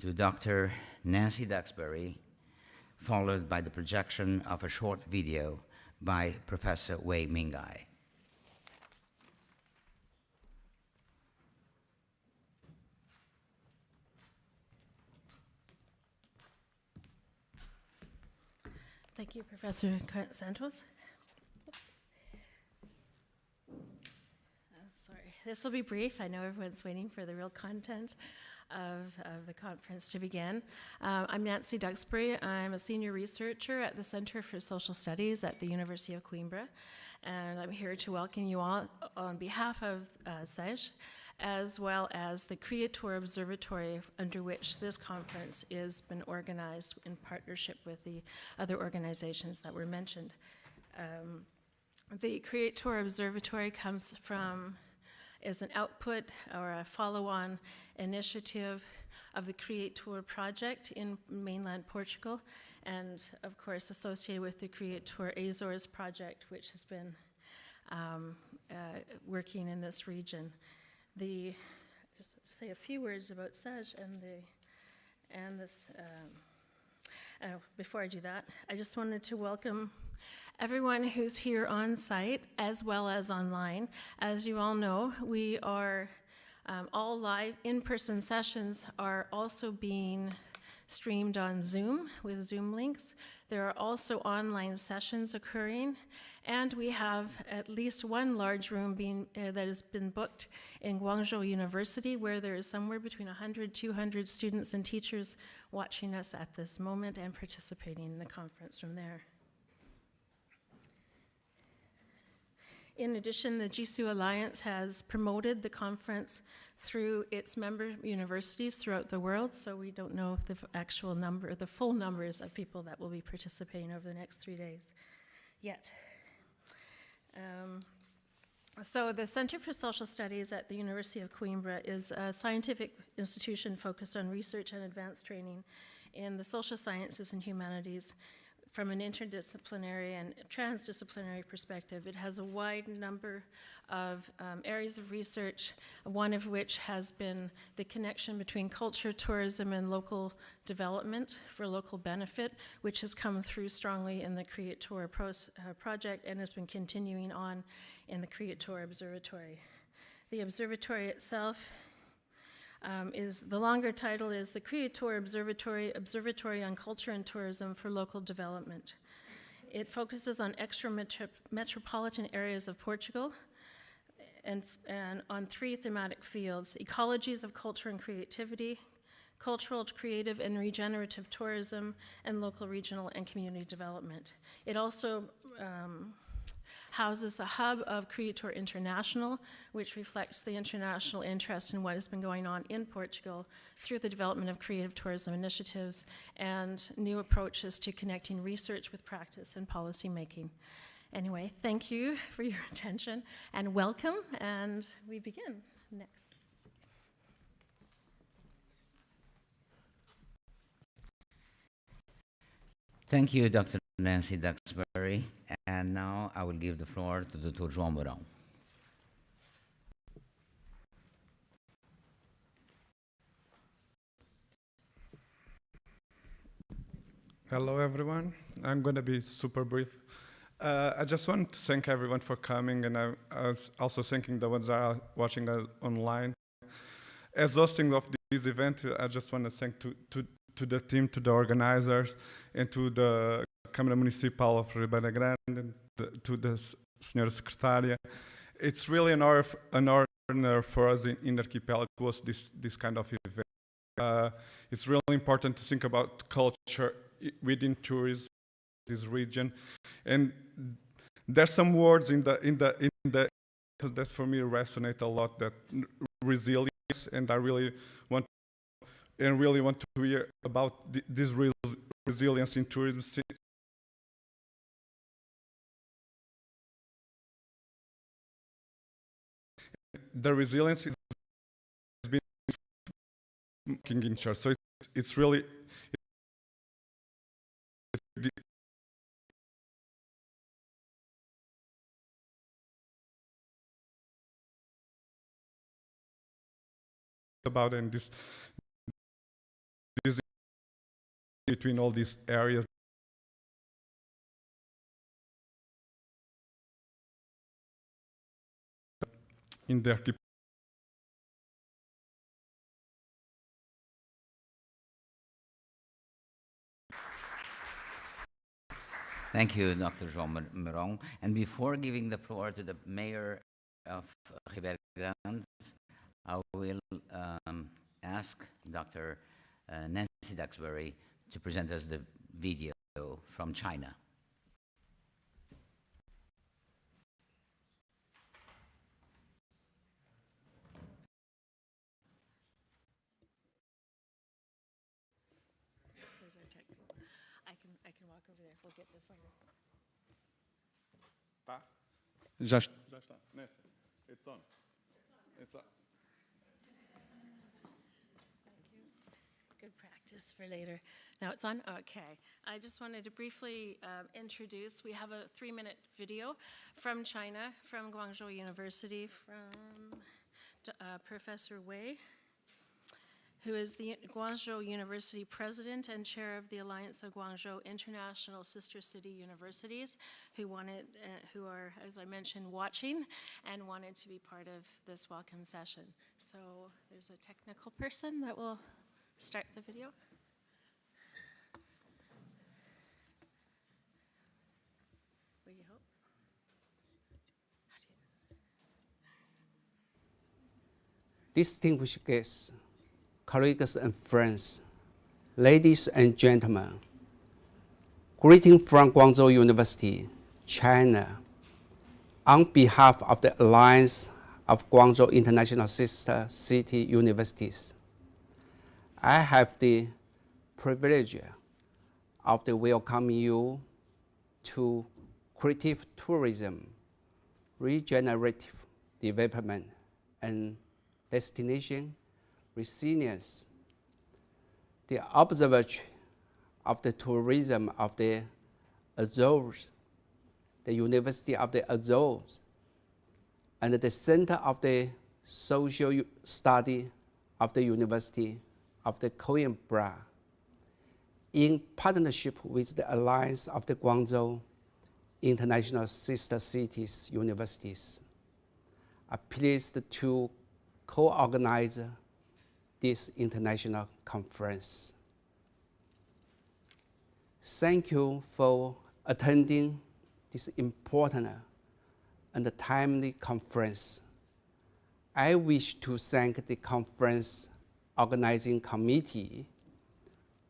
to Dr. Nancy Duxbury, followed by the projection of a short video by Professor Wei Mingai. Thank you, Professor Santos. Sorry, this will be brief. I know everyone's waiting for the real content of the conference to begin. I'm Nancy Duxbury. I'm a senior researcher at the Center for Social Studies at the University of Coimbra, and I'm here to welcome you all on behalf of SEJ, as well as the Creator Observatory, under which this conference has been organized in partnership with the other organizations that were mentioned. The Creator Observatory is an output or a follow-on initiative of the Creator project in mainland Portugal, and of course associated with the Creator Azores project, which has been working in this region. Just to say a few words about SEJ and this. Before I do that, I just wanted to welcome everyone who's here on site as well as online. As you all know, we are all live in-person sessions are also being streamed on Zoom with Zoom links. There are also online sessions occurring, and we have at least one large room that has been booked in Guangzhou University, where there is somewhere between 100, 200 students and teachers watching us at this moment and participating in the conference from there. In addition, the Jisoo Alliance has promoted the conference through its member universities throughout the world, so we don't know the actual number, the full numbers of people that will be participating over the next 3 days yet. So the Center for Social Studies at the University of Coimbra is a scientific institution focused on research and advanced training in the social sciences and humanities from an interdisciplinary and transdisciplinary perspective. It has a wide number of areas of research, one of which has been the connection between culture, tourism, and local development for local benefit, which has come through strongly in the Creator project and has been continuing on in the Creator Observatory. The observatory itself the longer title is the Creator Observatory on Culture and Tourism for Local Development. It focuses on extra-metropolitan areas of Portugal and on 3 thematic fields: ecologies of culture and creativity, cultural, creative, and regenerative tourism, and local, regional, and community development. It also houses a hub of Creator International, which reflects the international interest in what has been going on in Portugal through the development of creative tourism initiatives and new approaches to connecting research with practice and policy making. Anyway, thank you for your attention and welcome, and we begin next. Thank you, Dr. Nancy Duxbury. And now I will give the floor to Dr. João Mourão. Hello, everyone. I'm going to be super brief. I just want to thank everyone for coming, and I was also thanking the ones that are watching online. As hosting of this event, I just want to thank to the team, to the organizers, and to the Câmara Municipal of Ribeira Grande, and to the Senhora Secretária. It's really an honor for us in Archipelago to host this kind of event. It's really important to think about culture within tourism, this region, and there's some words in the that for me resonate a lot. That resilience, and I really want to hear about this resilience in tourism. The resilience has been working in church, so it's really about, and this this between all these areas in their Thank you, Dr. Jean Meron. And before giving the floor to the mayor of Rivière Grande, I will ask Dr. Nancy Duxbury to present us the video from China. There's our tech people. I can walk over there. We'll get this later. Tá? Já está. Nancy, it's on. It's on. Thank you. Good practice for later. Now it's on? Okay. I just wanted to briefly introduce, we have a 3-minute video from China, from Guangzhou University, from Professor Wei, who is the Guangzhou University President and Chair of the Alliance of Guangzhou International Sister City Universities, who are, as I mentioned, watching and wanted to be part of this welcome session. So there's a technical person that will start the video. Will you help? Distinguished guests, colleagues and friends, ladies and gentlemen, greeting from Guangzhou University, China. On behalf of the Alliance of Guangzhou International Sister City Universities, I have the privilege of welcoming you to creative tourism, regenerative development, and destination resilience. The observatory of the tourism of the Azores, the University of the Azores, and the Center of the Social Study of the University of the Coimbra, in partnership with the Alliance of the Guangzhou International Sister Cities Universities, are pleased to co-organize this international conference. Thank you for attending this important and timely conference. I wish to thank the conference organizing committee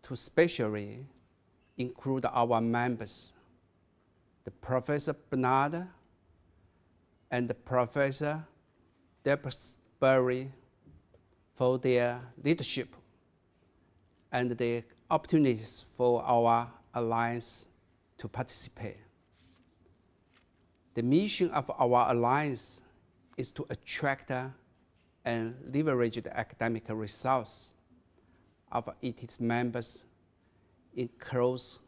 to specially include our members, the Professor Bernard and the Professor Duxbury, for their leadership and the opportunities for our alliance to participate. The mission of our alliance is to attract and leverage the academic results of its members in close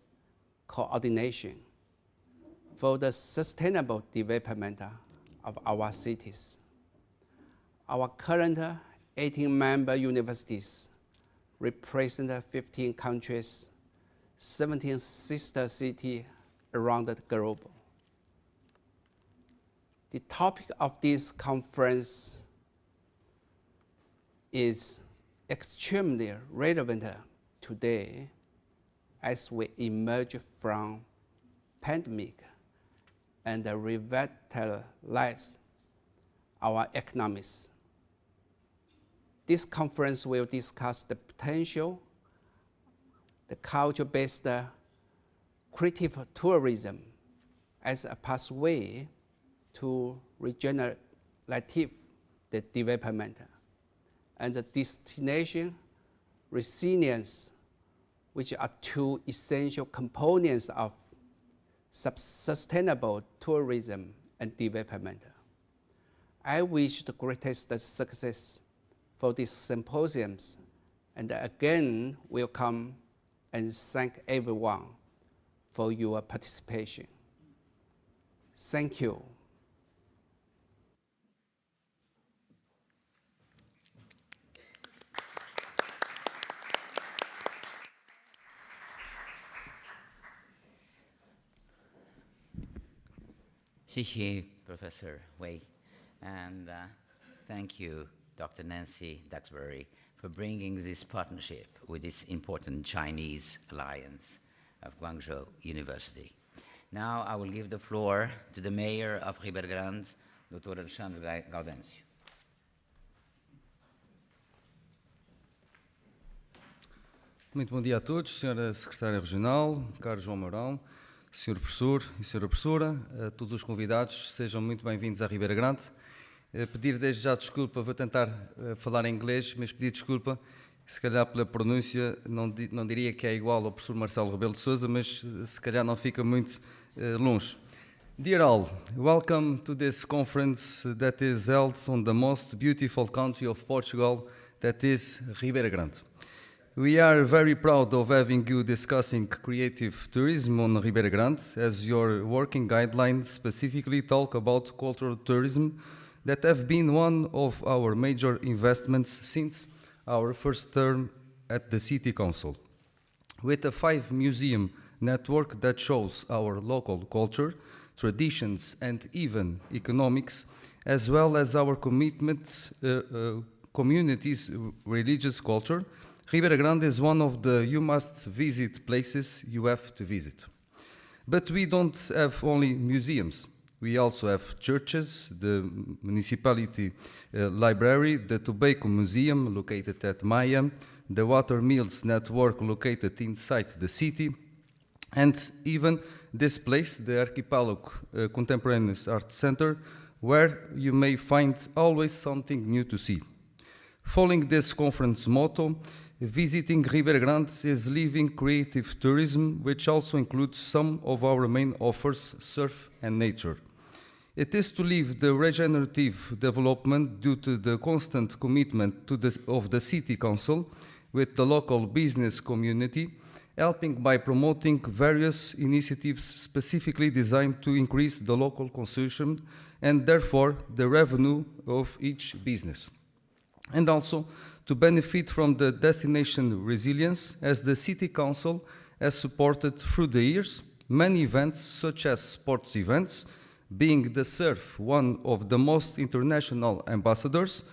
coordination for the sustainable development of our cities. Our current 18-member universities represent 15 countries, 17 sister cities around the globe. The topic of this conference is extremely relevant today as we emerge from pandemic and revitalize our economies. This conference will discuss the potential, the culture-based creative tourism as a pathway to regenerative development, and the destination resilience, which are two essential components of sustainable tourism and development. I wish the greatest success for these symposiums, and again welcome and thank everyone for your participation. Thank you. Xixi, Professor Wei, and thank you, Dr. Nancy Duxbury, for bringing this partnership with this important Chinese alliance of Guangzhou University. Now I will give the floor to the Mayor of Ribeirão Grande, Dr. Alexandre Gaudêncio. Muito bom dia a todos, Sra. Secretária Regional, caro João Mourão, Sr. Professor e Sra. Professora, a todos os convidados, sejam muito bem-vindos à Ribeira Grande. Pedir desde já desculpa, vou tentar falar em inglês, mas pedir desculpa, se calhar pela pronúncia, não diria que é igual ao professor Marcelo Rebelo de Sousa, mas se calhar não fica muito longe. Dear all, welcome to this conference that is held on the most beautiful country of Portugal, that is Ribeira Grande. We are very proud of having you discussing creative tourism on Ribeira Grande, as your working guidelines specifically talk about cultural tourism that have been one of our major investments since our first term at the City Council. With a 5-museum network that shows our local culture, traditions and even economics, as well as our commitment community's religious culture, Ribeira Grande is one of the you must visit places you have to visit. But we don't have only museums. We also have churches, the municipality library, the Tobacco Museum located at Maia, the Water Mills Network located inside the city, and even this place, the Archipelago Contemporaneous Art Center, where you may find always something new to see. Following this conference motto, visiting Ribeira Grande is living creative tourism, which also includes some of our main offers, surf and nature. It is to live the regenerative development due to the constant commitment of the City Council with the local business community, helping by promoting various initiatives specifically designed to increase the local consumption and therefore the revenue of each business. And also to benefit from the destination resilience, as the City Council has supported through the years many events such as sports events, being the surf one of the most international ambassadors,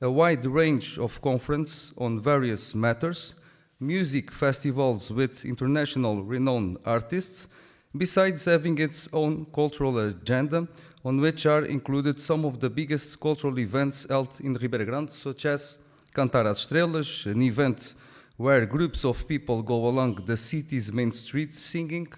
a wide range of conferences on various matters, music festivals with international renowned artists, besides having its own cultural agenda, on which are included some of the biggest cultural events held in Ribeira Grande, such as Cantar às Estrelas, an event where groups of people go along the city's main street singing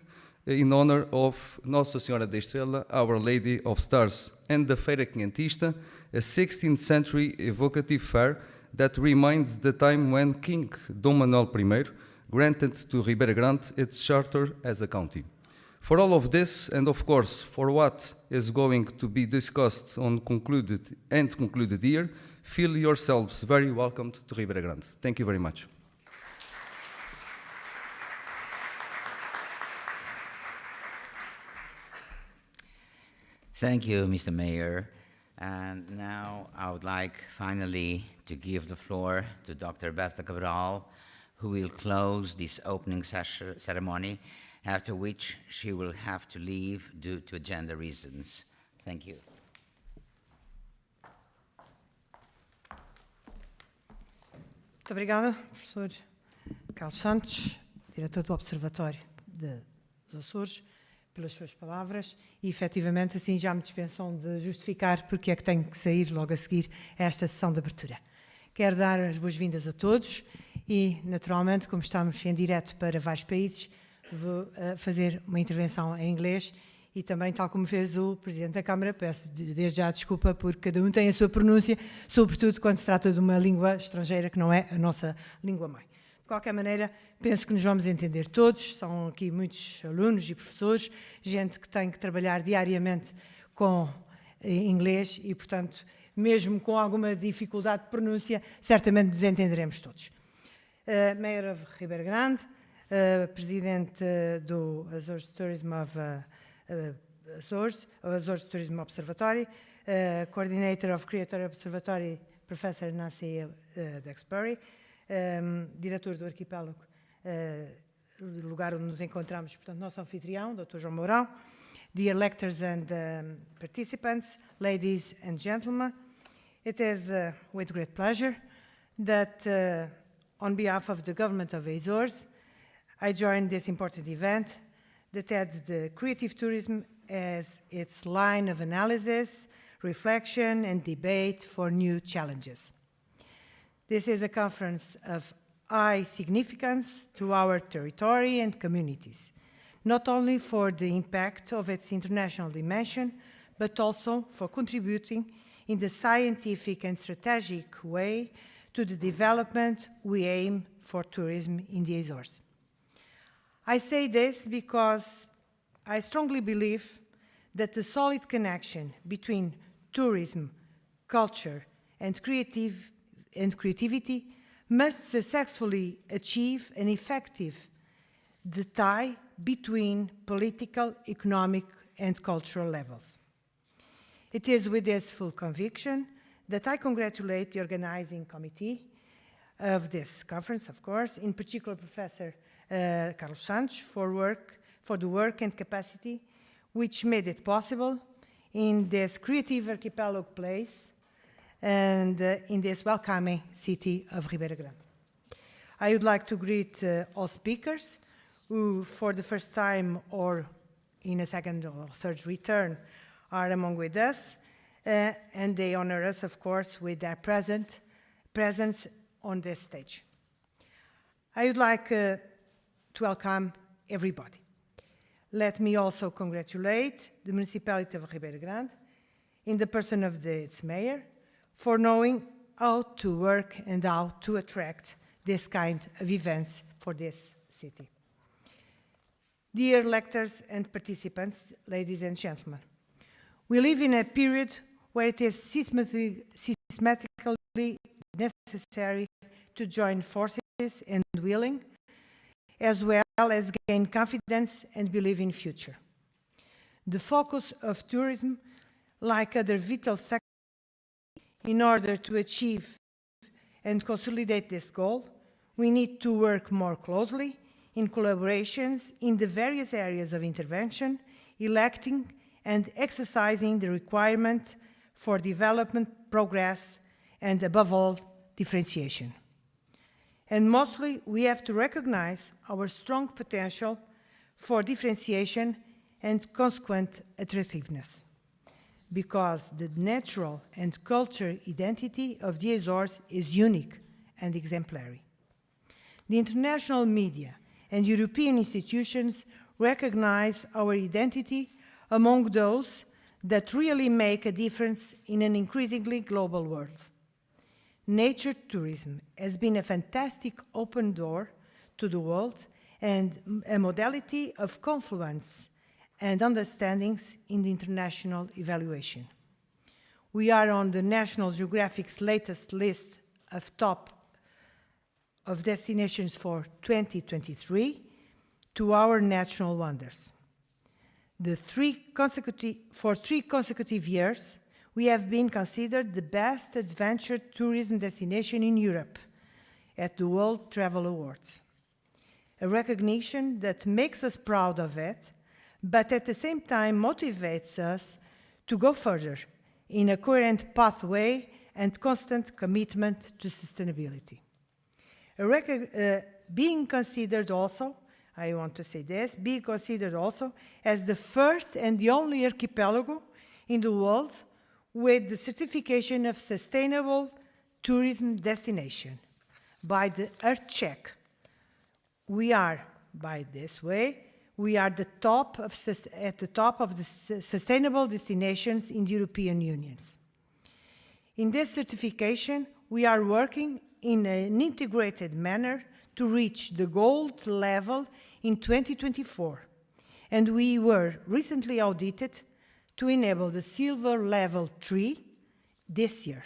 in honor of Nossa Senhora da Estrela, Our Lady of Stars, and the Feira Quinhentista, a 16th century evocative fair that reminds the time when King Dom Manuel I granted to Ribeira Grande its charter as a county. For all of this, and of course for what is going to be discussed on concluded here, feel yourselves very welcomed to Ribeira Grande. Thank you very much. Thank you, Mr. Mayor. And now I would like finally to give the floor to Dr. Berta Cabral, who will close this opening ceremony, after which she will have to leave due to agenda reasons. Thank you. Muito obrigada, professor Carlos Santos, diretor do Observatório dos Açores, pelas suas palavras e, efetivamente, assim já me dispensam de justificar porque é que tenho que sair logo a seguir a esta sessão de abertura. Quero dar as boas-vindas a todos e, naturalmente, como estamos em direto para vários países, vou fazer uma intervenção em inglês e também, tal como fez o Presidente da Câmara, peço desde já desculpa porque cada um tem a sua pronúncia, sobretudo quando se trata de uma língua estrangeira que não é a nossa língua-mãe. De qualquer maneira, penso que nos vamos entender todos, são aqui muitos alunos e professores, gente que tem que trabalhar diariamente com inglês e, portanto, mesmo com alguma dificuldade de pronúncia, certamente nos entenderemos todos. Mayor of Ribeira Grande, Presidente do Azores Tourism of Azores Tourism Observatory, Coordinator of Creator Observatory, Professor Nancy Duxbury, diretor do Arquipélago, lugar onde nos encontramos, portanto, nosso anfitrião, Dr. João Mourão, dear electors and participants, ladies and gentlemen, it is with great pleasure that on behalf of the government of Azores, I joined this important event that had the creative tourism as its line of analysis, reflection, and debate for new challenges. This is a conference of high significance to our territory and communities, not only for the impact of its international dimension, but also for contributing in the scientific and strategic way to the development we aim for tourism in the Azores. I say this because I strongly believe that the solid connection between tourism, culture, and creativity must successfully achieve an effective tie between political, economic, and cultural levels. It is with this full conviction that I congratulate the organizing committee of this conference, of course, in particular Professor Carlos Santos for the work and capacity which made it possible in this creative archipelago place and in this welcoming city of Ribeira Grande. I would like to greet all speakers who, for the first time or in a second or third return, are among with us, and they honor us, of course, with their presence on this stage. I would like to welcome everybody. Let me also congratulate the municipality of Ribeira Grande, in the person of its mayor, for knowing how to work and how to attract this kind of events for this city. Dear electors and participants, ladies and gentlemen, we live in a period where it is systematically necessary to join forces and willing, as well as gain confidence and believe in future. The focus of tourism, like other vital sectors, in order to achieve and consolidate this goal, we need to work more closely in collaborations in the various areas of intervention, electing and exercising the requirement for development, progress, and above all, differentiation. And mostly, we have to recognize our strong potential for differentiation and consequent attractiveness, because the natural and cultural identity of the Azores is unique and exemplary. The international media and European institutions recognize our identity among those that really make a difference in an increasingly global world. Nature tourism has been a fantastic open door to the world and a modality of confluence and understandings in the international evaluation. We are on the National Geographic's latest list of top of destinations for 2023 to our national wonders. For 3 consecutive years, we have been considered the best adventure tourism destination in Europe at the World Travel Awards. A recognition that makes us proud of it, but at the same time motivates us to go further in a coherent pathway and constant commitment to sustainability. Being considered also, I want to say this, being considered also as the first and the only archipelago in the world with the certification of sustainable tourism destination by the Earthcheck. We are, by this way, we are at the top of the sustainable destinations in the European Union. In this certification, we are working in an integrated manner to reach the gold level in 2024, and we were recently audited to enable the silver level 3 this year.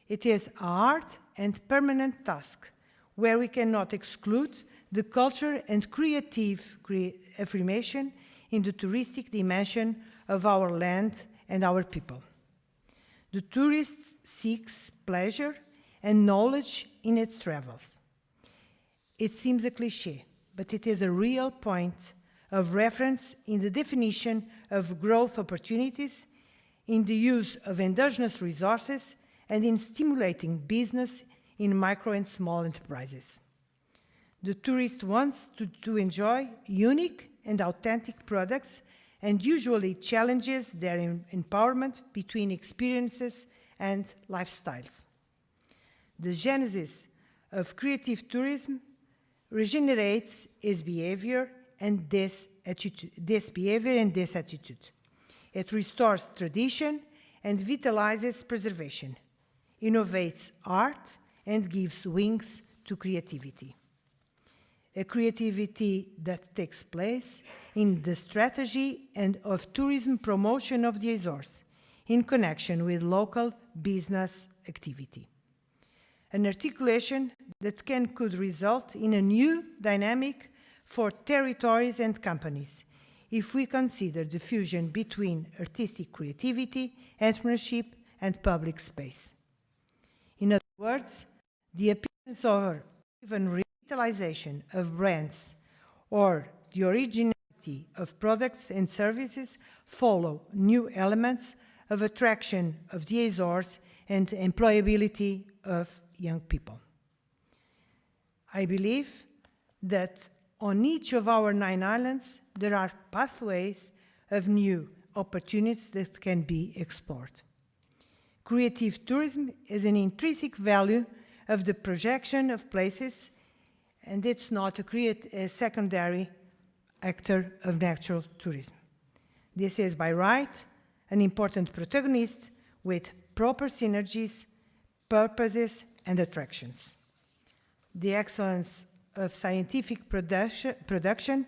It is a hard and permanent task where we cannot exclude the culture and creative affirmation in the touristic dimension of our land and our people. The tourist seeks pleasure and knowledge in its travels. It seems a cliché, but it is a real point of reference in the definition of growth opportunities, in the use of endogenous resources, and in stimulating business in micro and small enterprises. The tourist wants to enjoy unique and authentic products and usually challenges their empowerment between experiences and lifestyles. The genesis of creative tourism regenerates his behavior and this attitude. It restores tradition and vitalizes preservation, innovates art, and gives wings to creativity. A creativity that takes place in the strategy and of tourism promotion of the Azores in connection with local business activity. An articulation that could result in a new dynamic for territories and companies if we consider the fusion between artistic creativity, entrepreneurship, and public space. In other words, the appearance or even revitalization of brands or the originality of products and services follow new elements of attraction of the Azores and employability of young people. I believe that on each of our 9 islands, there are pathways of new opportunities that can be explored. Creative tourism is an intrinsic value of the projection of places, and it's not a secondary actor of natural tourism. This is by right an important protagonist with proper synergies, purposes, and attractions. The excellence of scientific production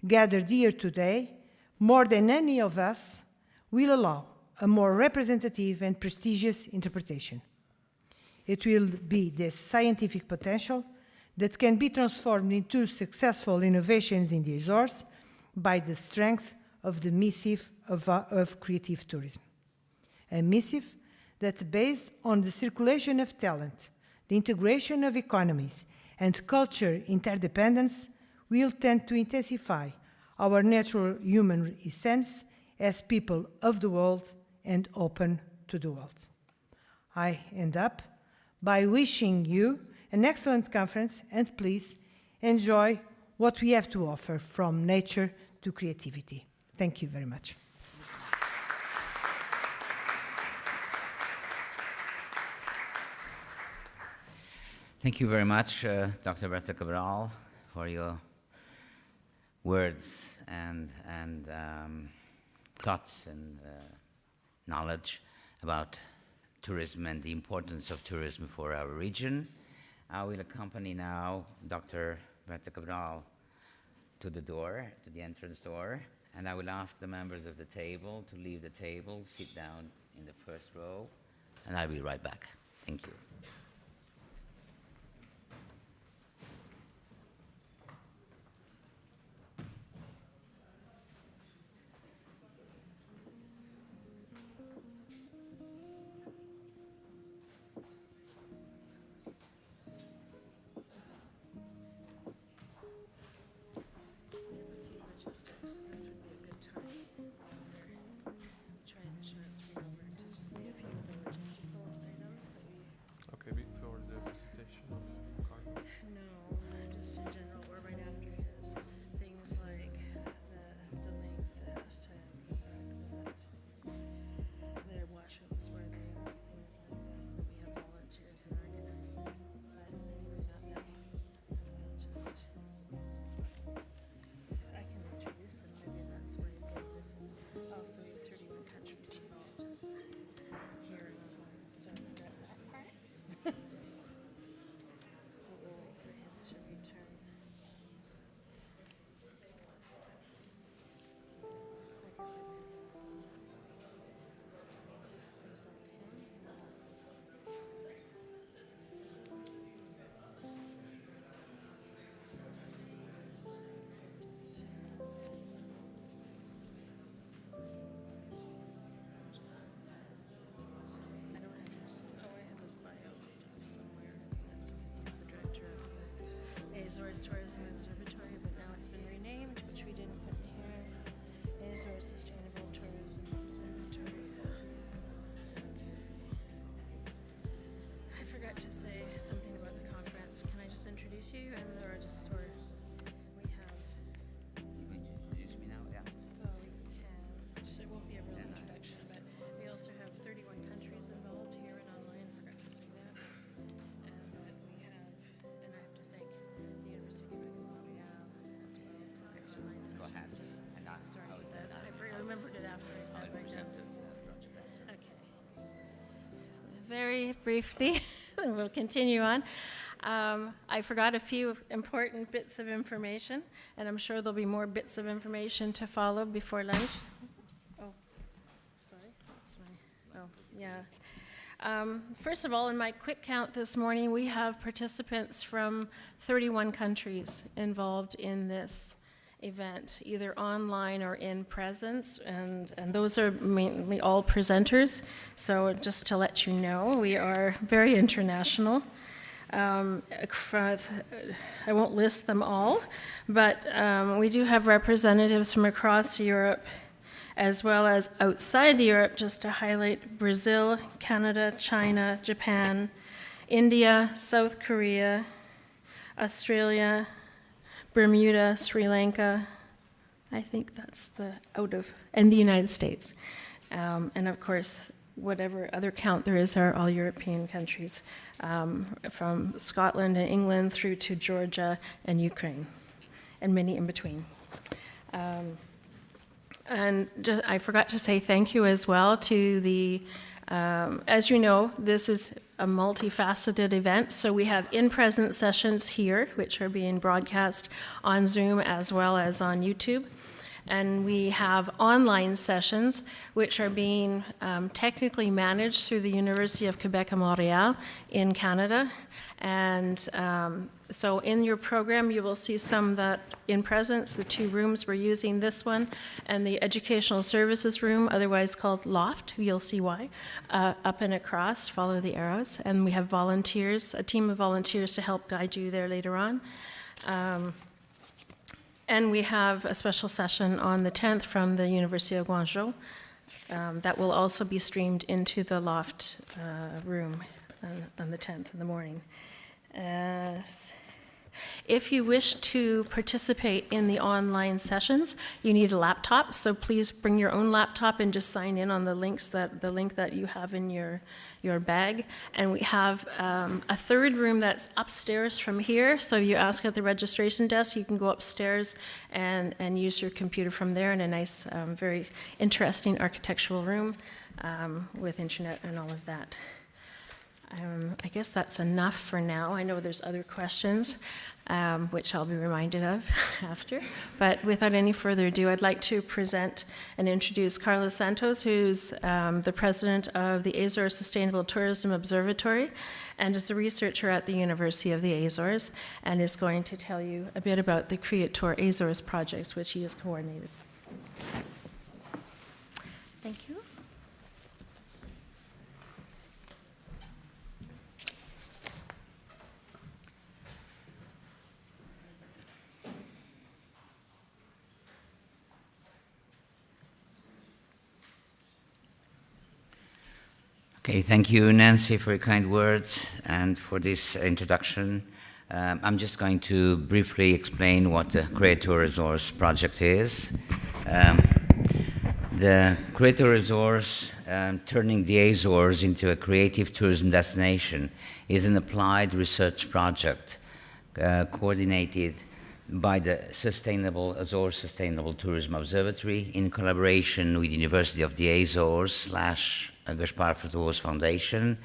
gathered here today, more than any of us, will allow a more representative and prestigious interpretation. It will be this scientific potential that can be transformed into successful innovations in the Azores by the strength of the missive of creative tourism. A missive that, based on the circulation of talent, the integration of economies, and culture interdependence, will tend to intensify our natural human essence as people of the world and open to the world. I end up by wishing you an excellent conference, and please enjoy what we have to offer from nature to creativity. Thank you very much. Thank you very much, Dr. Berta Cabral, for your words and thoughts and knowledge about tourism and the importance of tourism for our region. I will accompany now Dr. Berta Cabral to the door, to the entrance door, and I will ask the members of the table to leave the table, sit down in the first row, and I'll be right back. Thank you. Okay. to say something about the conference. Can I just introduce you and or just or we have You going to introduce me now? Yeah. well we can so it won't be a real introduction, but we also have 31 countries involved here and online, forgot to say that. And that we have and I have to thank the University of Quebec and Montreal as well for their online Go ahead. sessions. And Sorry I about that. I remembered it after I said it right now. Okay. Very briefly, we'll continue on. I forgot a few important bits of information, and I'm sure there'll be more bits of information to follow before lunch. Oops. Oh, sorry. That's my, oh, yeah. First of all, in my quick count this morning, we have participants from 31 countries involved in this event, either online or in presence, and those are mainly all presenters. So just to let you know, we are very international. I won't list them all, but we do have representatives from across Europe as well as outside Europe, just to highlight Brazil, Canada, China, Japan, India, South Korea, Australia, Bermuda, Sri Lanka, I think that's the and the United States. And of course, whatever other count there is are all European countries, from Scotland and England through to Georgia and Ukraine, and many in between. I forgot to say thank you as well to the, as you know, this is a multifaceted event, so we have in-presence sessions here, which are being broadcast on Zoom as well as on YouTube. And we have online sessions, which are being technically managed through the University of Quebec and Montreal in Canada. And so in your program, you will see some that in presence, the two rooms we're using, this one, and the Educational Services Room, otherwise called Loft, you'll see why, up and across, follow the arrows. And we have volunteers, a team of volunteers to help guide you there later on. And we have a special session on the 10th from the University of Guangzhou that will also be streamed into the Loft room on the 10th in the morning. If you wish to participate in the online sessions, you need a laptop, so please bring your own laptop and just sign in on the link that you have in your bag. And we have a third room that's upstairs from here, so if you ask at the registration desk, you can go upstairs and use your computer from there in a nice, very interesting architectural room with internet and all of that. I guess that's enough for now. I know there's other questions, which I'll be reminded of after. But without any further ado, I'd like to present and introduce Carlos Santos, who's the president of the Azores Sustainable Tourism Observatory and is a researcher at the University of the Azores, and is going to tell you a bit about the Creator Azores projects, which he has coordinated. Thank you. Okay, thank you, Nancy, for your kind words and for this introduction. I'm just going to briefly explain what the Creator Azores project is. The Creator Azores, turning the Azores into a creative tourism destination, is an applied research project coordinated by the Azores Sustainable Tourism Observatory in collaboration with the University of the Azores / Gaspar Frutuoso Foundation,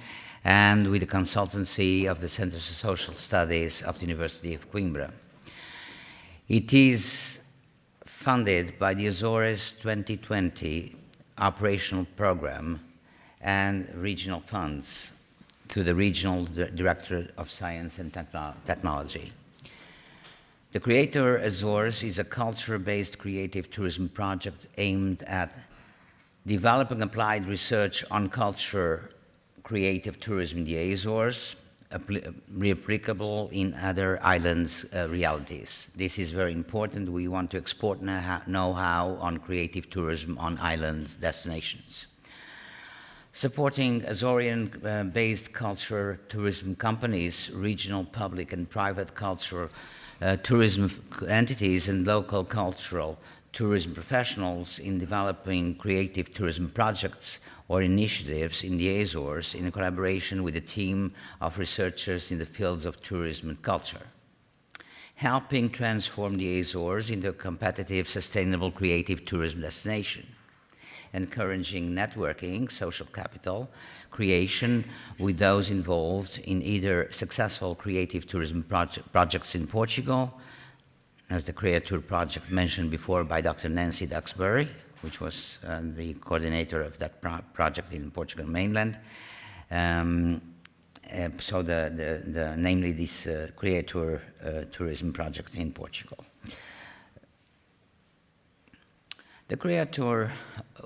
and with the consultancy of the Center for Social Studies of the University of Coimbra. It is funded by the Azores 2020 operational program and regional funds to the Regional Directorate of Science and Technology. The Creator Azores is a culture-based creative tourism project aimed at developing applied research on culture, creative tourism in the Azores, replicable in other islands' realities. This is very important. We want to export know-how on creative tourism on island destinations. supporting Azorean-based culture tourism companies, regional public and private cultural tourism entities, and local cultural tourism professionals in developing creative tourism projects or initiatives in the Azores in collaboration with a team of researchers in the fields of tourism and culture, helping transform the Azores into a competitive, sustainable, creative tourism destination, encouraging networking, social capital creation with those involved in either successful creative tourism projects in Portugal, as the Creator project mentioned before by Dr. Nancy Duxbury, which was the coordinator of that project in Portugal mainland. So namely this Creator tourism project in Portugal. The Creator,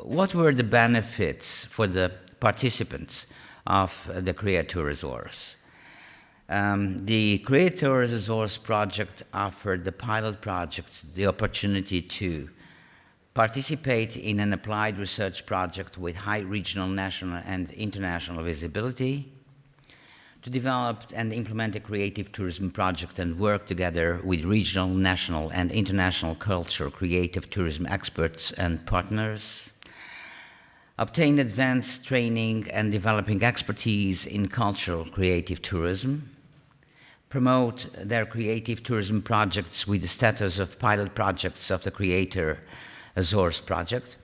what were the benefits for the participants of the Creator Resource? The Creator Resource project offered the pilot projects the opportunity to participate in an applied research project with high regional, national, and international visibility, to develop and implement a creative tourism project and work together with regional, national, and international cultural creative tourism experts and partners, obtain advanced training and developing expertise in cultural creative tourism, promote their creative tourism projects with the status of pilot projects of the Creator Azores project,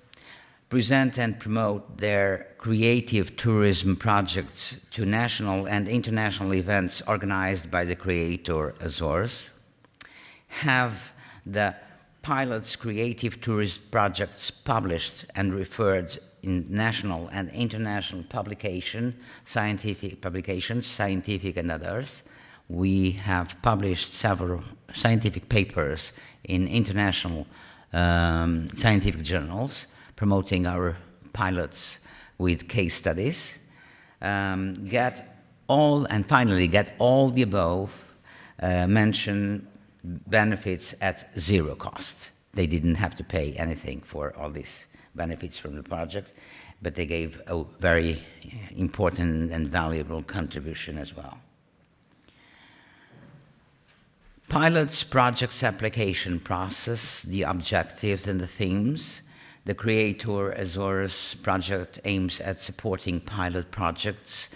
present and promote their creative tourism projects to national and international events organized by the Creator Azores, have the pilots' creative tourism projects published and referred in national and international scientific publications, scientific and others. We have published several scientific papers in international scientific journals promoting our pilots with case studies, get all the above mentioned benefits at zero cost. They didn't have to pay anything for all these benefits from the project, but they gave a very important and valuable contribution as well. Pilots, projects, application process, the objectives and the themes. The Creator Azores project aims at supporting pilot projects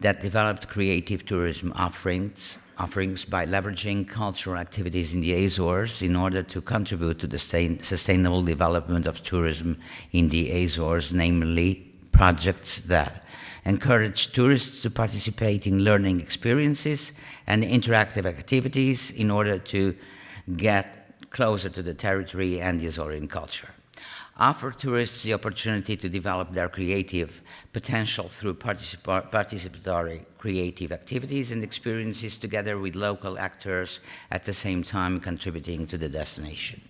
that developed creative tourism offerings by leveraging cultural activities in the Azores in order to contribute to the sustainable development of tourism in the Azores, namely projects that encourage tourists to participate in learning experiences and interactive activities in order to get closer to the territory and the Azorean culture. Offer tourists the opportunity to develop their creative potential through participatory creative activities and experiences together with local actors, at the same time contributing to the destination.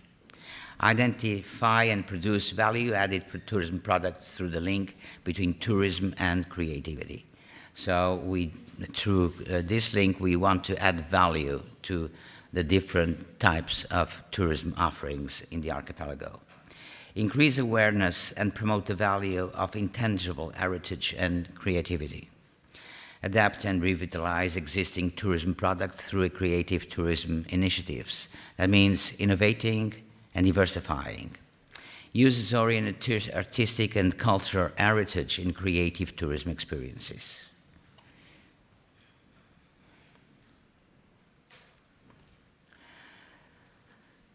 Identify and produce value-added tourism products through the link between tourism and creativity. So through this link, we want to add value to the different types of tourism offerings in the archipelago. Increase awareness and promote the value of intangible heritage and creativity. Adapt and revitalize existing tourism products through creative tourism initiatives. That means innovating and diversifying. Use Azorean artistic and cultural heritage in creative tourism experiences.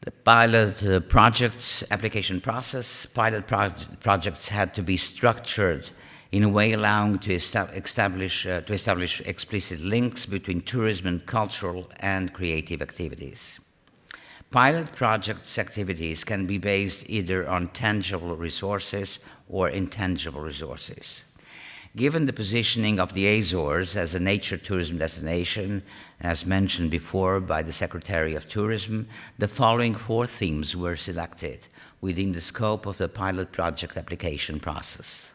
The pilot projects application process. Pilot projects had to be structured in a way allowing to establish explicit links between tourism and cultural and creative activities. Pilot projects activities can be based either on tangible resources or intangible resources. Given the positioning of the Azores as a nature tourism destination, as mentioned before by the Secretary of Tourism, the following 4 themes were selected within the scope of the pilot project application process: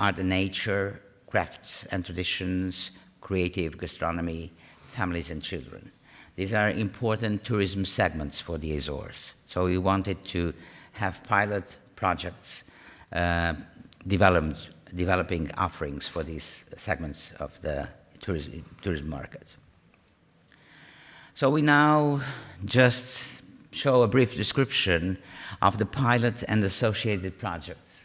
art and nature, crafts and traditions, creative gastronomy, families and children. These are important tourism segments for the Azores. So we wanted to have pilot projects developed developing offerings for these segments of the tourism market. So we now just show a brief description of the pilot and associated projects.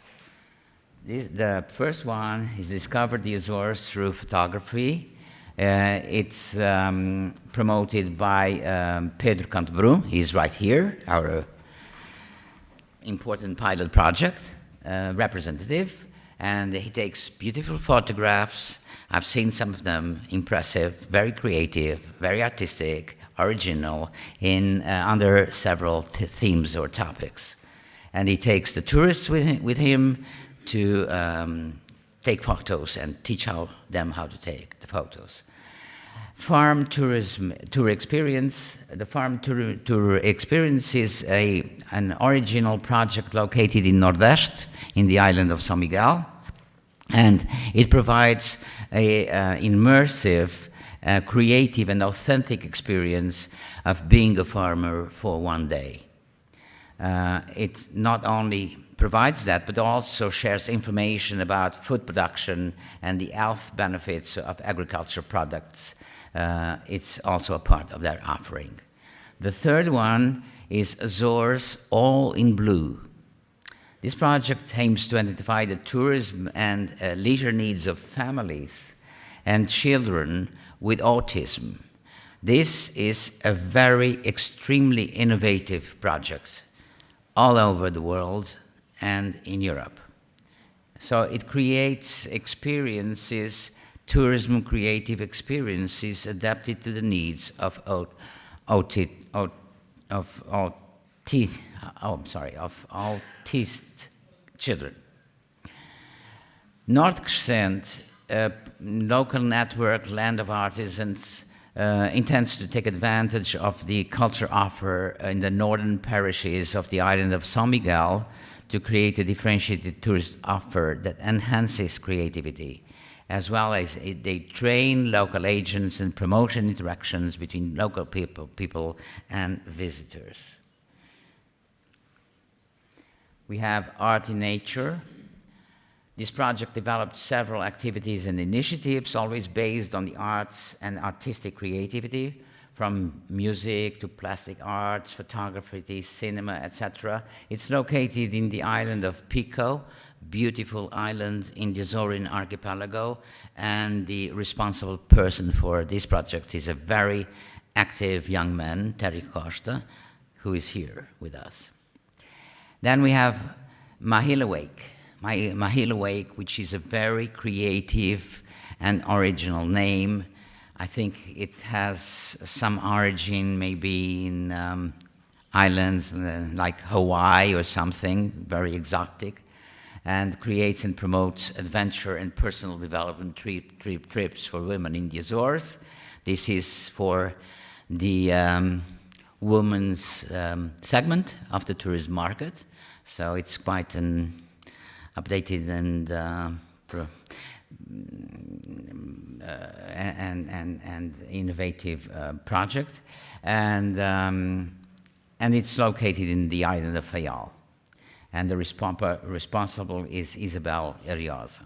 The first one is Discover the Azores Through Photography. It's promoted by Pedro Cantebru. He's right here, our important pilot project representative. And he takes beautiful photographs. I've seen some of them, impressive, very creative, very artistic, original, under several themes or topics. And he takes the tourists with him to take photos and teach them how to take the photos. Farm tourism tour experience. The farm tour experience is an original project located in Nordeste, in the island of São Miguel, and it provides a immersive, creative, and authentic experience of being a farmer for one day. It not only provides that, but also shares information about food production and the health benefits of agriculture products. It's also a part of their offering. The third one is Azores All in Blue. This project aims to identify the tourism and leisure needs of families and children with autism. This is a very extremely innovative project all over the world and in Europe. So it creates experiences, tourism creative experiences adapted to the needs of autist children. North Crescent, a local network, Land of Artisans, intends to take advantage of the culture offer in the northern parishes of the island of São Miguel to create a differentiated tourist offer that enhances creativity, as well as they train local agents and promotion interactions between local people and visitors. We have Art in Nature. This project developed several activities and initiatives, always based on the arts and artistic creativity, from music to plastic arts, photography, cinema, etc. It's located in the island of Pico, beautiful island in the Azorean archipelago, and the responsible person for this project is a very active young man, Terry Costa, who is here with us. Then we have Mahila Wake, which is a very creative and original name. I think it has some origin maybe in islands like Hawaii or something, very exotic, and creates and promotes adventure and personal development trips for women in the Azores. This is for the women's segment of the tourism market, so it's quite an updated and innovative project, and it's located in the island of Fayal, and the responsible is Isabel Ariosa.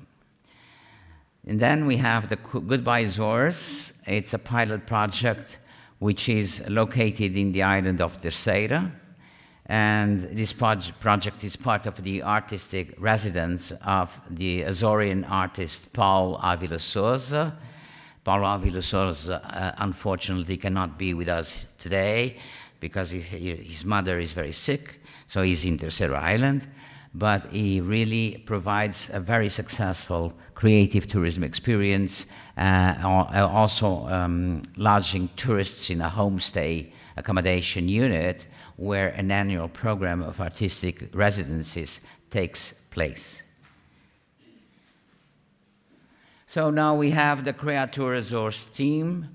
And then we have the Goodbye Azores. It's a pilot project which is located in the island of Terceira, and this project is part of the artistic residence of the Azorean artist Paulo Avila Souza. Paulo Avila Souza unfortunately cannot be with us today because his mother is very sick, so he's in Terceira Island, but he really provides a very successful creative tourism experience, also lodging tourists in a homestay accommodation unit where an annual program of artistic residencies takes place. So now we have the Creatur Azores team,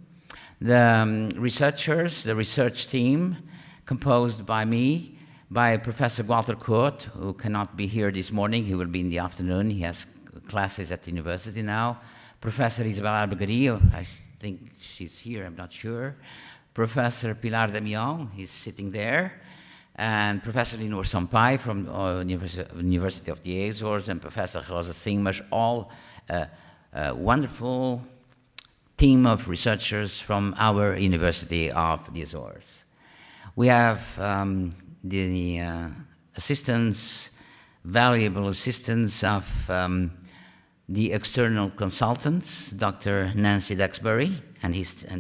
the researchers, the research team, composed by me, by Professor Walter Kurt, who cannot be here this morning. He will be in the afternoon. He has classes at the university now. Professor Isabel Albergarillo, I think she's here, I'm not sure. Professor Pilar Damião, he's sitting there. and Professor Linor Sampai from University of the Azores, and Professor Rosa Singmas, all a wonderful team of researchers from our University of the Azores. We have the assistance, valuable assistance of the external consultants, Dr. Nancy Duxbury and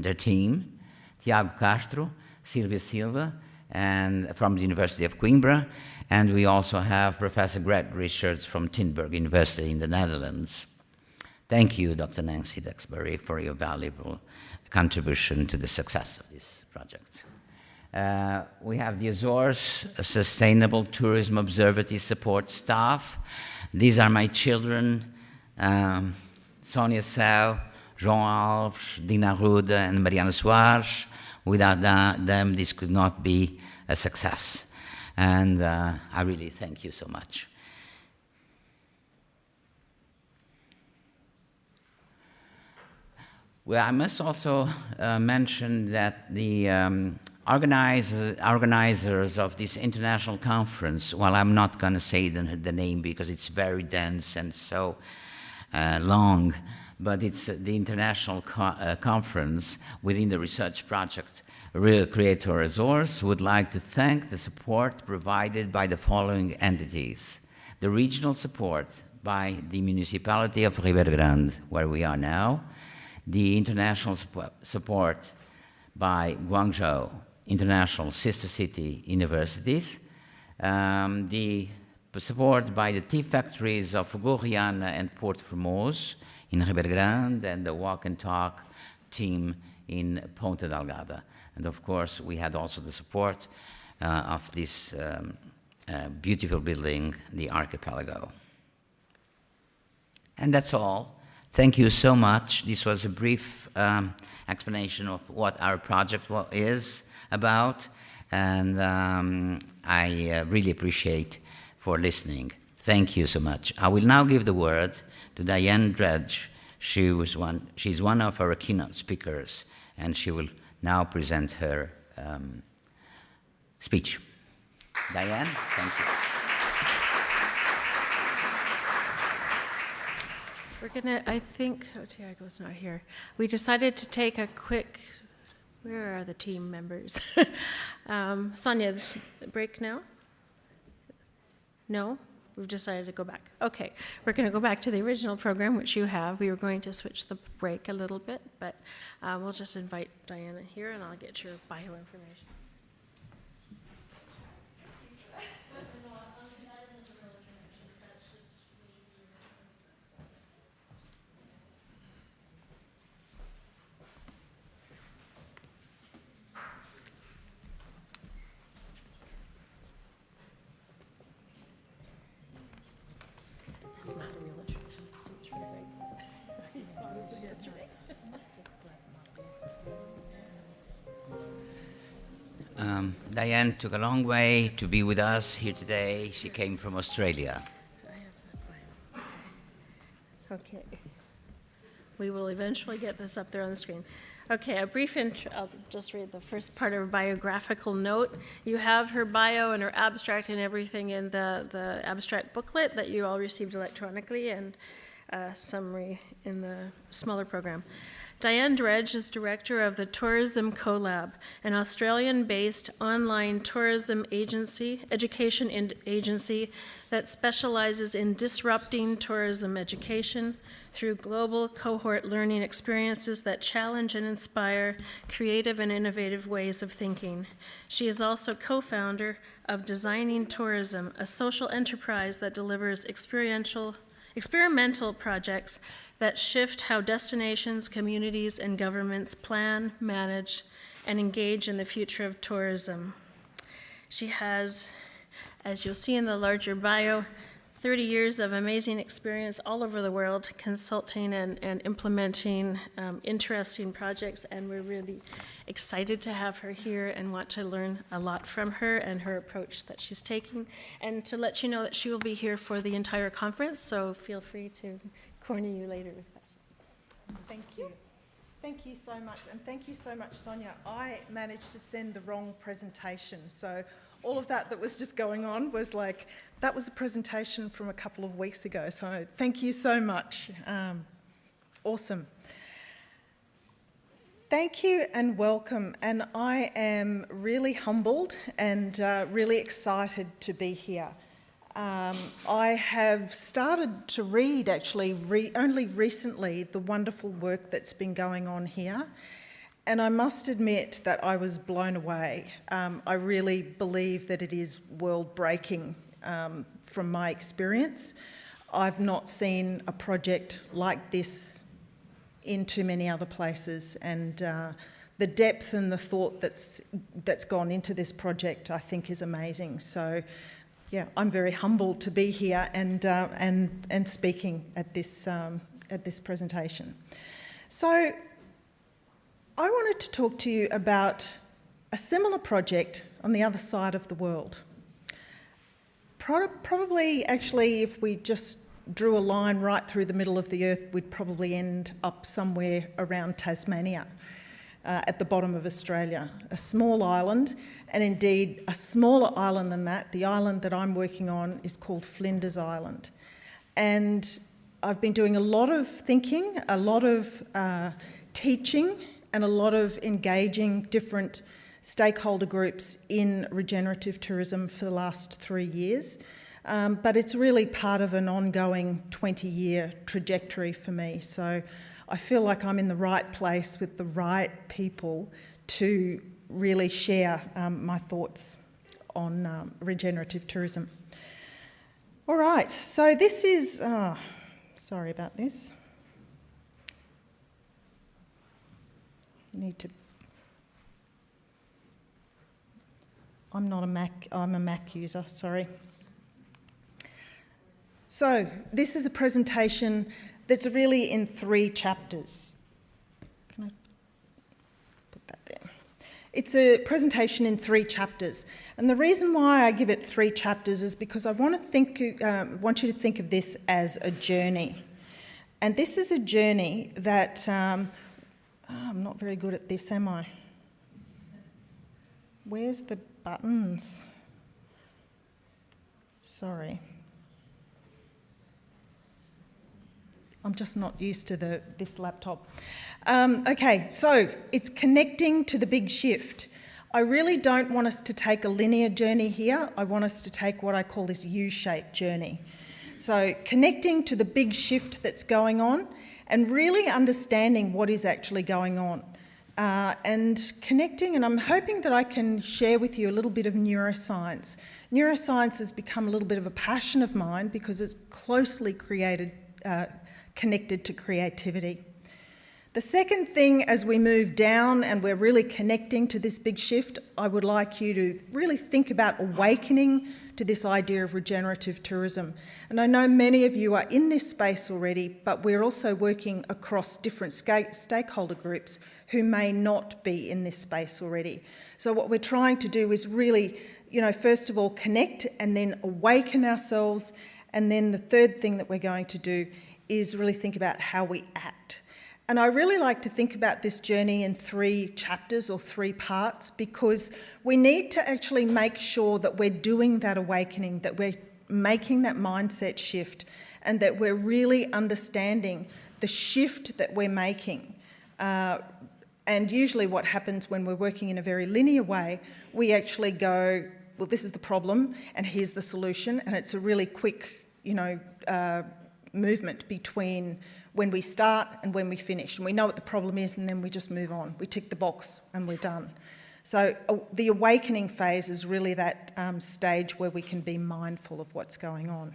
their team, Tiago Castro, Silvia Silva, and from the University of Coimbra, and we also have Professor Greg Richards from Tilburg University in the Netherlands. Thank you, Dr. Nancy Duxbury, for your valuable contribution to the success of this project. We have the Azores Sustainable Tourism Observatory support staff. These are my children, Sonia Sau, João Alves, Dina Ruda, and Mariana Soares. Without them, this could not be a success. And I really thank you so much. Well, I must also mention that the organizers of this international conference, well, I'm not going to say the name because it's very dense and so long, but it's the international conference within the research project Creator Azores, would like to thank the support provided by the following entities. The regional support by the municipality of Ribeira Grande, where we are now, the international support by Guangzhou International Sister City Universities, the support by the tea factories of Goriana and Port Formose in Ribeira Grande, and the walk and talk team in Ponta Delgada. And of course, we had also the support of this beautiful building, the Archipelago. And that's all. Thank you so much. This was a brief explanation of what our project is about, and I really appreciate for listening. Thank you so much. I will now give the word to Diane Dredge. She's one of our keynote speakers, and she will now present her speech. Diane, thank you. We're gonna, I think, oh, Tiago's not here. We decided to take a quick, where are the team members? Sonia, break now? No? We've decided to go back. Okay, we're going to go back to the original program, which you have. We were going to switch the break a little bit, but we'll just invite Diana here, and I'll get your bio information. Diane took a long way to be with us here today. She came from Australia. Okay. We will eventually get this up there on the screen. Okay, a brief intro. I'll just read the first part of her biographical note. You have her bio and her abstract and everything in the abstract booklet that you all received electronically, and a summary in the smaller program. Diane Dredge is director of the Tourism CoLab, an Australian-based online tourism education agency that specializes in disrupting tourism education through global cohort learning experiences that challenge and inspire creative and innovative ways of thinking. She is also co-founder of Designing Tourism, a social enterprise that delivers experimental projects that shift how destinations, communities, and governments plan, manage, and engage in the future of tourism. She has, as you'll see in the larger bio, 30 years of amazing experience all over the world, consulting and implementing interesting projects, and we're really excited to have her here and want to learn a lot from her and her approach that she's taking, and to let you know that she will be here for the entire conference, so feel free to corner you later with questions. Thank you. Thank you so much, and thank you so much, Sonia. I managed to send the wrong presentation, so all of that was just going on was like, that was a presentation from a couple of weeks ago. So thank you so much. Awesome. Thank you and welcome. And I am really humbled and really excited to be here. I have started to read, actually, only recently, the wonderful work that's been going on here. And I must admit that I was blown away. I really believe that it is world-breaking from my experience. I've not seen a project like this in too many other places, and the depth and the thought that's gone into this project, I think, is amazing. So, yeah, I'm very humbled to be here and speaking at this presentation. So, I wanted to talk to you about a similar project on the other side of the world. Probably, actually, if we just drew a line right through the middle of the earth, we'd probably end up somewhere around Tasmania, at the bottom of Australia, a small island, and indeed a smaller island than that. The island that I'm working on is called Flinders Island. And I've been doing a lot of thinking, a lot of teaching, and a lot of engaging different stakeholder groups in regenerative tourism for the last 3 years. But it's really part of an ongoing 20-year trajectory for me. So I feel like I'm in the right place with the right people to really share my thoughts on regenerative tourism. All right, so this is, sorry about this. I'm not a Mac, I'm a Mac user, sorry. So this is a presentation that's really in 3 chapters. Can I put that there? It's a presentation in 3 chapters. And the reason why I give it 3 chapters is because I want you to think of this as a journey. And this is a journey that, I'm not very good at this, am I? Where's the buttons? Sorry. I'm just not used to this laptop. Okay, so it's connecting to the big shift. I really don't want us to take a linear journey here. I want us to take what I call this U-shaped journey. So connecting to the big shift that's going on and really understanding what is actually going on. And connecting, and I'm hoping that I can share with you a little bit of neuroscience. Neuroscience has become a little bit of a passion of mine because it's closely connected to creativity. The second thing, as we move down and we're really connecting to this big shift, I would like you to really think about awakening to this idea of regenerative tourism. And I know many of you are in this space already, but we're also working across different stakeholder groups who may not be in this space already. So what we're trying to do is really, first of all, connect and then awaken ourselves. And then the third thing that we're going to do is really think about how we act. And I really like to think about this journey in 3 chapters or 3 parts, because we need to actually make sure that we're doing that awakening, that we're making that mindset shift, and that we're really understanding the shift that we're making. And usually what happens when we're working in a very linear way, we actually go, well, this is the problem and here's the solution, and it's a really quick, movement between when we start and when we finish. And we know what the problem is, and then we just move on. We tick the box and we're done. So the awakening phase is really that stage where we can be mindful of what's going on.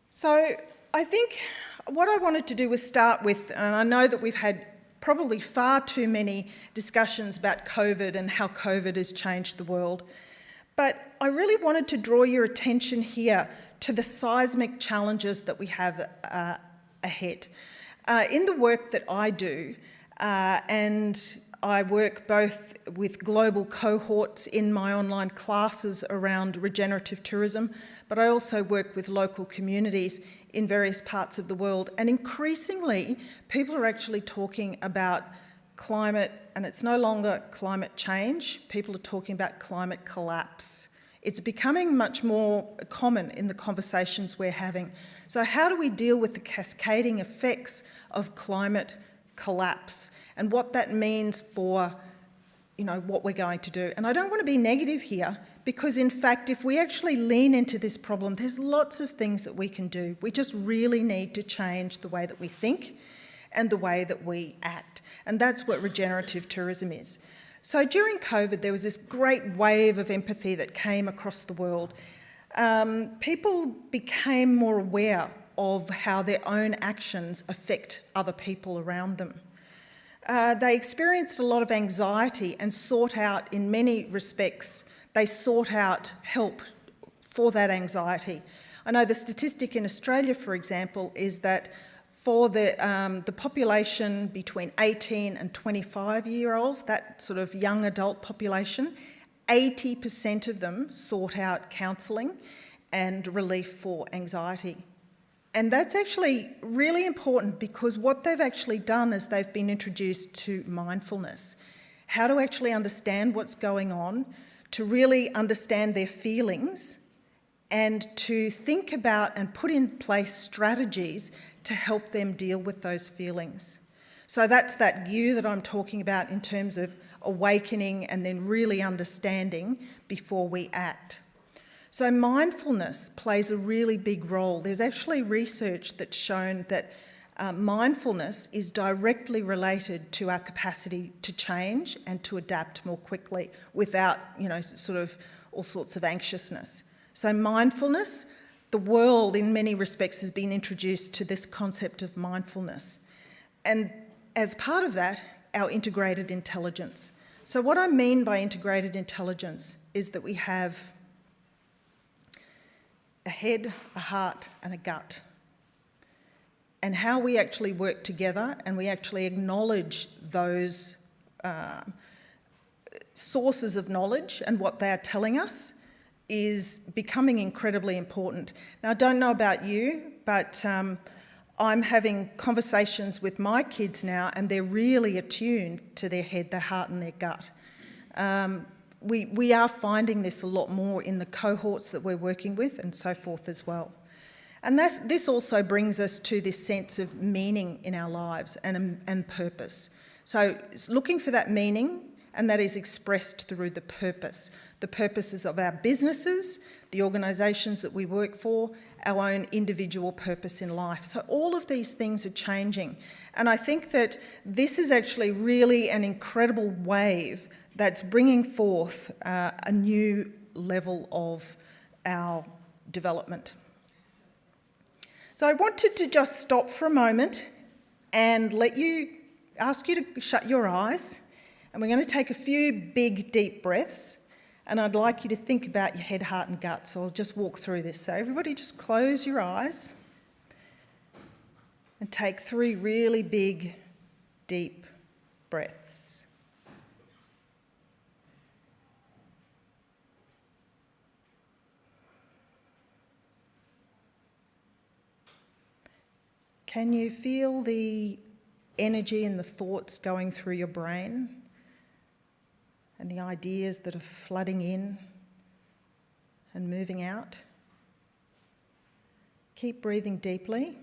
So I think what I wanted to do was start with, and I know that we've had probably far too many discussions about COVID and how COVID has changed the world. But I really wanted to draw your attention here to the seismic challenges that we have ahead. In the work that I do, and I work both with global cohorts in my online classes around regenerative tourism, but I also work with local communities in various parts of the world. And increasingly, people are actually talking about climate, and it's no longer climate change. People are talking about climate collapse. It's becoming much more common in the conversations we're having. So how do we deal with the cascading effects of climate collapse and what that means for, you know, what we're going to do? And I don't want to be negative here, because in fact, if we actually lean into this problem, there's lots of things that we can do. We just really need to change the way that we think and the way that we act. And that's what regenerative tourism is. So during COVID, there was this great wave of empathy that came across the world. People became more aware of how their own actions affect other people around them. They experienced a lot of anxiety and sought out, in many respects, they sought out help for that anxiety. I know the statistic in Australia, for example, is that for the population between 18 and 25-year-olds, that sort of young adult population, 80% of them sought out counselling and relief for anxiety. And that's actually really important, because what they've actually done is they've been introduced to mindfulness, how to actually understand what's going on, to really understand their feelings, and to think about and put in place strategies to help them deal with those feelings. So that's that you that I'm talking about in terms of awakening and then really understanding before we act. So mindfulness plays a really big role. There's actually research that's shown that mindfulness is directly related to our capacity to change and to adapt more quickly without, you know, sort of all sorts of anxiousness. So mindfulness, the world in many respects has been introduced to this concept of mindfulness. And as part of that, our integrated intelligence. So what I mean by integrated intelligence is that we have a head, a heart, and a gut. And how we actually work together and we actually acknowledge those sources of knowledge and what they are telling us is becoming incredibly important. Now, I don't know about you, but I'm having conversations with my kids now, and they're really attuned to their head, their heart, and their gut. We are finding this a lot more in the cohorts that we're working with and so forth as well. And this also brings us to this sense of meaning in our lives and purpose. So it's looking for that meaning, and that is expressed through the purpose. The purposes of our businesses, the organisations that we work for, our own individual purpose in life. So all of these things are changing. And I think that this is actually really an incredible wave that's bringing forth a new level of our development. So I wanted to just stop for a moment and ask you to shut your eyes. And we're going to take a few big, deep breaths. And I'd like you to think about your head, heart, and gut. So I'll just walk through this. So everybody just close your eyes and take 3 really big, deep breaths. Can you feel the energy and the thoughts going through your brain? And the ideas that are flooding in and moving out? Keep breathing deeply.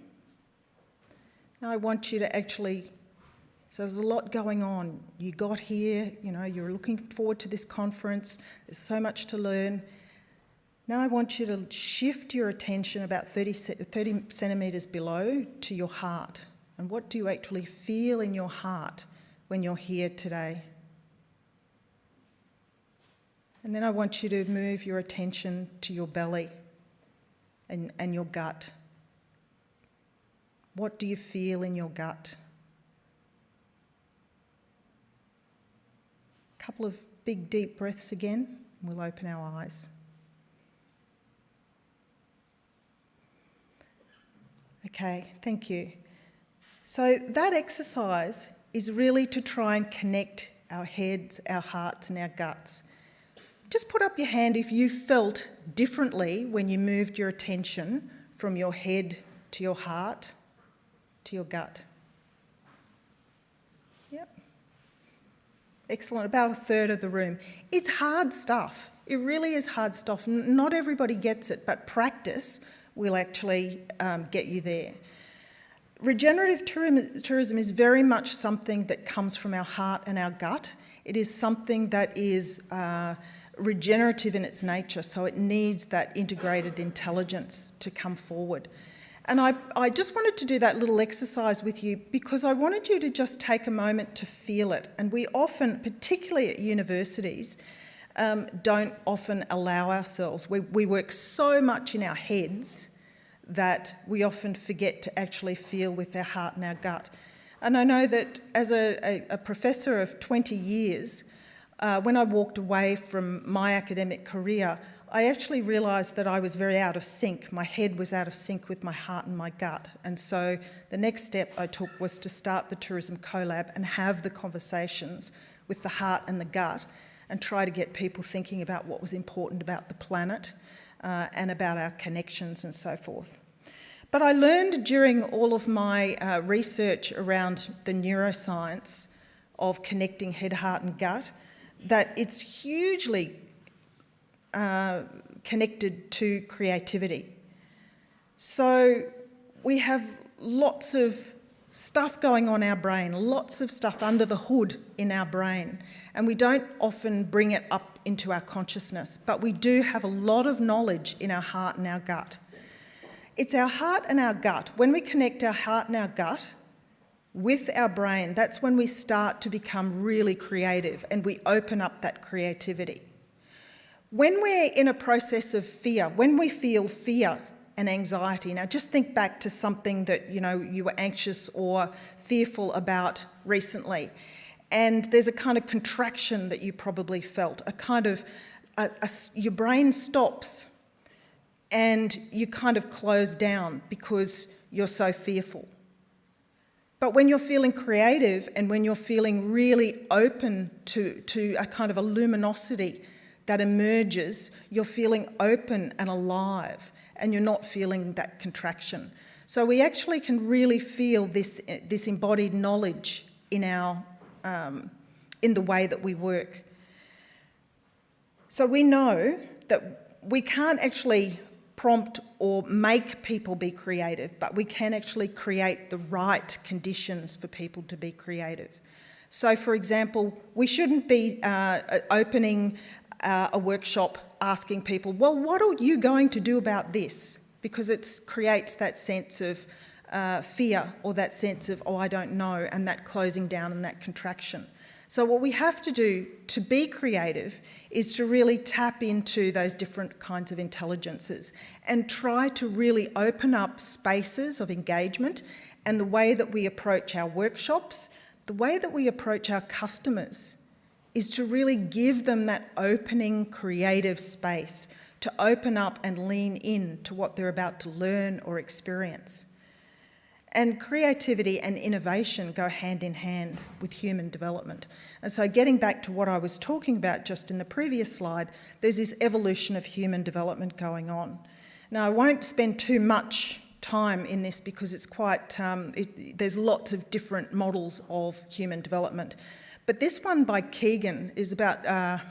Now I want you to actually, so there's a lot going on. You got here, you know, you're looking forward to this conference. There's so much to learn. Now I want you to shift your attention about 30 centimetres below to your heart. And what do you actually feel in your heart when you're here today? And then I want you to move your attention to your belly and your gut. What do you feel in your gut? A couple of big deep breaths again. We'll open our eyes. Okay, thank you. So that exercise is really to try and connect our heads, our hearts, and our guts. Just put up your hand if you felt differently when you moved your attention from your head to your heart to your gut. Yep. Excellent, about a third of the room. It's hard stuff. It really is hard stuff. Not everybody gets it, but practice will actually get you there. Regenerative tourism is very much something that comes from our heart and our gut. It is something that is regenerative in its nature, so it needs that integrated intelligence to come forward. And I just wanted to do that little exercise with you because I wanted you to just take a moment to feel it. And we often, particularly at universities, don't often allow ourselves. We work so much in our heads that we often forget to actually feel with our heart and our gut. And I know that as a professor of 20 years, when I walked away from my academic career, I actually realised that I was very out of sync. My head was out of sync with my heart and my gut. And so the next step I took was to start the Tourism Collab and have the conversations with the heart and the gut and try to get people thinking about what was important about the planet and about our connections and so forth. But I learned during all of my research around the neuroscience of connecting head, heart and gut that it's hugely connected to creativity. So we have lots of stuff going on in our brain, lots of stuff under the hood in our brain, and we don't often bring it up into our consciousness, but we do have a lot of knowledge in our heart and our gut. It's our heart and our gut. When we connect our heart and our gut with our brain, that's when we start to become really creative and we open up that creativity. When we're in a process of fear, when we feel fear and anxiety, now just think back to something that you were anxious or fearful about recently, and there's a kind of contraction that you probably felt, a kind of, your brain stops and you kind of close down because you're so fearful. But when you're feeling creative and when you're feeling really open to a kind of a luminosity that emerges, you're feeling open and alive and you're not feeling that contraction. So we actually can really feel this embodied knowledge in the way that we work. So we know that we can't actually prompt or make people be creative, but we can actually create the right conditions for people to be creative. So, for example, we shouldn't be opening a workshop asking people, well, what are you going to do about this? Because it creates that sense of fear or that sense of, oh, I don't know, and that closing down and that contraction. So what we have to do to be creative is to really tap into those different kinds of intelligences and try to really open up spaces of engagement, and the way that we approach our workshops, the way that we approach our customers is to really give them that opening creative space to open up and lean in to what they're about to learn or experience. And creativity and innovation go hand in hand with human development. And so getting back to what I was talking about just in the previous slide, there's this evolution of human development going on. Now, I won't spend too much time in this because it's quite, there's lots of different models of human development. But this one by Keegan is about,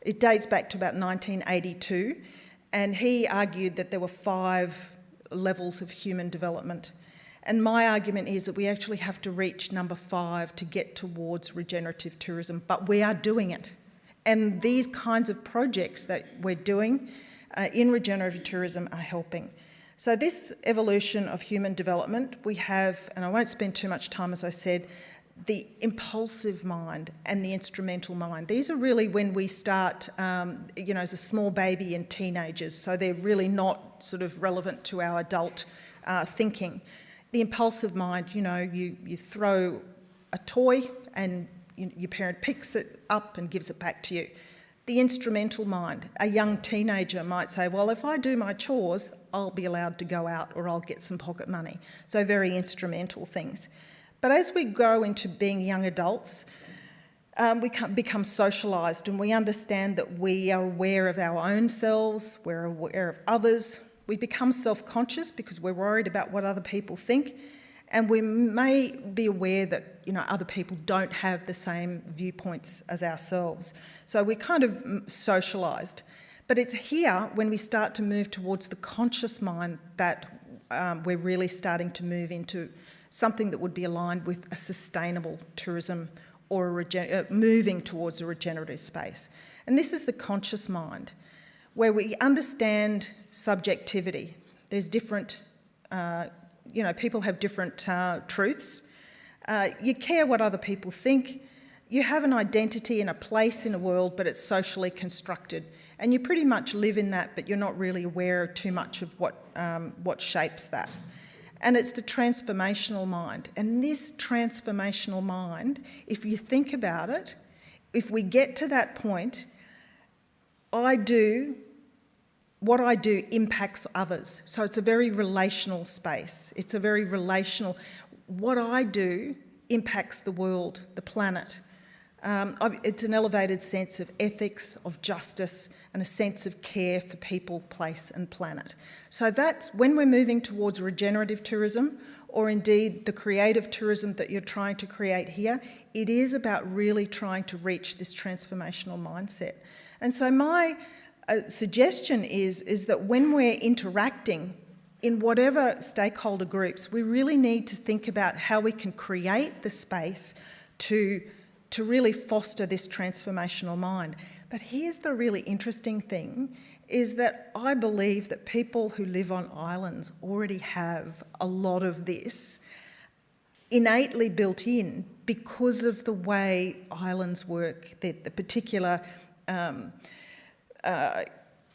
it dates back to about 1982, and he argued that there were 5 levels of human development. And my argument is that we actually have to reach number 5 to get towards regenerative tourism, but we are doing it. And these kinds of projects that we're doing in regenerative tourism are helping. So this evolution of human development, we have, and I won't spend too much time, as I said, the impulsive mind and the instrumental mind. These are really when we start, as a small baby and teenagers, so they're really not sort of relevant to our adult thinking. The impulsive mind, you throw a toy and your parent picks it up and gives it back to you. The instrumental mind, a young teenager might say, well, if I do my chores, I'll be allowed to go out or I'll get some pocket money. So very instrumental things. But as we grow into being young adults, we become socialised and we understand that we are aware of our own selves, we're aware of others. We become self-conscious because we're worried about what other people think, And we may be aware that, you know, other people don't have the same viewpoints as ourselves. So we're kind of socialised. But it's here when we start to move towards the conscious mind that we're really starting to move into something that would be aligned with a sustainable tourism or moving towards a regenerative space. And this is the conscious mind, where we understand subjectivity. There's different, you know, people have different truths. You care what other people think. You have an identity and a place in a world, but it's socially constructed. And you pretty much live in that, but you're not really aware too much of what shapes that. And it's the transformational mind. And this transformational mind, if you think about it, if we get to that point, what I do impacts others. So it's a very relational space. It's a very relational, what I do impacts the world, the planet. It's an elevated sense of ethics, of justice, and a sense of care for people, place and planet. So that's when we're moving towards regenerative tourism, or indeed the creative tourism that you're trying to create here, it is about really trying to reach this transformational mindset. And so my suggestion is that when we're interacting in whatever stakeholder groups, we really need to think about how we can create the space to really foster this transformational mind. But here's the really interesting thing, is that I believe that people who live on islands already have a lot of this innately built in because of the way islands work, the particular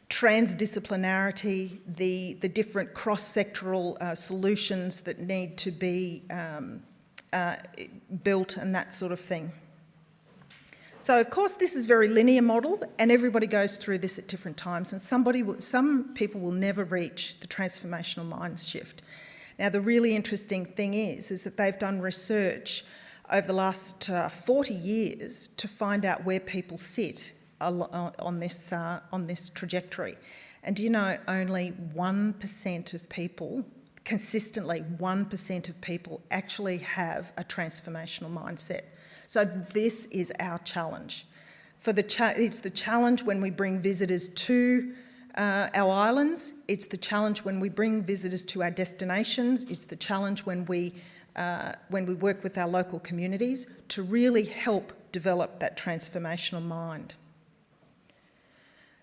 transdisciplinarity, the different cross-sectoral solutions that need to be built and that sort of thing. So of course this is a very linear model and everybody goes through this at different times, and some people will never reach the transformational mind shift. Now the really interesting thing is that they've done research over the last 40 years to find out where people sit on this trajectory. And do you know, only 1% of people, consistently 1% of people actually have a transformational mindset. So this is our challenge. It's the challenge when we bring visitors to our islands. It's the challenge when we bring visitors to our destinations. It's the challenge when we work with our local communities to really help develop that transformational mind.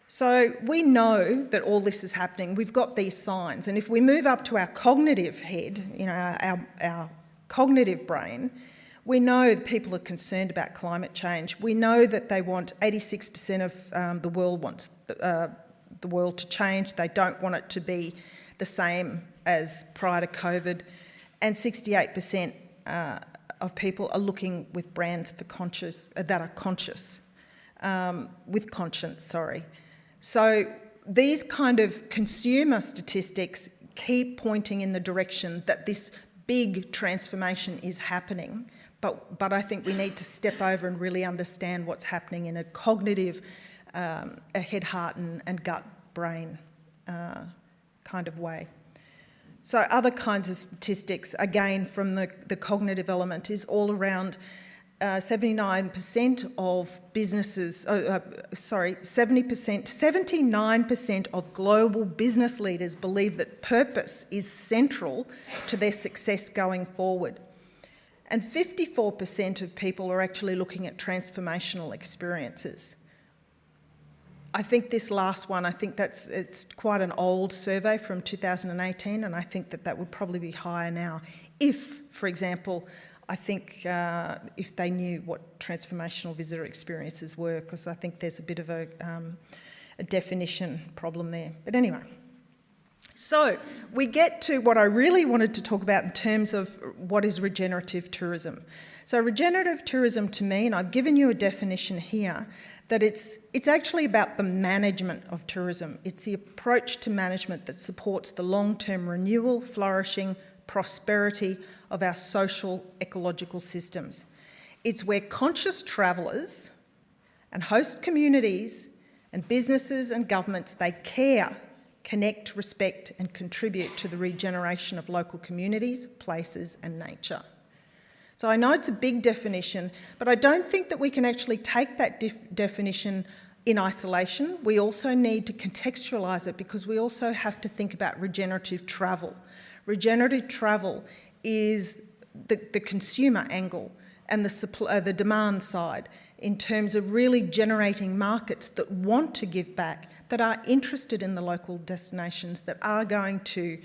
So we know that all this is happening. We've got these signs. And if we move up to our cognitive head, you know, our cognitive brain, we know that people are concerned about climate change. We know that they want 86% of the world wants the world to change. They don't want it to be the same as prior to COVID. And 68% of people are looking with brands for that are conscious, with conscience, sorry. So these kind of consumer statistics keep pointing in the direction that this big transformation is happening, but I think we need to step over and really understand what's happening in a cognitive, a head, heart and gut brain kind of way. So other kinds of statistics, again from the cognitive element, is all around 79% of businesses, 79% of global business leaders believe that purpose is central to their success going forward. And 54% of people are actually looking at transformational experiences. I think this last one, it's quite an old survey from 2018, and I think that would probably be higher now if, for example, I think if they knew what transformational visitor experiences were, because I think there's a bit of a definition problem there. But anyway, so we get to what I really wanted to talk about in terms of what is regenerative tourism. So regenerative tourism to me, and I've given you a definition here, that it's actually about the management of tourism. It's the approach to management that supports the long-term renewal, flourishing, prosperity of our social ecological systems. It's where conscious travellers and host communities and businesses and governments, they care connect, respect, and contribute to the regeneration of local communities, places, and nature. So I know it's a big definition, but I don't think that we can actually take that definition in isolation. We also need to contextualise it, because we also have to think about regenerative travel. Regenerative travel is the consumer angle and the demand side, in terms of really generating markets that want to give back, that are interested in the local destinations, that are going to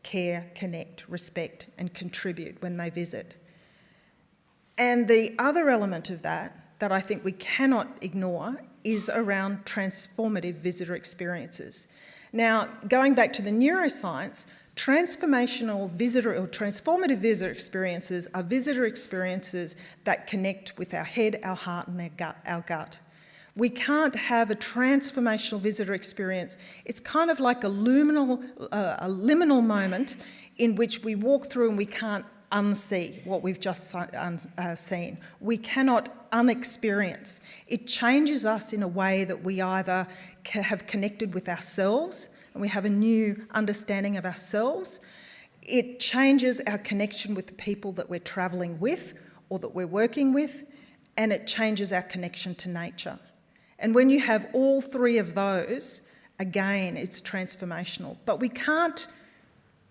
care, connect, respect, and contribute when they visit. And the other element of that I think we cannot ignore is around transformative visitor experiences. Now, going back to the neuroscience, transformative visitor experiences are visitor experiences that connect with our head, our heart, and our gut. We can't have a transformational visitor experience. It's kind of like a liminal moment in which we walk through and we can't unsee what we've just seen. We cannot unexperience. It changes us in a way that we either have connected with ourselves and we have a new understanding of ourselves. It changes our connection with the people that we're travelling with or that we're working with, and it changes our connection to nature. And when you have all three of those, again, it's transformational. But we can't,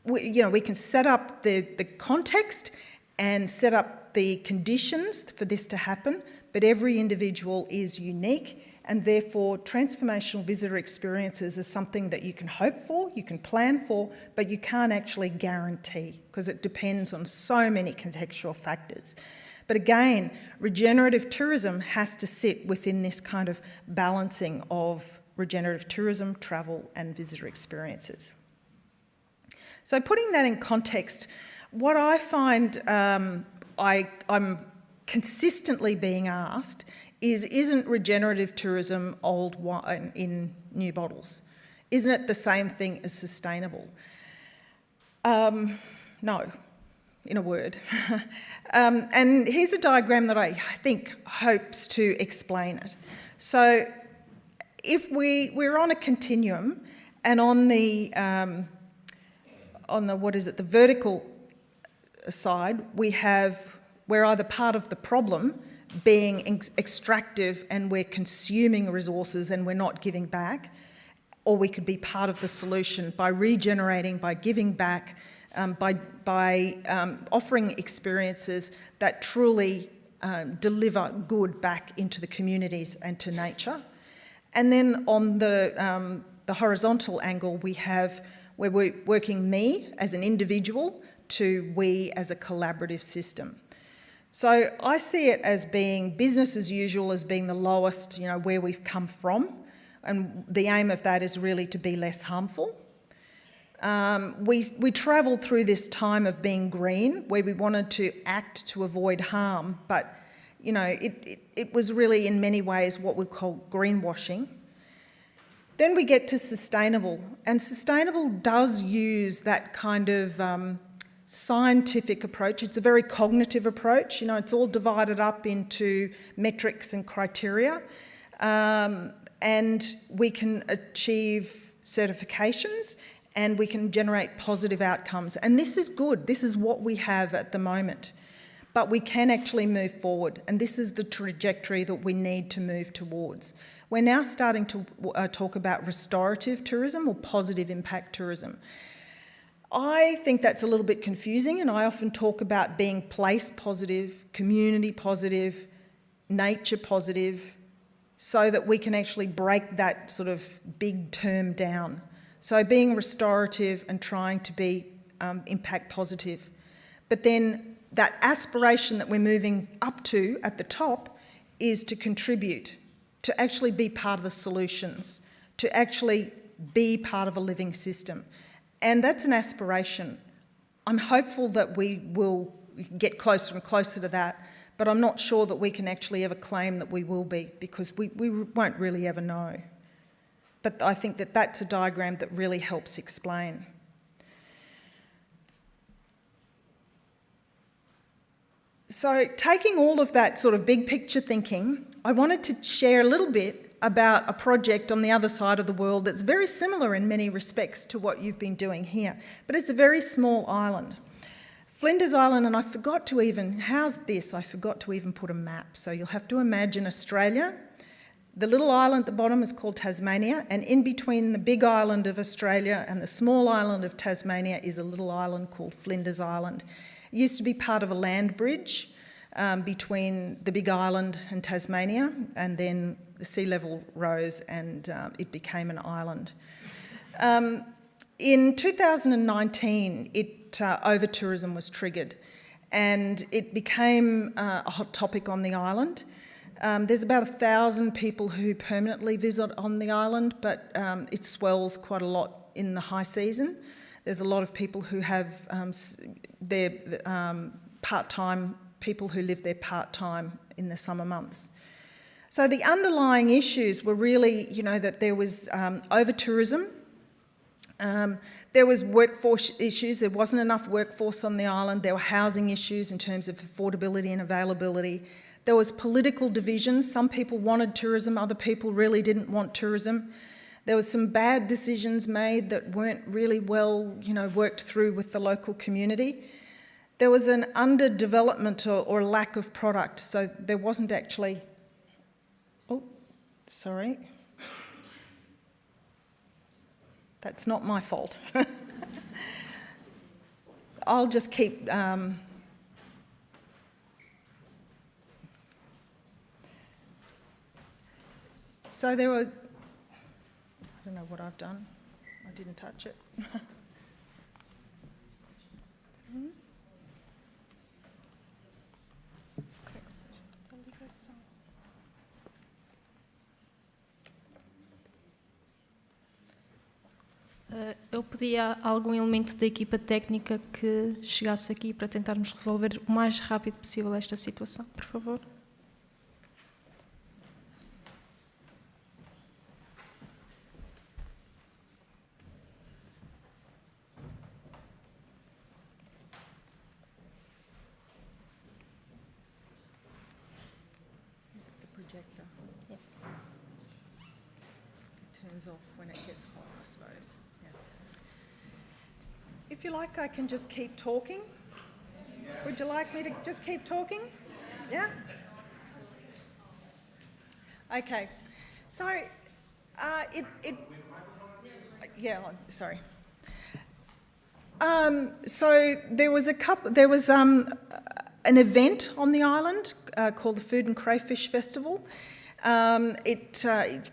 we can set up the context and set up the conditions for this to happen, but every individual is unique, and therefore transformational visitor experiences are something that you can hope for, you can plan for, but you can't actually guarantee, because it depends on so many contextual factors. But again, regenerative tourism has to sit within this kind of balancing of regenerative tourism, travel, and visitor experiences. So putting that in context, what I find I'm consistently being asked is, isn't regenerative tourism old wine in new bottles? Isn't it the same thing as sustainable? No, in a word. And here's a diagram that I think hopes to explain it. So if we're on a continuum, and on the the vertical side, we're either part of the problem, being extractive, and we're consuming resources and we're not giving back, or we could be part of the solution by regenerating, by giving back, by offering experiences that truly deliver good back into the communities and to nature. And then on the horizontal angle, we're working me as an individual to we as a collaborative system. So I see it as being business as usual, as being the lowest, where we've come from, and the aim of that is really to be less harmful. We travelled through this time of being green, where we wanted to act to avoid harm, but it was really in many ways what we call greenwashing. Then we get to sustainable, and sustainable does use that kind of scientific approach. It's a very cognitive approach. It's all divided up into metrics and criteria, and we can achieve certifications and we can generate positive outcomes. And this is good. This is what we have at the moment. But we can actually move forward, and this is the trajectory that we need to move towards. We're now starting to talk about restorative tourism or positive impact tourism. I think that's a little bit confusing, and I often talk about being place positive, community positive, nature positive, so that we can actually break that sort of big term down. So being restorative and trying to be impact positive. But then that aspiration that we're moving up to at the top is to contribute, to actually be part of the solutions, to actually be part of a living system. And that's an aspiration. I'm hopeful that we will get closer and closer to that, but I'm not sure that we can actually ever claim that we will be, because we won't really ever know. But I think that that's a diagram that really helps explain. So taking all of that sort of big picture thinking, I wanted to share a little bit about a project on the other side of the world that's very similar in many respects to what you've been doing here, but it's a very small island. Flinders Island, and I forgot to even put a map, so you'll have to imagine Australia. The little island at the bottom is called Tasmania, and in between the big island of Australia and the small island of Tasmania is a little island called Flinders Island. It used to be part of a land bridge between the big island and Tasmania, and then the sea level rose and it became an island. In 2019, over-tourism was triggered, and it became a hot topic on the island. There's about 1,000 people who permanently visit on the island, but it swells quite a lot in the high season. There's a lot of people who have their part-time, people who live there part-time in the summer months. So the underlying issues were really, that there was over-tourism. There was workforce issues. There wasn't enough workforce on the island. There were housing issues in terms of affordability and availability. There was political divisions. Some people wanted tourism, other people really didn't want tourism. There was some bad decisions made that weren't really well, worked through with the local community. There was an underdevelopment or lack of product, so there wasn't actually... Oh, sorry. That's not my fault. I'll just keep... So there were... I don't know what I've done. I didn't touch it. Eu pedia algum elemento da equipa técnica que chegasse aqui para tentarmos resolver o mais rápido possível esta situação, por favor. Is it the projector? Yes. It turns off when it gets hot, I suppose. Yeah. If you like, I can just keep talking. Would you like me to just keep talking? Yeah? Okay. So, sorry. So there was an event on the island called the Food and Crayfish Festival.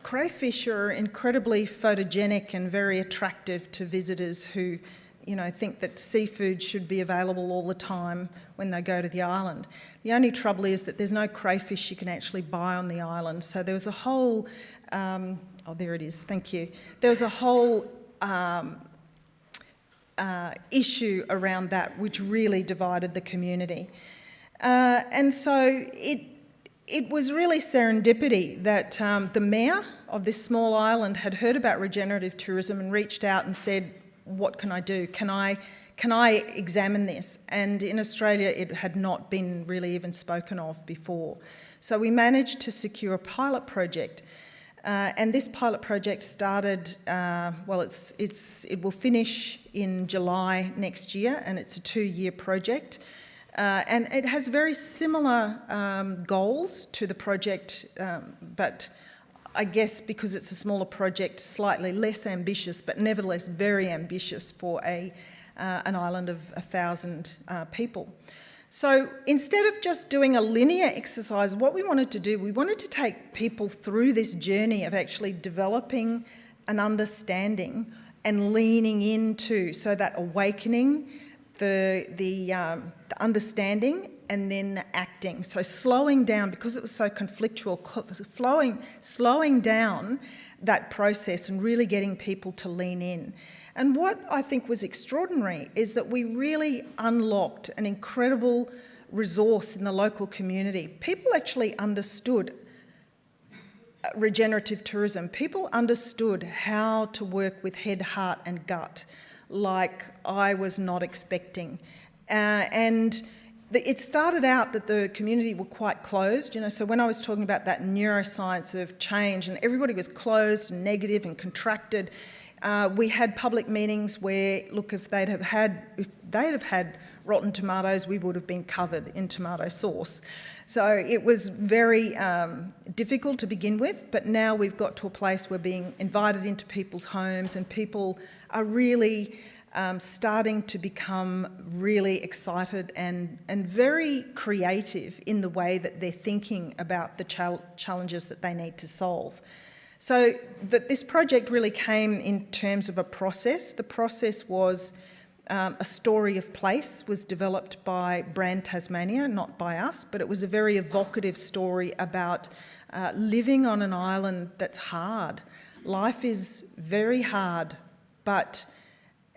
Crayfish are incredibly photogenic and very attractive to visitors who, think that seafood should be available all the time when they go to the island. The only trouble is that there's no crayfish you can actually buy on the island. So there was a whole, there it is, thank you. There was a whole issue around that which really divided the community. And so it was really serendipity that the mayor of this small island had heard about regenerative tourism and reached out and said, what can I do? Can I examine this? And in Australia, it had not been really even spoken of before. So we managed to secure a pilot project. And this pilot project started, it will finish in July next year, and it's a 2-year project. And it has very similar goals to the project, but I guess because it's a smaller project, slightly less ambitious, but nevertheless very ambitious for an island of 1,000 people. So instead of just doing a linear exercise, what we wanted to do, we wanted to take people through this journey of actually developing an understanding and leaning into, so that awakening, the understanding, and then the acting. So slowing down, because it was so conflictual, slowing down that process and really getting people to lean in. And what I think was extraordinary is that we really unlocked an incredible resource in the local community. People actually understood regenerative tourism. People understood how to work with head, heart and gut like I was not expecting. And it started out that the community were quite closed, you know, so when I was talking about that neuroscience of change and everybody was closed and negative and contracted, we had public meetings where, look, if they'd have had rotten tomatoes, we would have been covered in tomato sauce. So it was very difficult to begin with, but now we've got to a place where being invited into people's homes and people are really starting to become really excited and very creative in the way that they're thinking about the challenges that they need to solve. So this project really came in terms of a process. The process was a story of place was developed by Brand Tasmania, not by us, but it was a very evocative story about living on an island that's hard. Life is very hard, but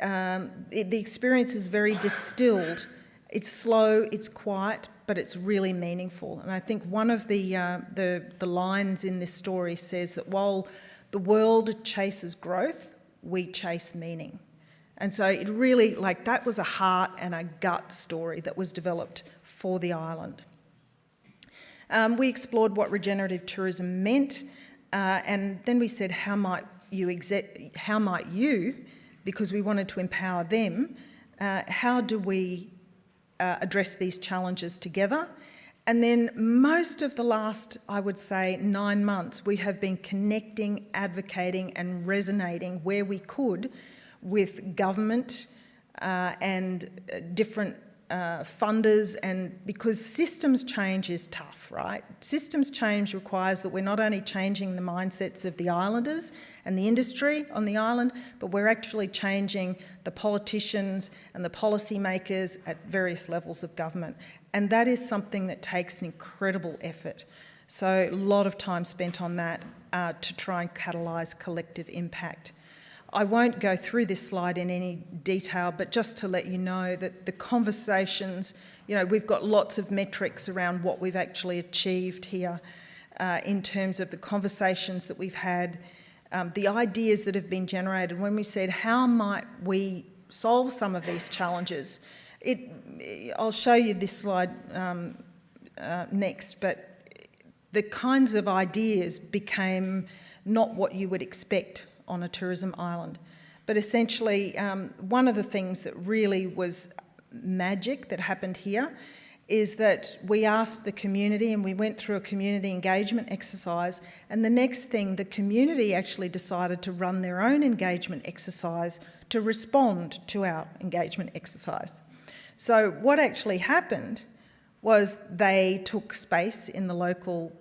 the experience is very distilled. It's slow, it's quiet, but it's really meaningful. And I think one of the lines in this story says that while the world chases growth, we chase meaning. And so it really, like, that was a heart and a gut story that was developed for the island. We explored what regenerative tourism meant, and then we said, how might you, because we wanted to empower them, how do we address these challenges together? And then most of the last, I would say, 9 months, we have been connecting, advocating and resonating where we could with government and different funders, and because systems change is tough, right? Systems change requires that we're not only changing the mindsets of the islanders and the industry on the island, but we're actually changing the politicians and the policymakers at various levels of government. And that is something that takes an incredible effort. So a lot of time spent on that to try and catalyse collective impact. I won't go through this slide in any detail, but just to let you know that the conversations, you know, we've got lots of metrics around what we've actually achieved here in terms of the conversations that we've had, the ideas that have been generated. When we said, how might we solve some of these challenges? I'll show you this slide next, but the kinds of ideas became not what you would expect on a tourism island. But essentially, one of the things that really was magic that happened here is that we asked the community, and we went through a community engagement exercise, and the next thing, the community actually decided to run their own engagement exercise to respond to our engagement exercise. So what actually happened was they took space in the local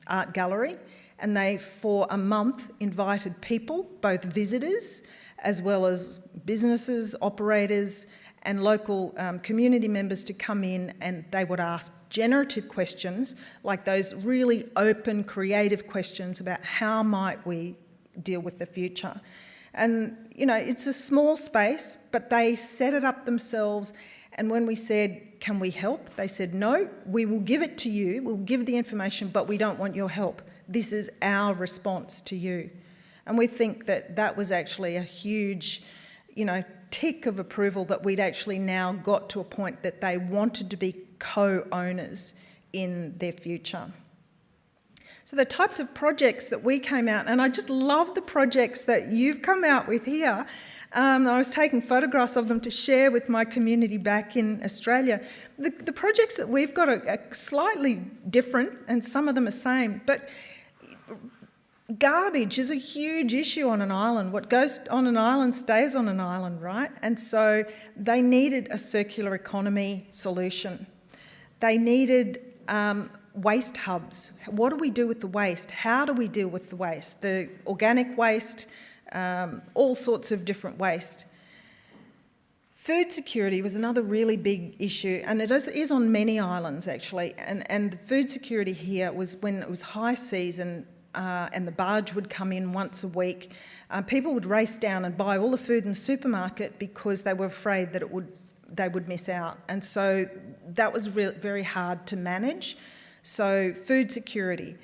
art gallery, and they, for a month, invited people, both visitors as well as businesses, operators and local community members to come in, and they would ask generative questions, like those really open, creative questions about how might we deal with the future. And, you know, it's a small space, but they set it up themselves. And when we said, can we help? They said, no, we will give it to you, we'll give the information, but we don't want your help. This is our response to you. And we think that that was actually a huge, you know, tick of approval that we'd actually now got to a point that they wanted to be co-owners in their future. So the types of projects that we came out, and I just love the projects that you've come out with here. I was taking photographs of them to share with my community back in Australia. The projects that we've got are slightly different, and some of them are the same, but garbage is a huge issue on an island. What goes on an island stays on an island, right? And so they needed a circular economy solution. They needed waste hubs. What do we do with the waste? How do we deal with the waste? The organic waste, all sorts of different waste. Food security was another really big issue, and it is on many islands actually, and the food security here was when it was high season and the barge would come in once a week. People would race down and buy all the food in the supermarket because they were afraid that they would miss out, and so that was very hard to manage. So food security.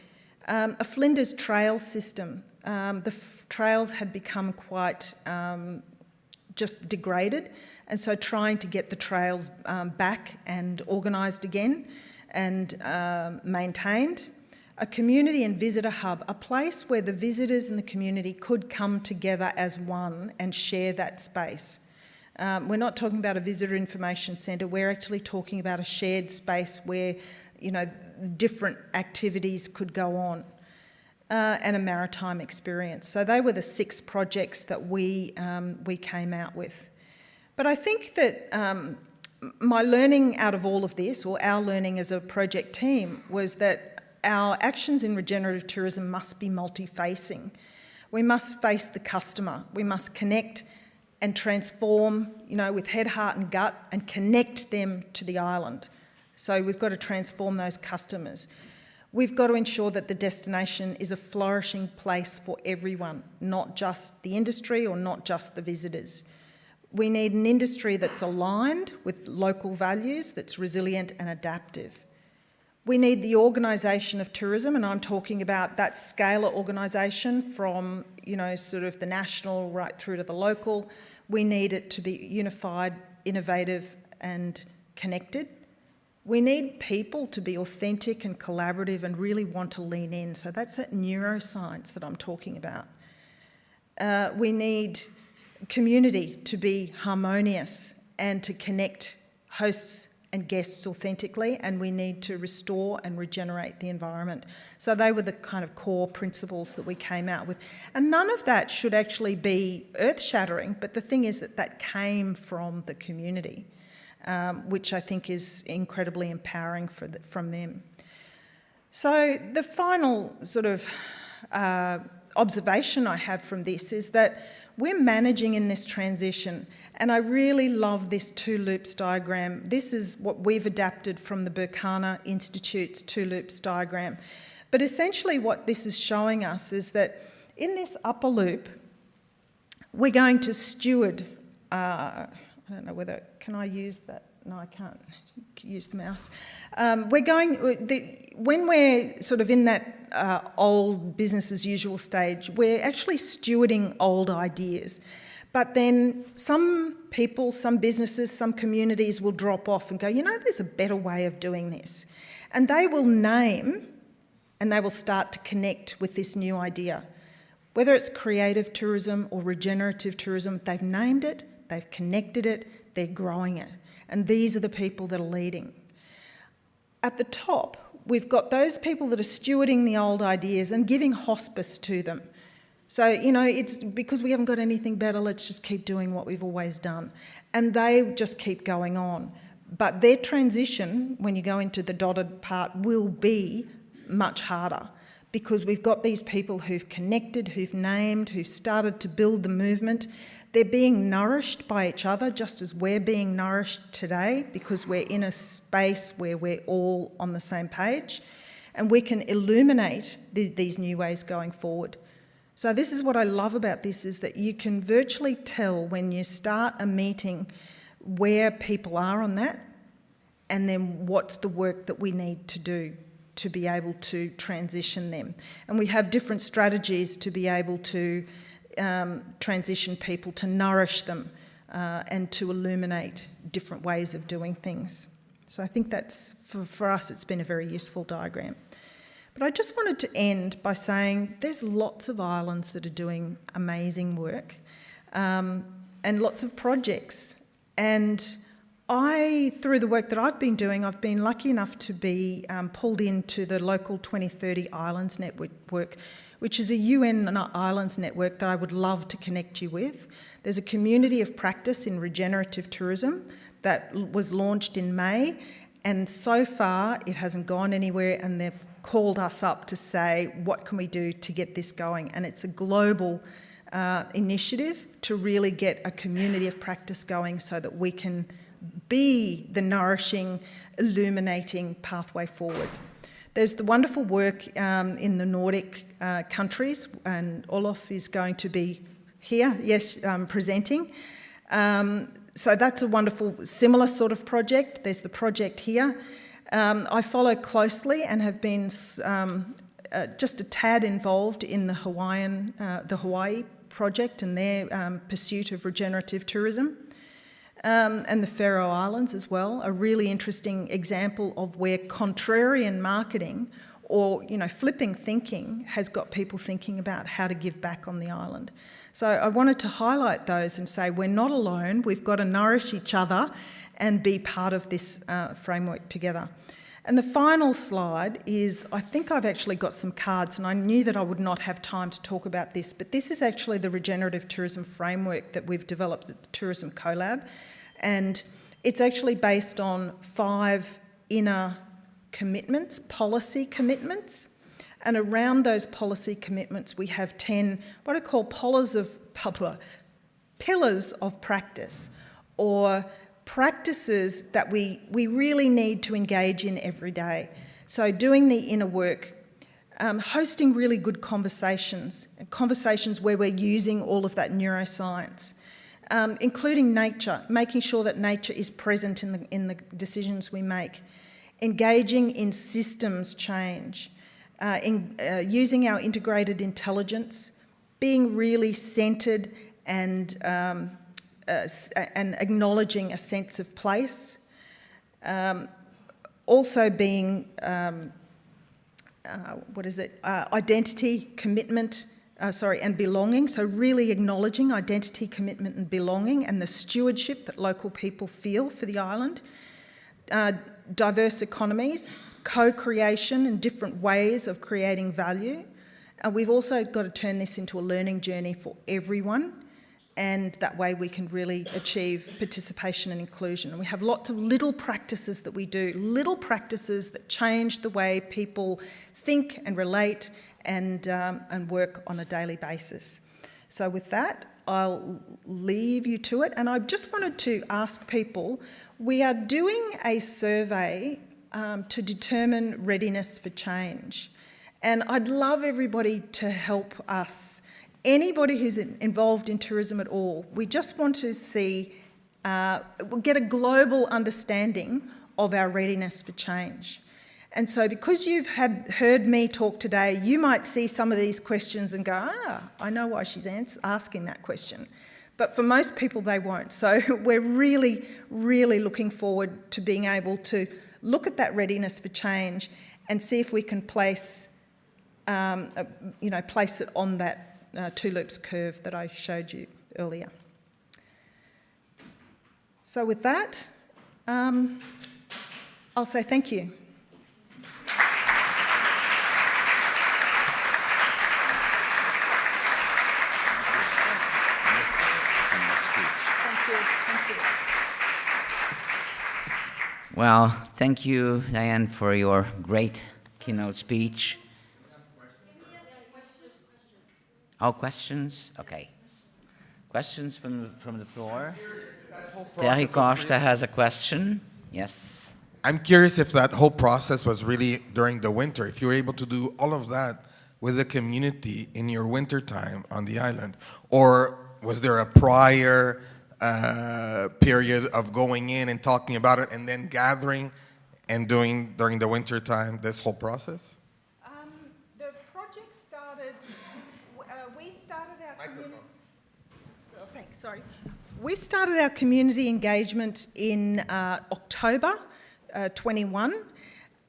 A Flinders trail system. The trails had become quite just degraded. And so trying to get the trails back and organised again and maintained. A community and visitor hub, a place where the visitors and the community could come together as one and share that space. We're not talking about a visitor information centre, we're actually talking about a shared space where, you know, different activities could go on, and a maritime experience. So they were the 6 projects that we came out with. But I think that my learning out of all of this, or our learning as a project team, was that our actions in regenerative tourism must be multi-facing. We must face the customer. We must connect and transform, you know, with head, heart and gut, and connect them to the island. So we've got to transform those customers. We've got to ensure that the destination is a flourishing place for everyone, not just the industry or not just the visitors. We need an industry that's aligned with local values, that's resilient and adaptive. We need the organisation of tourism, and I'm talking about that scale of organisation from, you know, sort of the national right through to the local. We need it to be unified, innovative and connected. We need people to be authentic and collaborative and really want to lean in. So that's that neuroscience that I'm talking about. We need community to be harmonious and to connect hosts and guests authentically, and we need to restore and regenerate the environment. So they were the kind of core principles that we came out with. And none of that should actually be earth-shattering, but the thing is that that came from the community, which I think is incredibly empowering from them. So the final sort of observation I have from this is that we're managing in this transition, and I really love this 2 loops diagram. This is what we've adapted from the Berkana Institute's 2 loops diagram. But essentially what this is showing us is that in this upper loop, we're going to steward, I don't know whether, can I use that? No, I can't use the mouse. When we're sort of in that old business as usual stage, we're actually stewarding old ideas. But then some people, some businesses, some communities will drop off and go, you know, there's a better way of doing this. And they will name and they will start to connect with this new idea. Whether it's creative tourism or regenerative tourism, they've named it, they've connected it, they're growing it. And these are the people that are leading. At the top, we've got those people that are stewarding the old ideas and giving hospice to them. So, you know, it's because we haven't got anything better, let's just keep doing what we've always done. And they just keep going on. But their transition, when you go into the dotted part, will be much harder because we've got these people who've connected, who've named, who've started to build the movement. They're being nourished by each other just as we're being nourished today because we're in a space where we're all on the same page and we can illuminate these new ways going forward. So this is what I love about this, is that you can virtually tell when you start a meeting where people are on that and then what's the work that we need to do to be able to transition them. And we have different strategies to be able to transition people, to nourish them and to illuminate different ways of doing things. So I think that's, for us, it's been a very useful diagram. But I just wanted to end by saying there's lots of islands that are doing amazing work and lots of projects. And through the work that I've been doing, I've been lucky enough to be pulled into the local 2030 Islands Network, which is a UN Islands network that I would love to connect you with. There's a community of practice in regenerative tourism that was launched in May, and so far it hasn't gone anywhere, and they've called us up to say, what can we do to get this going? And it's a global initiative to really get a community of practice going so that we can be the nourishing, illuminating pathway forward. There's the wonderful work in the Nordic countries, and Olof is going to be here, yes, presenting. So that's a wonderful, similar sort of project. There's the project here. I follow closely and have been just a tad involved in the Hawaii project and their pursuit of regenerative tourism. And the Faroe Islands as well, a really interesting example of where contrarian marketing or, flipping thinking has got people thinking about how to give back on the island. So I wanted to highlight those and say we're not alone, we've got to nourish each other and be part of this framework together. And the final slide is, I think I've actually got some cards, and I knew that I would not have time to talk about this, but this is actually the regenerative tourism framework that we've developed at the Tourism CoLab, and it's actually based on 5 inner commitments, policy commitments, and around those policy commitments we have 10 what I call pillars of practice, or practices that we really need to engage in every day. So doing the inner work, hosting really good conversations where we're using all of that neuroscience, including nature, making sure that nature is present in the decisions we make, engaging in systems change, using our integrated intelligence, being really centred and acknowledging a sense of place, also being, identity, commitment, and belonging, so really acknowledging identity, commitment and belonging and the stewardship that local people feel for the island, diverse economies, co-creation and different ways of creating value. We've also got to turn this into a learning journey for everyone, and that way we can really achieve participation and inclusion. And we have lots of little practices that we do, little practices that change the way people think and relate and work on a daily basis. So with that, I'll leave you to it. And I just wanted to ask people, we are doing a survey to determine readiness for change. And I'd love everybody to help us. Anybody who's involved in tourism at all, we just want to see, get a global understanding of our readiness for change. And so because you've heard me talk today, you might see some of these questions and go, I know why she's asking that question. But for most people, they won't. So we're really, really looking forward to being able to look at that readiness for change and see if we can place it on that 2 loops curve that I showed you earlier. So with that, I'll say thank you. Well, thank you, Diane, for your great keynote speech. Oh, questions? Okay. Questions from the floor? Terry Costa has a question. Yes. I'm curious if that whole process was really during the winter, if you were able to do all of that with the community in your winter time on the island, or was there a prior period of going in and talking about it and then gathering and doing during the winter time this whole process? The project started, we started our community. We started our community engagement in October 21.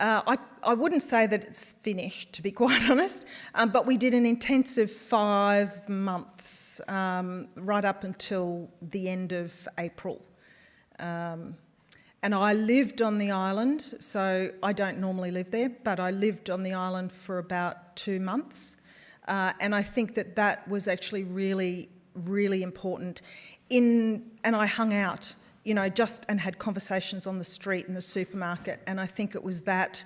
I wouldn't say that it's finished, to be quite honest, but we did an intensive 5 months, right up until the end of April. And I lived on the island, so I don't normally live there, but I lived on the island for about 2 months. And I think that was actually really, really important. And I hung out, and had conversations on the street in the supermarket. And I think it was the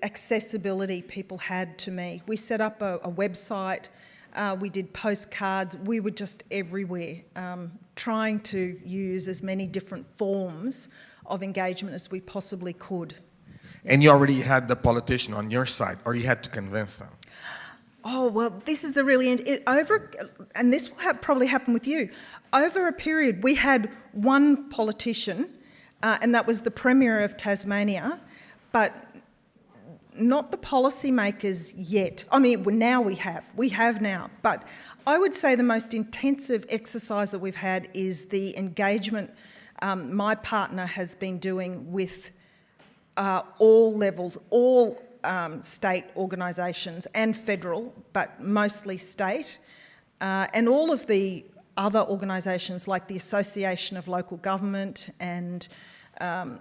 accessibility people had to me. We set up a website, we did postcards, we were just everywhere, trying to use as many different forms of engagement as we possibly could. And you already had the politician on your side, or you had to convince them? Oh, well, this is the really, and this will probably happen with you. Over a period, we had one politician, and that was the Premier of Tasmania, but not the policymakers yet. I mean, now we have now, but I would say the most intensive exercise that we've had is the engagement my partner has been doing with all levels, all state organisations and federal, but mostly state, and all of the other organisations like the Association of Local Government and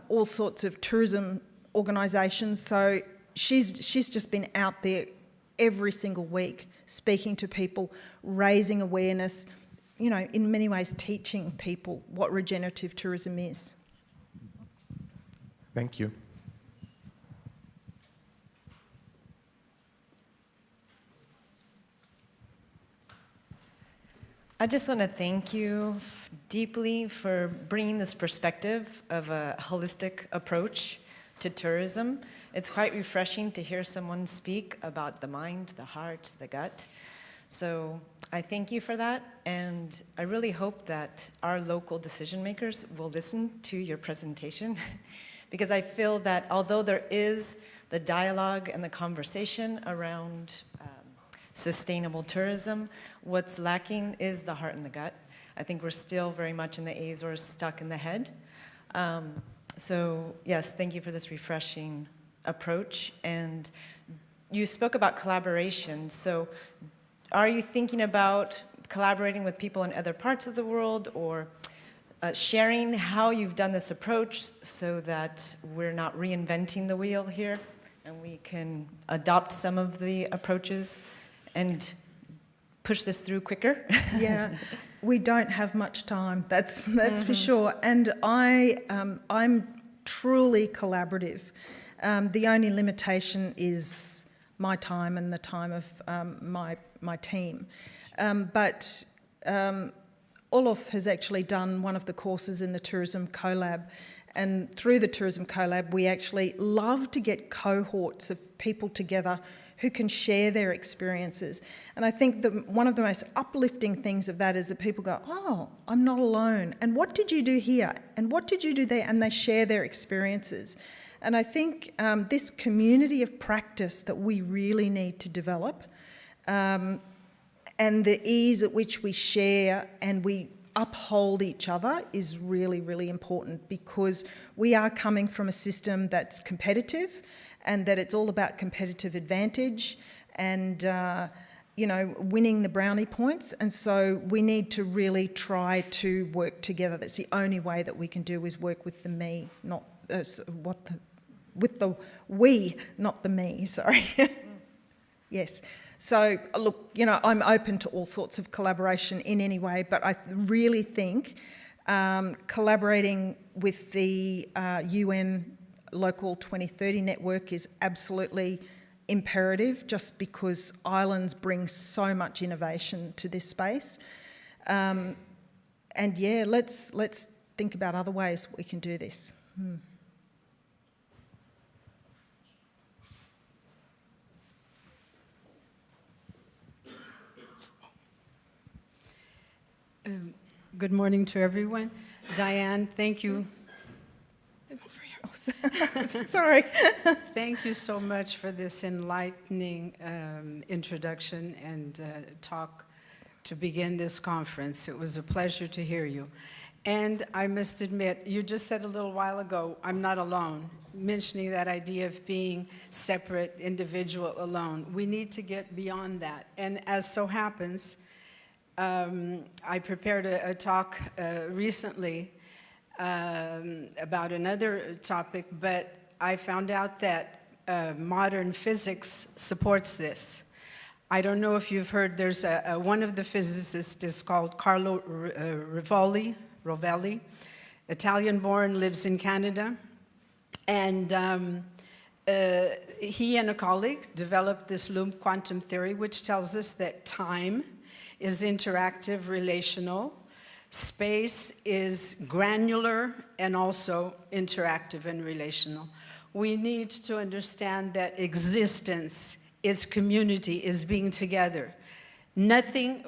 all sorts of tourism organisations. So she's just been out there every single week speaking to people, raising awareness, you know, in many ways teaching people what regenerative tourism is. Thank you. I just want to thank you deeply for bringing this perspective of a holistic approach to tourism. It's quite refreshing to hear someone speak about the mind, the heart, the gut. So I thank you for that, and I really hope that our local decision makers will listen to your presentation because I feel that although there is the dialogue and the conversation around sustainable tourism, what's lacking is the heart and the gut. I think we're still very much in the Azores, stuck in the head. So yes, thank you for this refreshing approach. And you spoke about collaboration. So are you thinking about collaborating with people in other parts of the world, or sharing how you've done this approach so that we're not reinventing the wheel here and we can adopt some of the approaches and push this through quicker? Yeah, we don't have much time, that's for sure. And I'm truly collaborative. The only limitation is my time and the time of my team. But Olof has actually done one of the courses in the Tourism Collab, and through the Tourism Collab we actually love to get cohorts of people together who can share their experiences. And I think that one of the most uplifting things of that is that people go, oh, I'm not alone. And what did you do here? And what did you do there? And they share their experiences. And I think this community of practice that we really need to develop, and the ease at which we share and we uphold each other is really, really important, because we are coming from a system that's competitive, and that it's all about competitive advantage and, you know, winning the brownie points. And so we need to really try to work together. That's the only way that we can do, is work with the me, not with the we, not the me, sorry. Yes. So look, you know, I'm open to all sorts of collaboration in any way, but I really think collaborating with the UN Local 2030 network is absolutely imperative, just because islands bring so much innovation to this space. And yeah, let's think about other ways we can do this. Good morning to everyone. Diane, thank you. Sorry. Thank you so much for this enlightening introduction and talk to begin this conference. It was a pleasure to hear you. And I must admit, you just said a little while ago, I'm not alone, mentioning that idea of being separate, individual, alone. We need to get beyond that. And as so happens, I prepared a talk recently about another topic, but I found out that modern physics supports this. I don't know if you've heard, there's one of the physicists is called Carlo Rovelli, Italian-born, lives in Canada, and he and a colleague developed this loop quantum theory, which tells us that time is interactive, relational, space is granular and also interactive and relational. We need to understand that existence is community, is being together. Nothing,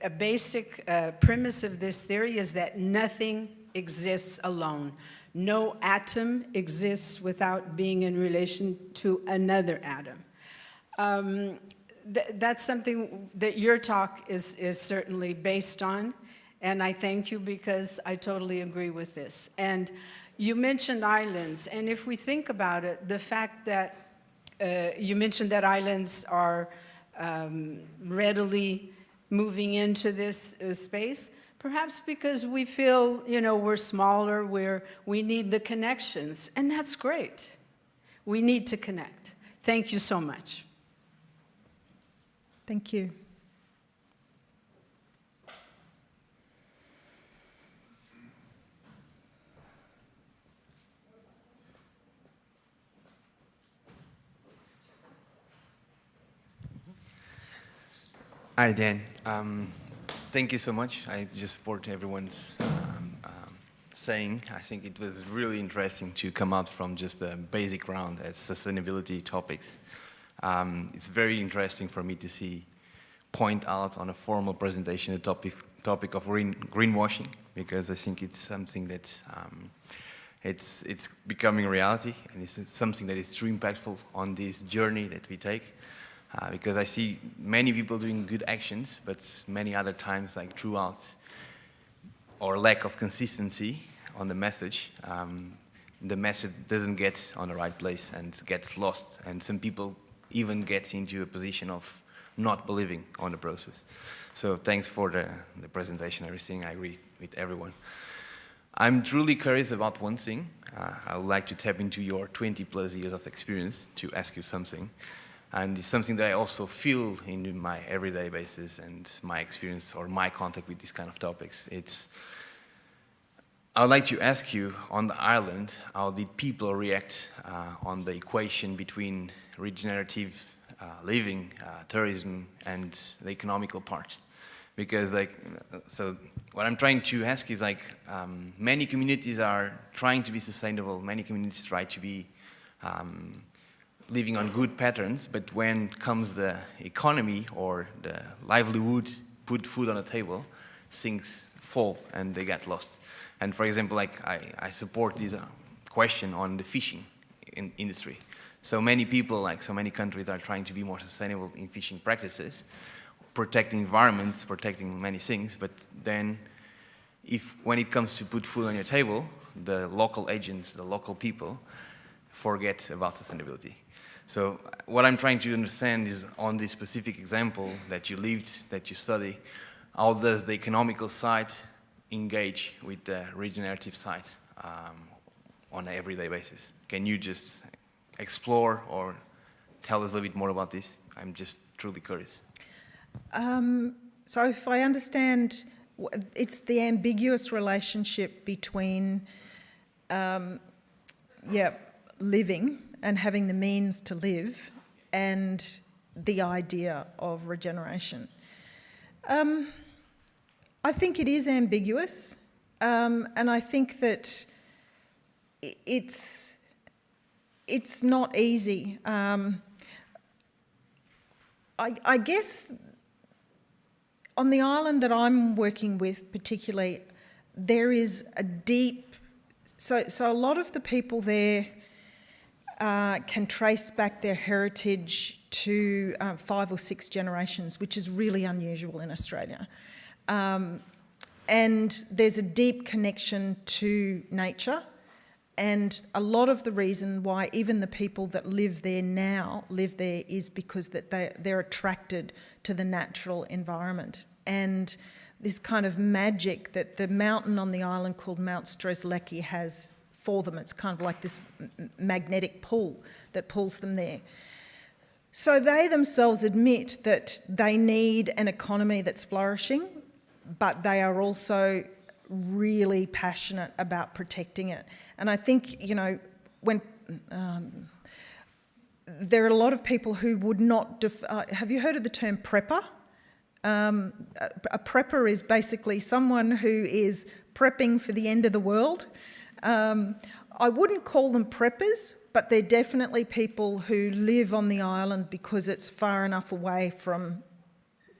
a basic premise of this theory is that nothing exists alone. No atom exists without being in relation to another atom. That's something that your talk is certainly based on, and I thank you because I totally agree with this. And you mentioned islands, and if we think about it, the fact that you mentioned that islands are readily moving into this space, perhaps because we feel, we're smaller, we need the connections, and that's great. We need to connect. Thank you so much. Thank you. Hi, Dan. Thank you so much. I just support everyone's saying. I think it was really interesting to come out from just a basic round as sustainability topics. It's very interesting for me to point out on a formal presentation the topic of greenwashing, because I think it's something that it's becoming a reality, and it's something that is truly impactful on this journey that we take. Because I see many people doing good actions, but many other times, like throughout, or lack of consistency on the message doesn't get on the right place and gets lost. And some people even get into a position of not believing on the process. So thanks for the presentation, everything. I agree with everyone. I'm truly curious about one thing. I would like to tap into your 20 plus years of experience to ask you something. And it's something that I also feel in my everyday basis and my experience or my contact with these kind of topics. I would like to ask you, on the island, how did people react on the equation between regenerative living, tourism, and the economical part? Because so what I'm trying to ask is many communities are trying to be sustainable, many communities try to be living on good patterns, but when comes the economy or the livelihood, put food on the table, things fall and they get lost. And for example, I support this question on the fishing industry. So many people, so many countries are trying to be more sustainable in fishing practices, protecting environments, protecting many things, but then when it comes to put food on your table, the local agents, the local people, forget about sustainability. So what I'm trying to understand is, on this specific example that you lived, that you study, how does the economical side engage with the regenerative side on an everyday basis? Can you just explore or tell us a little bit more about this? I'm just truly curious. So if I understand, it's the ambiguous relationship between living and having the means to live and the idea of regeneration. I think it is ambiguous, and I think that it's not easy. I guess on the island that I'm working with particularly, there is a deep... So a lot of the people there can trace back their heritage to 5 or 6 generations, which is really unusual in Australia. And there's a deep connection to nature, and a lot of the reason why even the people that live there now live there is because that they're attracted to the natural environment. And this kind of magic that the mountain on the island called Mount Strzelecki has for them. It's kind of like this magnetic pull that pulls them there. So they themselves admit that they need an economy that's flourishing, but they are also really passionate about protecting it. And I think, when there are a lot of people who would not... have you heard of the term prepper? A prepper is basically someone who is prepping for the end of the world. I wouldn't call them preppers, but they're definitely people who live on the island because it's far enough away from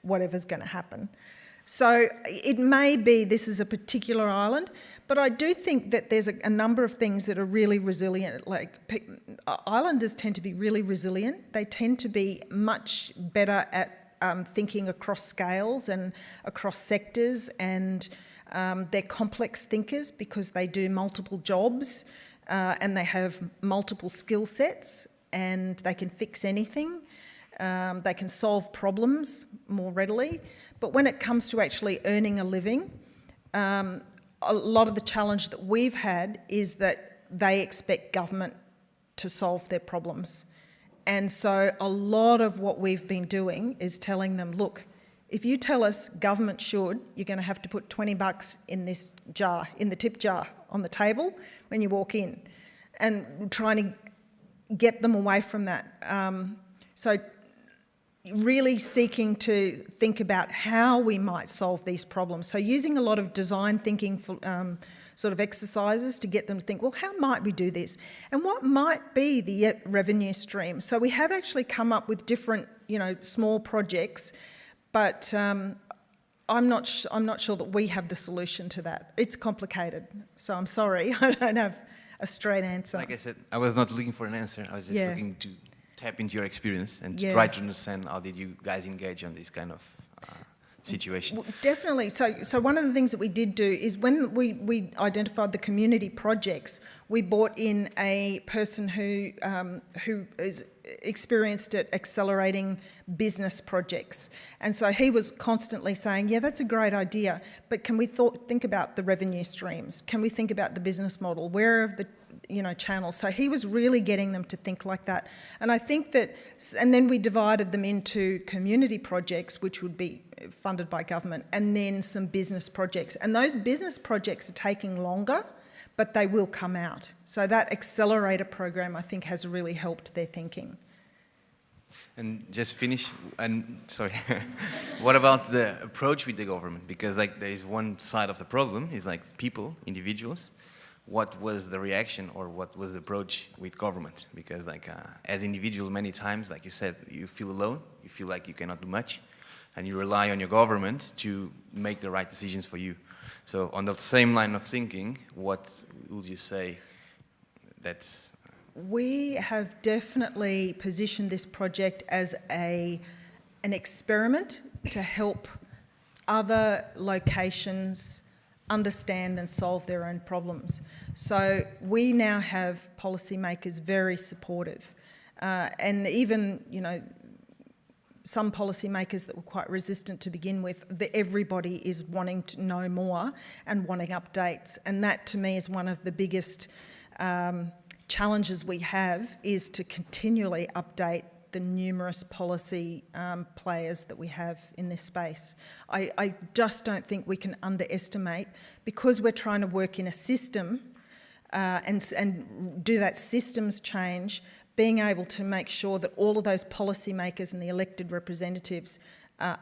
whatever's going to happen. So it may be this is a particular island, but I do think that there's a number of things that are really resilient. Like islanders tend to be really resilient. They tend to be much better at thinking across scales and across sectors, and they're complex thinkers because they do multiple jobs and they have multiple skill sets, and they can fix anything. They can solve problems more readily. But when it comes to actually earning a living, a lot of the challenge that we've had is that they expect government to solve their problems. And so a lot of what we've been doing is telling them, look, if you tell us government should, you're going to have to put $20 in this jar, in the tip jar on the table when you walk in, and trying to get them away from that. So really seeking to think about how we might solve these problems. So using a lot of design thinking for, sort of exercises to get them to think, well, how might we do this? And what might be the revenue stream? So we have actually come up with different, small projects, but I'm not sure that we have the solution to that. It's complicated, so I'm sorry, I don't have a straight answer. Like I said, I was not looking for an answer. I was just looking to tap into your experience and to try to understand how did you guys engage on this kind of situation. Definitely. So one of the things that we did do is when we identified the community projects, we brought in a person who is experienced at accelerating business projects. And so he was constantly saying, yeah, that's a great idea, but can we think about the revenue streams? Can we think about the business model? Where are the channels? So he was really getting them to think like that. And I think that, and then we divided them into community projects, which would be funded by government, and then some business projects. And those business projects are taking longer, but they will come out. So that accelerator program, I think, has really helped their thinking. And just finish, and sorry, what about the approach with the government? Because there is one side of the problem, is people, individuals. What was the reaction or what was the approach with government? Because as individual, many times, like you said, you feel alone, you feel like you cannot do much, and you rely on your government to make the right decisions for you. So on the same line of thinking, what would you say that's... We have definitely positioned this project as an experiment to help other locations understand and solve their own problems. So we now have policymakers very supportive, and even, some policymakers that were quite resistant to begin with, everybody is wanting to know more and wanting updates. And that, to me, is one of the biggest challenges we have, is to continually update the numerous policy players that we have in this space. I just don't think we can underestimate, because we're trying to work in a system and do that systems change, being able to make sure that all of those policymakers and the elected representatives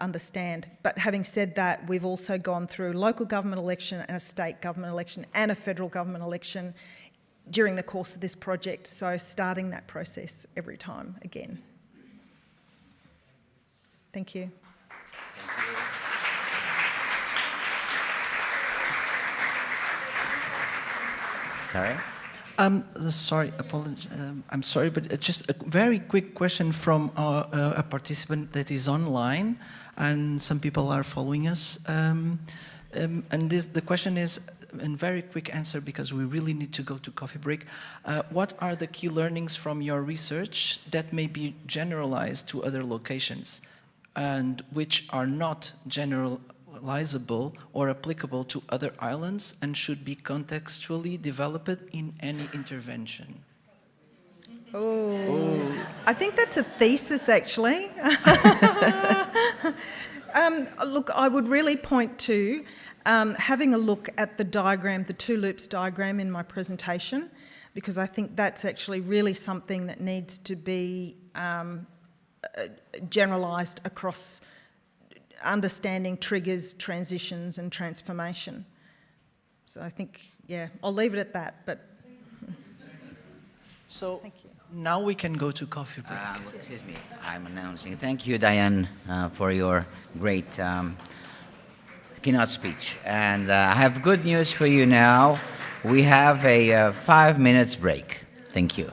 understand. But having said that, we've also gone through local government election and a state government election and a federal government election during the course of this project, so starting that process every time again. Thank you. Sorry? Sorry, apologies. I'm sorry, but just a very quick question from a participant that is online, and some people are following us. And the question is, a very quick answer, because we really need to go to coffee break. What are the key learnings from your research that may be generalized to other locations, and which are not generalizable or applicable to other islands and should be contextually developed in any intervention? Oh, I think that's a thesis, actually. Look, I would really point to having a look at the diagram, the two loops diagram in my presentation, because I think that's actually really something that needs to be generalised across understanding triggers, transitions and transformation. So I think, yeah, I'll leave it at that, but... So now we can go to coffee break. Excuse me, I'm announcing. Thank you, Diane, for your great keynote speech. And I have good news for you now. We have a 5 minutes break. Thank you.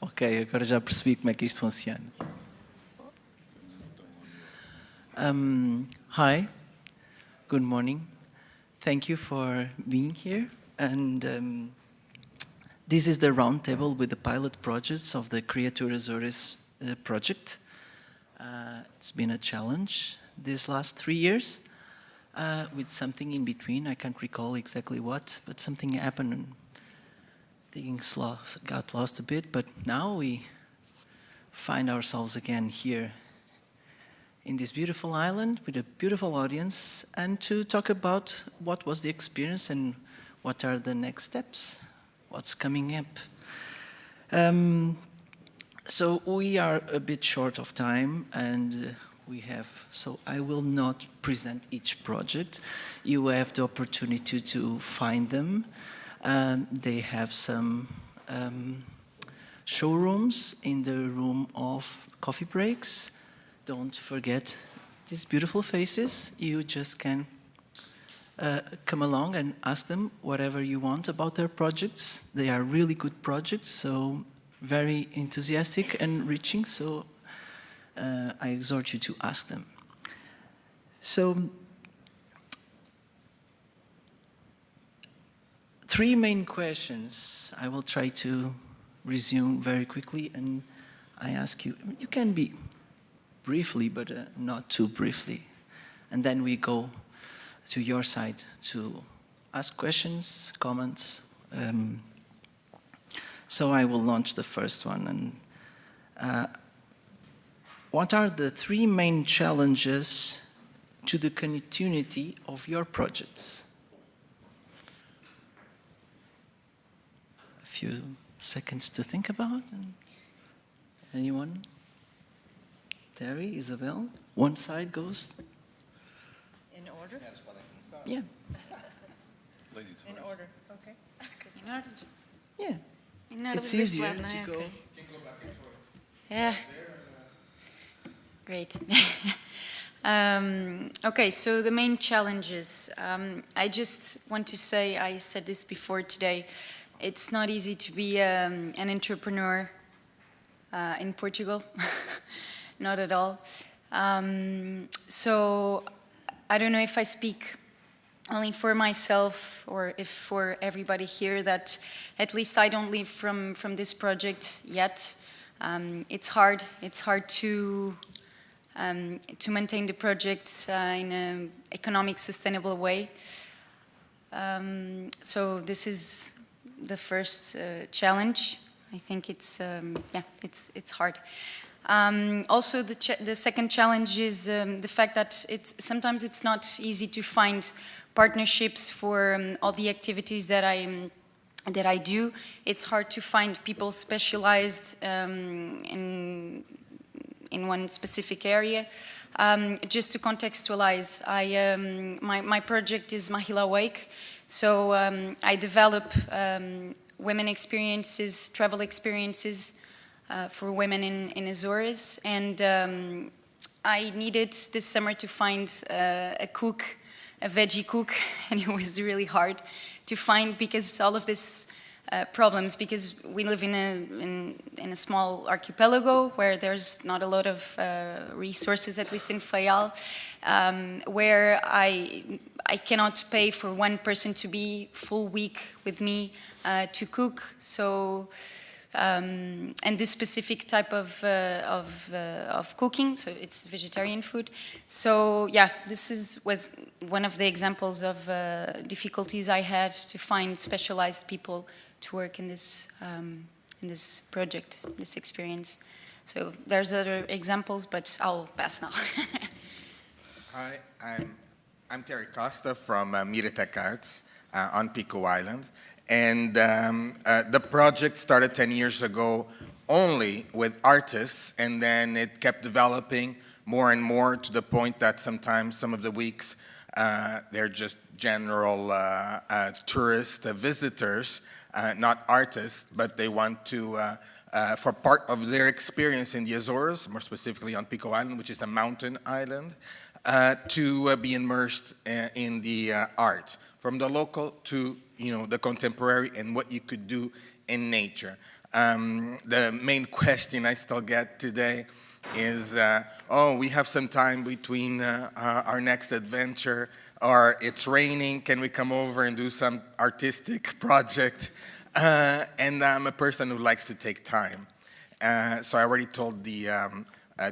Ok, agora já percebi como é que isto funciona. Hi, good morning. Thank you for being here. And this is the roundtable with the pilot projects of the Criatura Azores project. It's been a challenge these last 3 years with something in between. I can't recall exactly what, but something happened and things got lost a bit. But now we find ourselves again here in this beautiful island with a beautiful audience and to talk about what was the experience and what are the next steps, what's coming up. So we are a bit short of time and so I will not present each project. You have the opportunity to find them. They have some showrooms in the room of coffee breaks. Don't forget these beautiful faces. You just can come along and ask them whatever you want about their projects. They are really good projects, so very enthusiastic and reaching, so I exhort you to ask them. So, 3 main questions. I will try to resume very quickly, and I ask you, you can be briefly, but not too briefly. And then we go to your side to ask questions, comments. So I will launch the first one. And what are the 3 main challenges to the continuity of your projects? A few seconds to think about. Anyone? Terry, Isabel? One side goes. In order? Yeah. In order, okay. In order? Yeah. In order It's this easier one, to go. Okay. Yeah. Great. Okay, so the main challenges. I just want to say, I said this before today, it's not easy to be an entrepreneur in Portugal, not at all. So I don't know if I speak only for myself or if for everybody here, that at least I don't live from this project yet. It's hard to maintain the project in an economic, sustainable way. So this is the first challenge. I think it's hard. Also, the second challenge is the fact that sometimes it's not easy to find partnerships for all the activities that I do. It's hard to find people specialized in one specific area. Just to contextualize, my project is Mahila Wake, so I develop women experiences, travel experiences for women in Azores, and I needed this summer to find a cook, a veggie cook, and it was really hard to find because all of this problems, because we live in a small archipelago where there's not a lot of resources, at least in Fayal, where I cannot pay for one person to be full week with me to cook. So and this specific type of cooking, so it's vegetarian food. So yeah, this was one of the examples of difficulties I had to find specialized people to work in this project, this experience. So there's other examples, but I'll pass now. Hi, I'm Terry Costa from Miratech Arts on Pico Island. And the project started 10 years ago only with artists, and then it kept developing more and more to the point that sometimes some of the weeks they're just general tourist visitors, not artists, but they want to, for part of their experience in the Azores, more specifically on Pico Island, which is a mountain island, to be immersed in the art, from the local to the contemporary and what you could do in nature. The main question I still get today is, oh, we have some time between our next adventure, or it's raining, can we come over and do some artistic project? And I'm a person who likes to take time. So I already told the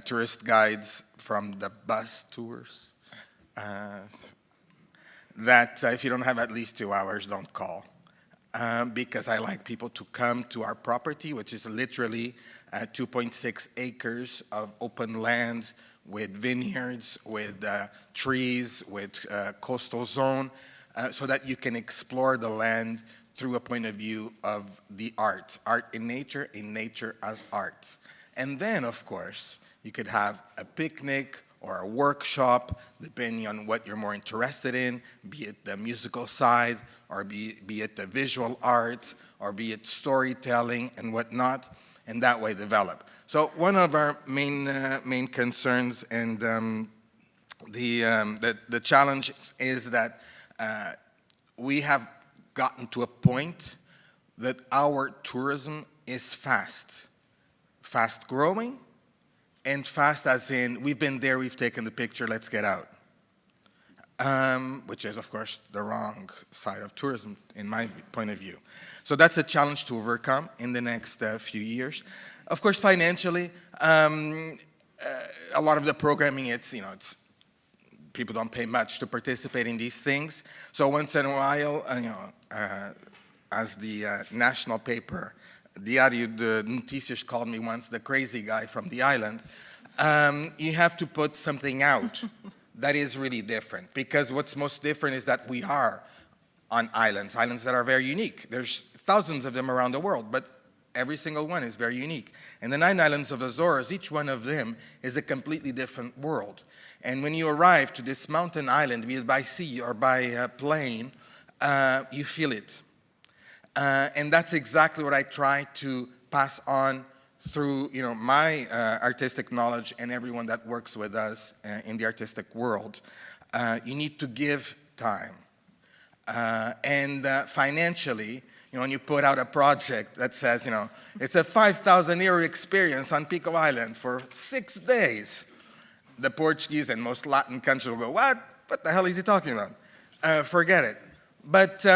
tourist guides from the bus tours that if you don't have at least 2 hours, don't call. Because I like people to come to our property, which is literally 2.6 acres of open land with vineyards, with trees, with coastal zone, so that you can explore the land through a point of view of the art in nature as art. And then, of course, you could have a picnic or a workshop, depending on what you're more interested in, be it the musical side, or be it the visual art, or be it storytelling and whatnot, and that way develop. So one of our main concerns and the challenge is that we have gotten to a point that our tourism is fast growing, and fast as in, we've been there, we've taken the picture, let's get out. Which is, of course, the wrong side of tourism, in my point of view. So that's a challenge to overcome in the next few years. Of course, financially, a lot of the programming, it's people don't pay much to participate in these things. So once in a while, as the national paper, Diário de Notícias called me once the crazy guy from the island, you have to put something out that is really different. Because what's most different is that we are on islands that are very unique. There's thousands of them around the world, but every single one is very unique. And the 9 islands of Azores, each one of them is a completely different world. And when you arrive to this mountain island, be it by sea or by plane, you feel it. And that's exactly what I try to pass on through my artistic knowledge and everyone that works with us in the artistic world, you need to give time. And financially, when you put out a project that says, it's a 5,000 euro experience on Pico Island for 6 days, the Portuguese and most Latin countries will go, what? What the hell is he talking about? Forget it. But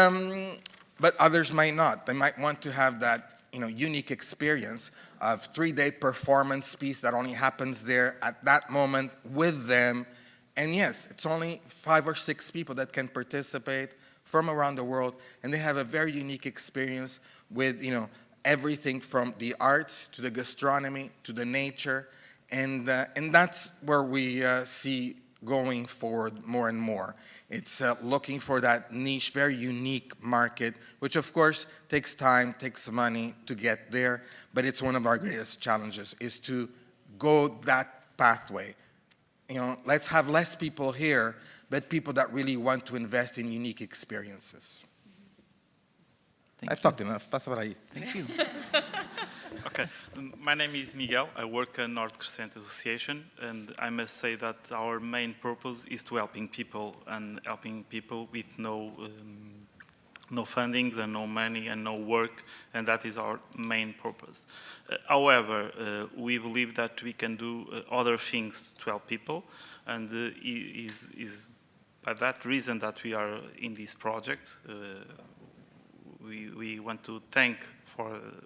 others might not. They might want to have that unique experience of 3-day performance piece that only happens there at that moment with them. And yes, it's only 5 or 6 people that can participate from around the world, and they have a very unique experience with everything from the arts to the gastronomy to the nature, and that's where we see going forward more and more. It's looking for that niche, very unique market, which of course takes time, takes money to get there, but it's one of our greatest challenges, is to go that pathway. Let's have less people here, but people that really want to invest in unique experiences. I've talked enough. Passa por aí. Thank you. Okay, my name is Miguel. I work at North Crescent Association, and I must say that our main purpose is to helping people, and helping people with no fundings and no money and no work, and that is our main purpose. However, we believe that we can do other things to help people, and is by that reason that we are in this project. We want to thank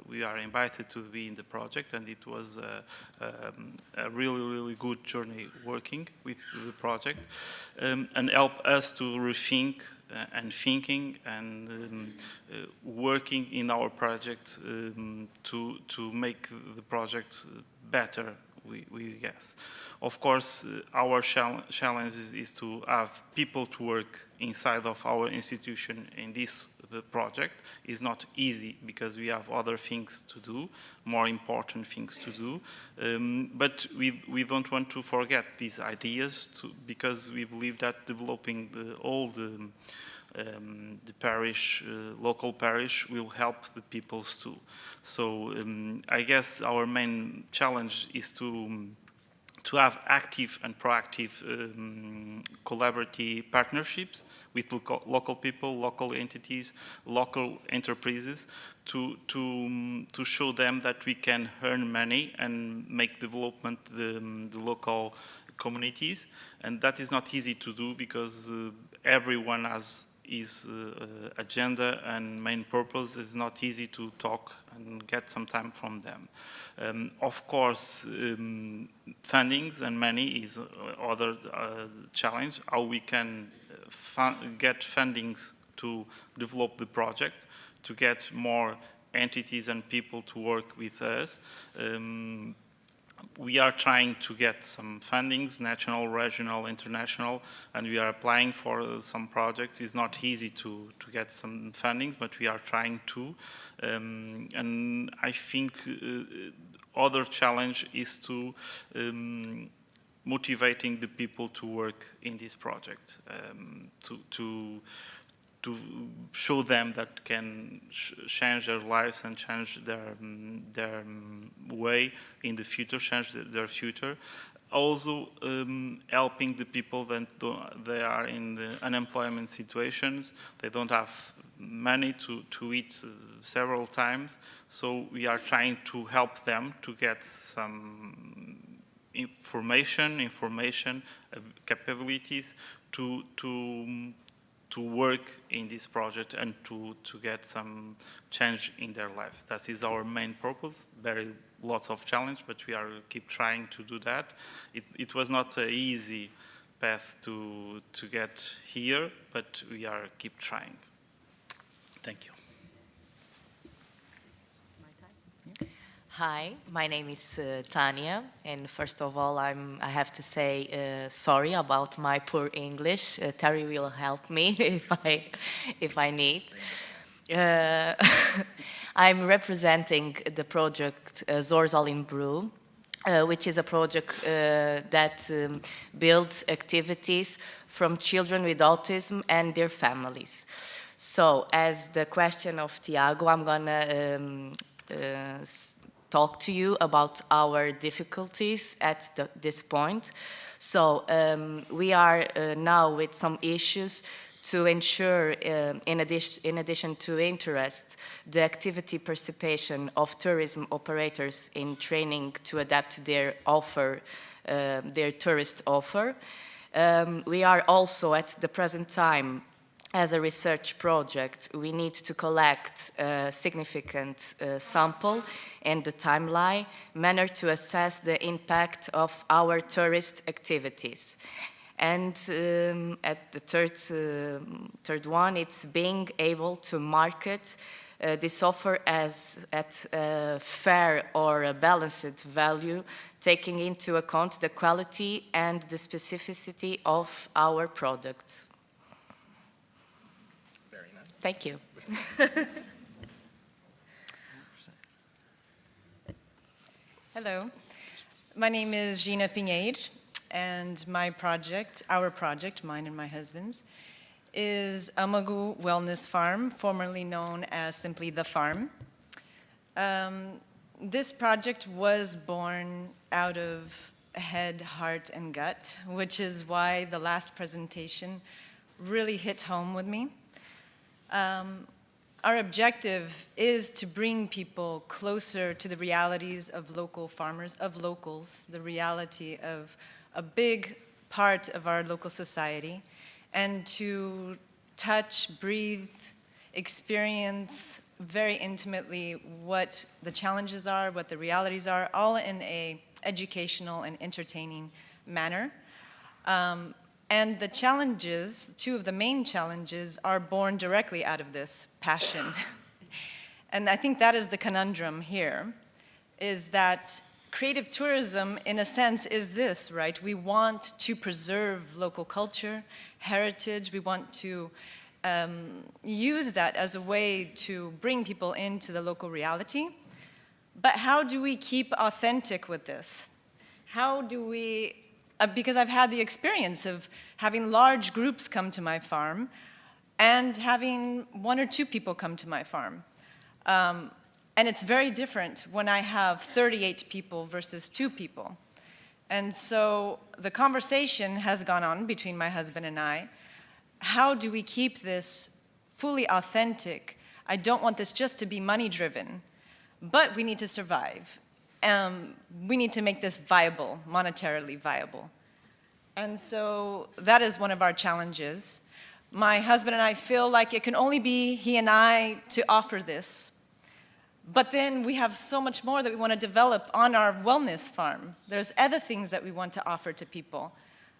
we are invited to be in the project, and it was a really, really good journey working with the project, and help us to rethink and thinking and working in our project to make the project better, we guess. Of course, our challenge is to have people to work inside of our institution in this project. Is not easy because we have other things to do, more important things to do. But we don't want to forget these ideas because we believe that developing all the parish, local parish, will help the peoples too. So I guess our main challenge is to have active and proactive collaborative partnerships with local people, local entities, local enterprises to show them that we can earn money and make development the local communities. And that is not easy to do because everyone has his agenda and main purpose. Is not easy to talk and get some time from them. Of course, fundings and money is other challenge, how we can get fundings to develop the project, to get more entities and people to work with us. We are trying to get some fundings, national, regional, international, and we are applying for some projects. It's not easy to get some fundings, but we are trying to. And I think other challenge is to motivating the people to work in this project, to show them that can change their lives and change their way in the future, change their future. Also helping the people that they are in the unemployment situations. They don't have money to eat several times. So we are trying to help them to get some information, capabilities to work in this project and to get some change in their lives. That is our main purpose. Lots of challenge, but we are keep trying to do that. It was not an easy path to get here, but we are keep trying. Thank you. Hi, my name is Tanya, and first of all, I have to say sorry about my poor English. Terry will help me if I need. I'm representing the project Zorzal in Brew, which is a project that builds activities from children with autism and their families. So, as the question of Tiago, I'm gonna talk to you about our difficulties at this point. So we are now with some issues to ensure, in addition to interest, the activity participation of tourism operators in training to adapt their offer, their tourist offer. We are also at the present time, as a research project, we need to collect a significant sample in the timeline manner to assess the impact of our tourist activities. And at the third one, it's being able to market this offer as at a fair or a balanced value, taking into account the quality and the specificity of our products. Very nice. Thank you. Hello, my name is Gina Pinheiro, and my project, our project, mine and my husband's, is Amagu Wellness Farm, formerly known as simply The Farm. This project was born out of head, heart, and gut, which is why the last presentation really hit home with me. Our objective is to bring people closer to the realities of local farmers, of locals, the reality of a big part of our local society, and to touch, breathe, experience very intimately what the challenges are, what the realities are, all in an educational and entertaining manner. And the challenges, two of the main challenges, are born directly out of this passion. And I think that is the conundrum here, is that creative tourism, in a sense, is this, right? We want to preserve local culture, heritage. We want to use that as a way to bring people into the local reality. But how do we keep authentic with this? How do we, because I've had the experience of having large groups come to my farm and having 1 or 2 people come to my farm. And it's very different when I have 38 people versus 2 people. And so the conversation has gone on between my husband and I. How do we keep this fully authentic? I don't want this just to be money-driven, but we need to survive. We need to make this viable, monetarily viable. And so that is one of our challenges. My husband and I feel like it can only be he and I to offer this. But then we have so much more that we want to develop on our wellness farm. There's other things that we want to offer to people.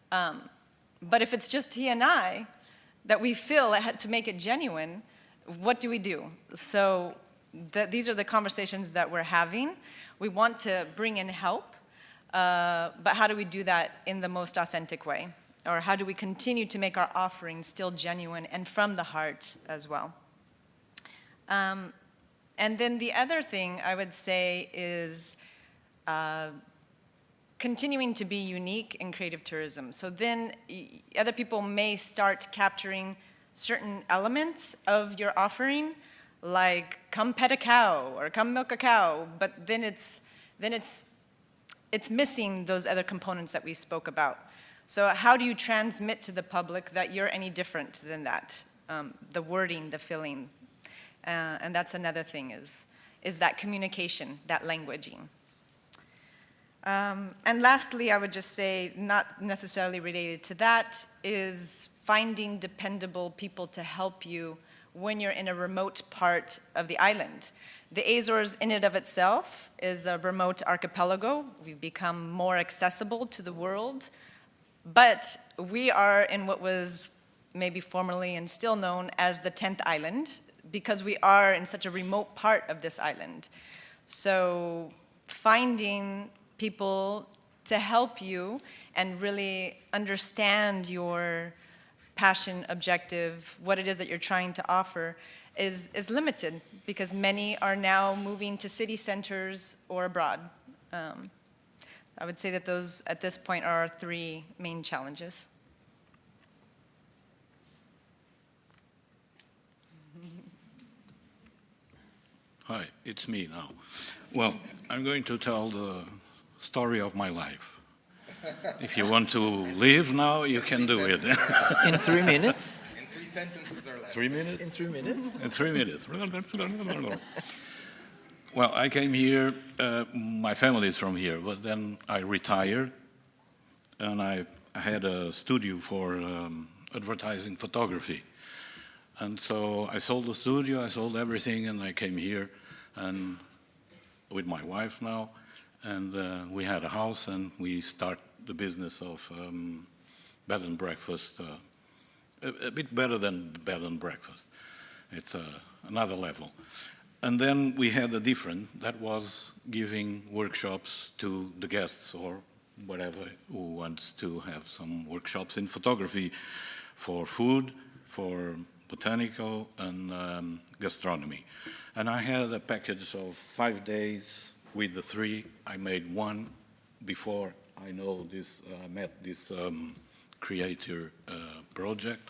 But if it's just he and I, that we feel to make it genuine, what do we do? So these are the conversations that we're having. We want to bring in help, but how do we do that in the most authentic way? Or how do we continue to make our offerings still genuine and from the heart as well? And then the other thing I would say is continuing to be unique in creative tourism. So then other people may start capturing certain elements of your offering, like come pet a cow or come milk a cow, but then it's missing those other components that we spoke about. So how do you transmit to the public that you're any different than that? The wording, the feeling. And that's another thing, is that communication, that languaging. And lastly, I would just say, not necessarily related to that, is finding dependable people to help you when you're in a remote part of the island. The Azores in and of itself is a remote archipelago. We've become more accessible to the world, but we are in what was maybe formerly and still known as the 10th island, because we are in such a remote part of this island. So finding people to help you and really understand your passion, objective, what it is that you're trying to offer is limited, because many are now moving to city centers or abroad. I would say that those, at this point, are our 3 main challenges. Hi, it's me now. Well, I'm going to tell the story of my life. If you want to live now, you can do it. In 3 minutes? In 3 sentences or less. 3 minutes? In 3 minutes? In 3 minutes. Well, I came here, my family is from here, but then I retired, and I had a studio for advertising photography. And so I sold the studio, I sold everything, and I came here and with my wife now, and we had a house, and we start the business of bed and breakfast, a bit better than bed and breakfast. It's another level. And then we had a different, that was giving workshops to the guests or whatever who wants to have some workshops in photography for food, for botanical, and gastronomy. And I had a package of 5 days with the 3. I made one before I know this, met this creator project.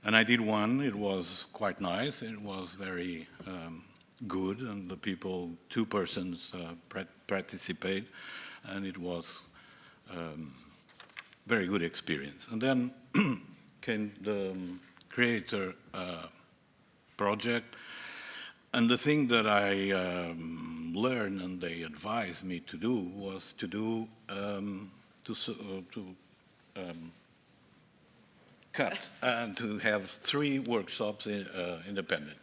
And I did one, it was quite nice, it was very good, and the people, 2 persons participate, and it was very good experience. And then came the creator project, and the thing that I learned and they advised me to do was to do, cut and to have 3 workshops independent.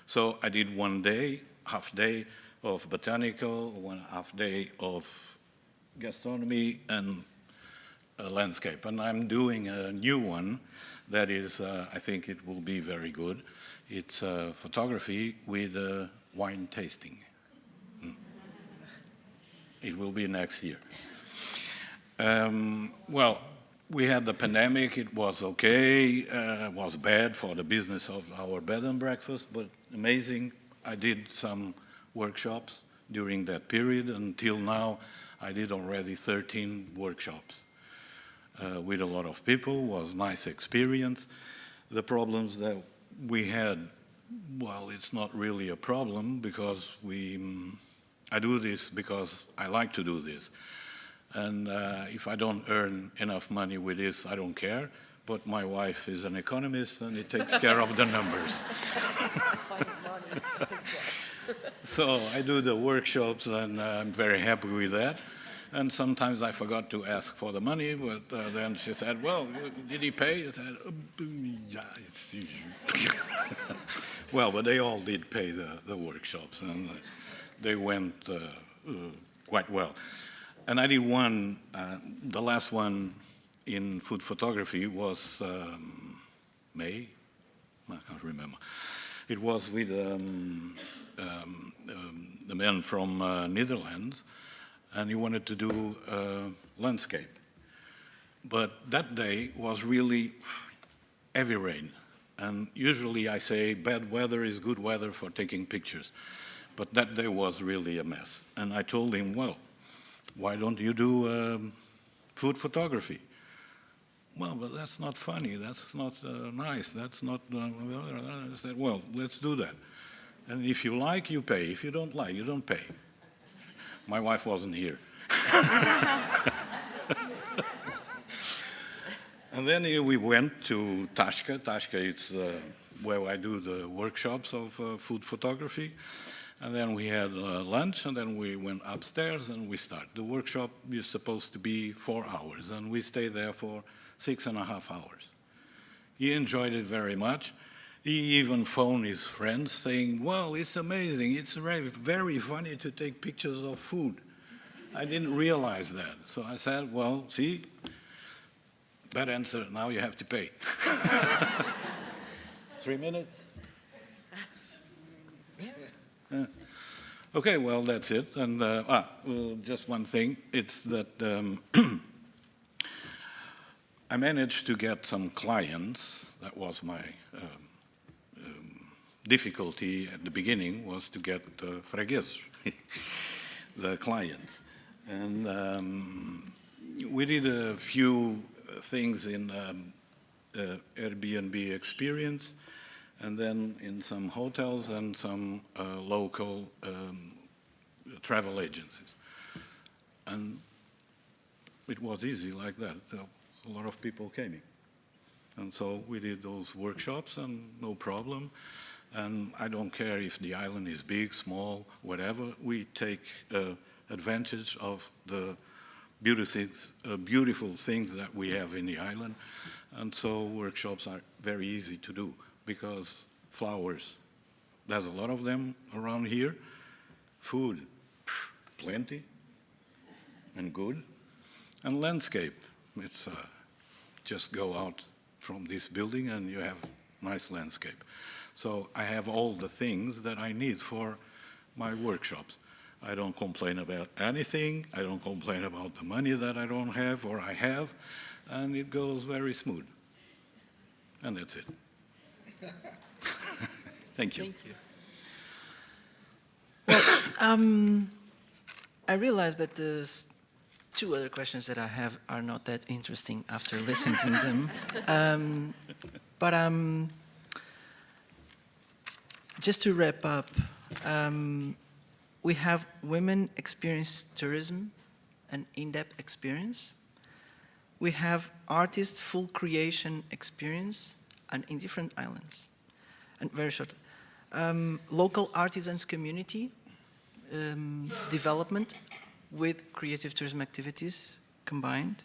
So I did 1 day, half day of botanical, 1 half day of gastronomy and landscape. And I'm doing a new one that is, I think it will be very good. It's photography with wine tasting. It will be next year. Well, we had the pandemic, it was okay, it was bad for the business of our bed and breakfast, but amazing. I did some workshops during that period. Until now, I did already 13 workshops with a lot of people. Was nice experience. The problems that we had, well, it's not really a problem because I do this because I like to do this. And if I don't earn enough money with this, I don't care. But my wife is an economist, and it takes care of the numbers. So I do the workshops, and I'm very happy with that. And sometimes I forgot to ask for the money, but then she said, well, did he pay? I said, yes. Well, but they all did pay the workshops, and they went quite well. And I did one, the last one in food photography was May? I can't remember. It was with the man from Netherlands, and he wanted to do landscape. But that day was really heavy rain. And usually I say bad weather is good weather for taking pictures. But that day was really a mess. And I told him, well, why don't you do food photography? Well, but that's not funny, that's not nice, that's not... I said, well, let's do that. And if you like, you pay. If you don't like, you don't pay. My wife wasn't here. And then we went to Tashka. Tashka is where I do the workshops of food photography. And then we had lunch, and then we went upstairs and we started. The workshop is supposed to be 4 hours, and we stayed there for 6.5 hours. He enjoyed it very much. He even phoned his friends saying, well, it's amazing, it's very funny to take pictures of food. I didn't realize that. So I said, well, see, bad answer, now you have to pay. 3 minutes? Okay, well, that's it. And just one thing, it's that I managed to get some clients. That was my difficulty at the beginning, was to get fregueses, the clients. And we did a few things in Airbnb experience. and then in some hotels and some local travel agencies. And it was easy like that. A lot of people came in. And so we did those workshops and no problem. And I don't care if the island is big, small, whatever. We take advantage of the beautiful things that we have in the island. And so workshops are very easy to do because flowers, there's a lot of them around here. Food, plenty and good. And landscape, it's just go out from this building and you have nice landscape. So I have all the things that I need for my workshops. I don't complain about anything. I don't complain about the money that I don't have or I have, and it goes very smooth. And that's it. Thank you. Thank you. Well, I realize that the two other questions that I have are not that interesting after listening to them. But just to wrap up, we have women experience tourism, an in-depth experience. We have artist full creation experience, and in different islands. And very short, local artisans community development with creative tourism activities combined.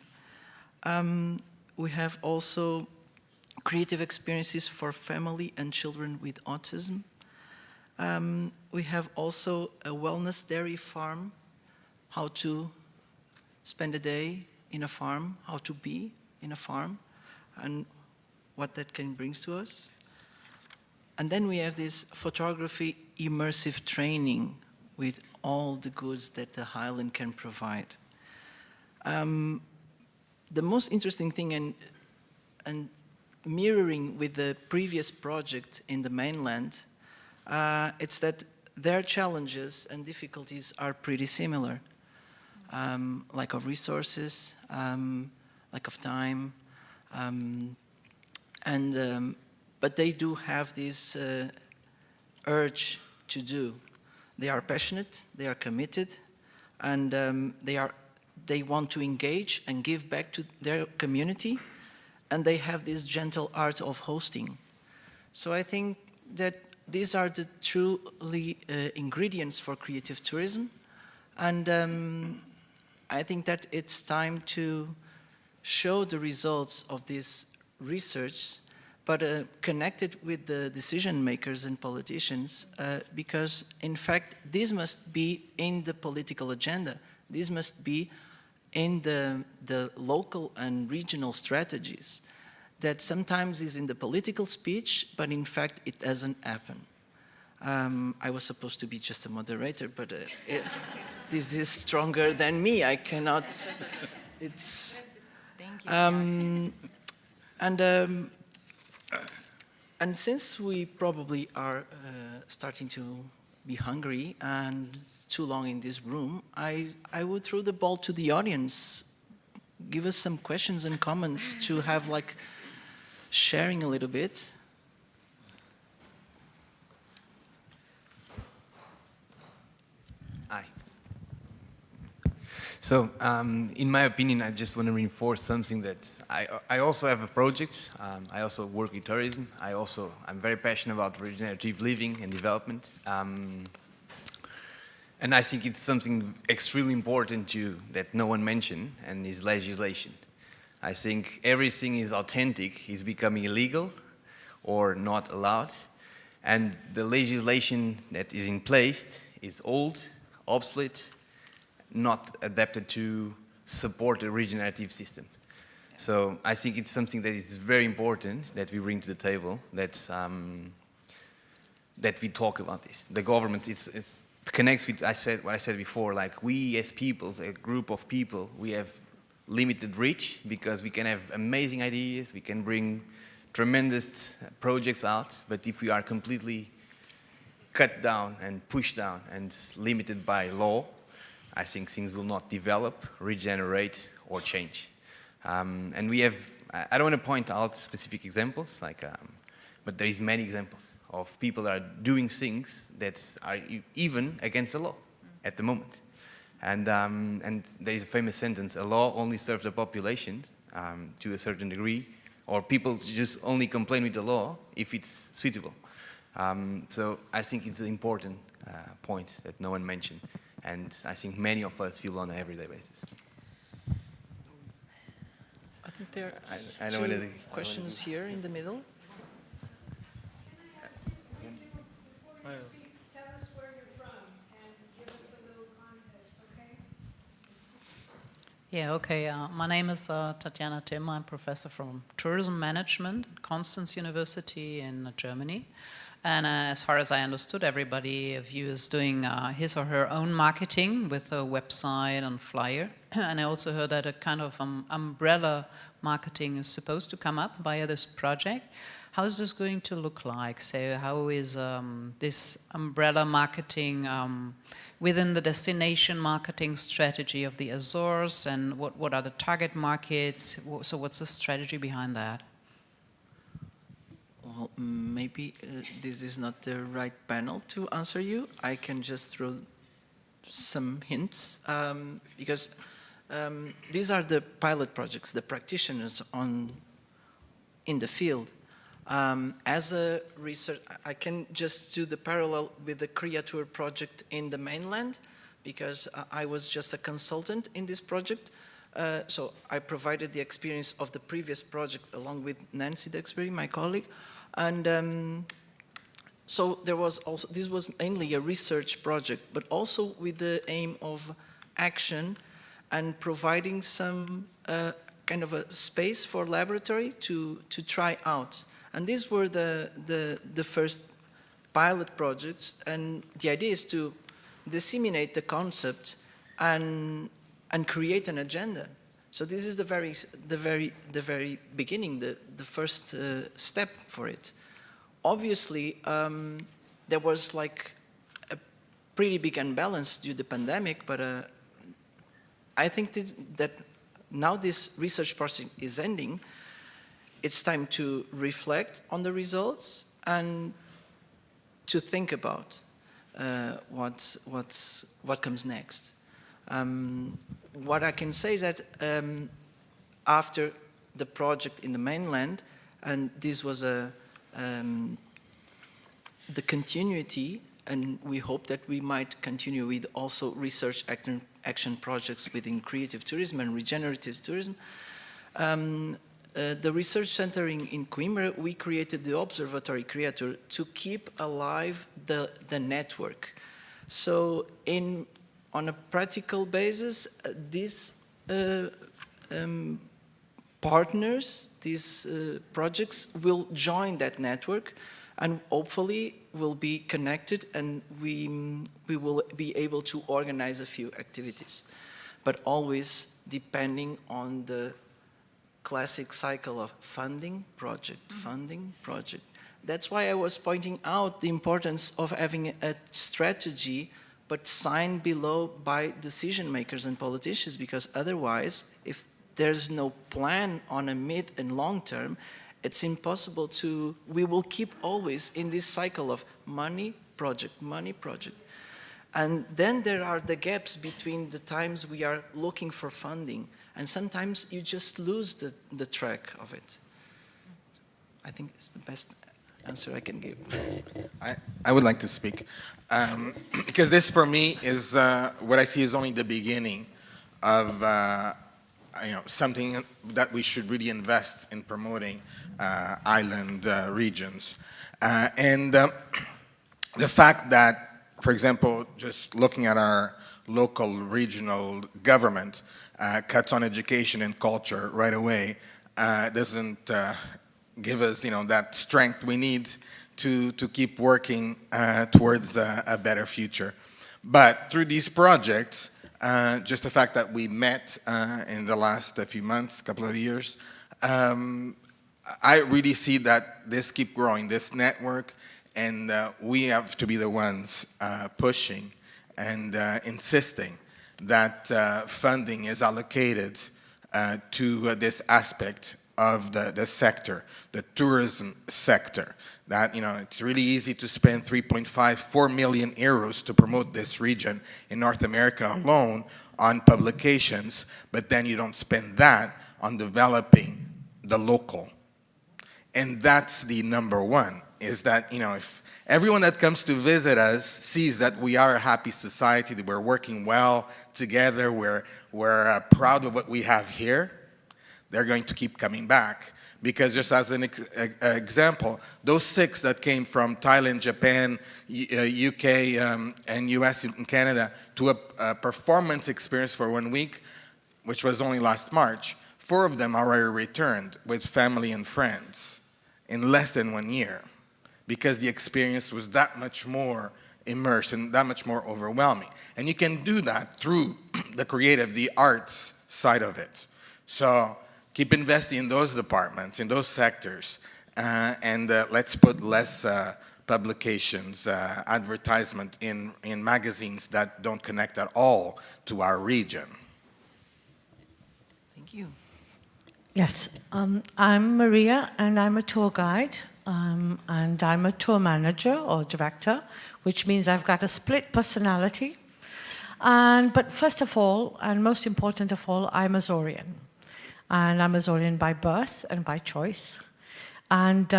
We have also creative experiences for family and children with autism. We have also a wellness dairy farm, how to spend a day in a farm, how to be in a farm, and what that can bring to us. And then we have this photography immersive training with all the goods that the Highland can provide. The most interesting thing, and mirroring with the previous project in the mainland, it's that their challenges and difficulties are pretty similar. Lack of resources, lack of time, but they do have this urge to do. They are passionate, they are committed, and they want to engage and give back to their community, and they have this gentle art of hosting. So I think that these are the truly ingredients for creative tourism, and I think that it's time to show the results of this research, but connected with the decision makers and politicians, because in fact, this must be in the political agenda. This must be in the local and regional strategies that sometimes is in the political speech, but in fact, it doesn't happen. I was supposed to be just a moderator, but this is stronger than me. I cannot, it's... Thank you. And since we probably are starting to be hungry and too long in this room, I would throw the ball to the audience. Give us some questions and comments to have like sharing a little bit. Hi. So, in my opinion, I just want to reinforce something that I also have a project. I also work in tourism. I'm very passionate about regenerative living and development. And I think it's something extremely important that no one mentioned, and is legislation. I think everything is authentic is becoming illegal or not allowed. And the legislation that is in place is old, obsolete, not adapted to support a regenerative system. So I think it's something that is very important that we bring to the table, that we talk about this. The government, it connects with what I said before, like we as people, a group of people, we have limited reach because we can have amazing ideas, we can bring tremendous projects out, but if we are completely cut down and pushed down and limited by law, I think things will not develop, regenerate, or change. And we have, I don't want to point out specific examples, like but there is many examples of people that are doing things that are even against the law at the moment. And there is a famous sentence: a law only serves the population to a certain degree, or people just only complain with the law if it's suitable. So I think it's an important point that no one mentioned, and I think many of us feel on an everyday basis. I think there I are don't two wanna- questions here in the middle. Tell us where you're from and give us a little context, okay? Yeah, okay. My name is Tatjana Tim. I'm professor from tourism management at Constance University in Germany. And as far as I understood, everybody of you is doing his or her own marketing with a website and flyer. And I also heard that a kind of umbrella marketing is supposed to come up via this project. How is this going to look like? So how is this umbrella marketing within the destination marketing strategy of the Azores, and what are the target markets? So what's the strategy behind that? Well, maybe this is not the right panel to answer you. I can just throw some hints, because these are the pilot projects, the practitioners in the field. As a research, I can just do the parallel with the Creator project in the mainland, because I was just a consultant in this project. So I provided the experience of the previous project along with Nancy Dexbury, my colleague. And so there was also, this was mainly a research project, but also with the aim of action and providing some kind of a space for laboratory to try out. And these were the first pilot projects, and the idea is to disseminate the concept and create an agenda. So this is the very beginning, the first step for it. Obviously, there was like a pretty big imbalance due to the pandemic, but I think that now this research project is ending. It's time to reflect on the results and to think about what comes next. What I can say is that after the project in the mainland, and this was the continuity, and we hope that we might continue with also research action projects within creative tourism and regenerative tourism. The research center in Coimbra, we created the Observatory Creator to keep alive the network. So on a practical basis, these partners, these projects will join that network and hopefully will be connected, and we will be able to organize a few activities, but always depending on the classic cycle of funding, project, funding, project. That's why I was pointing out the importance of having a strategy, but signed below by decision makers and politicians, because otherwise, if there's no plan on a mid and long term, it's impossible we will keep always in this cycle of money, project, money, project. And then there are the gaps between the times we are looking for funding, and sometimes you just lose the track of it. I think it's the best answer I can give. I would like to speak, because this for me is what I see is only the beginning of something that we should really invest in promoting island regions. And the fact that, for example, just looking at our local regional government, cuts on education and culture right away doesn't give us, that strength we need to keep working towards a better future. But through these projects, just the fact that we met in the last few months, couple of years, I really see that this keep growing, this network, and we have to be the ones pushing and insisting that funding is allocated to this aspect, of the sector, the tourism sector. That, you know, it's really easy to spend 4 million euros to promote this region in North America alone on publications, but then you don't spend that on developing the local. And that's the number one, is that, you know, if everyone that comes to visit us sees that we are a happy society, that we're working well together, we're proud of what we have here, they're going to keep coming back. Because just as an example, those 6 that came from Thailand, Japan, UK, and US and Canada to a performance experience for 1 week, which was only last March, 4 of them already returned with family and friends in less than 1 year, because the experience was that much more immersed and that much more overwhelming. And you can do that through the creative, the arts side of it. So keep investing in those departments, in those sectors, and let's put less publications, advertisement in magazines that don't connect at all to our region. Thank you. Yes, I'm Maria, and I'm a tour guide, and I'm a tour manager or director, which means I've got a split personality. But first of all, and most important of all, I'm Azorean. And I'm Azorean by birth and by choice. And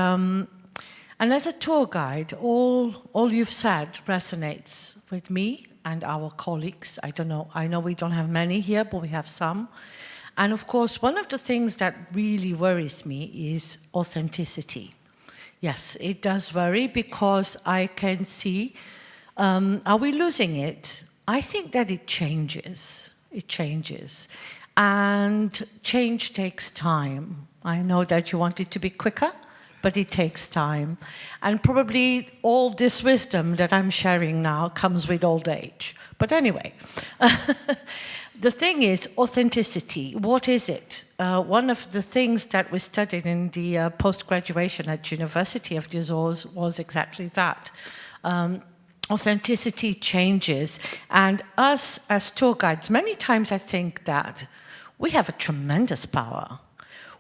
as a tour guide, all you've said resonates with me and our colleagues. I know we don't have many here, but we have some. And of course, one of the things that really worries me is authenticity. Yes, it does worry, because I can see, are we losing it? I think that it changes. It changes. And change takes time. I know that you want it to be quicker, but it takes time. And probably all this wisdom that I'm sharing now comes with old age. But anyway, the thing is authenticity. What is it? One of the things that we studied in the post-graduation at University of the Azores was exactly that. Authenticity changes. And us as tour guides, many times I think that we have a tremendous power.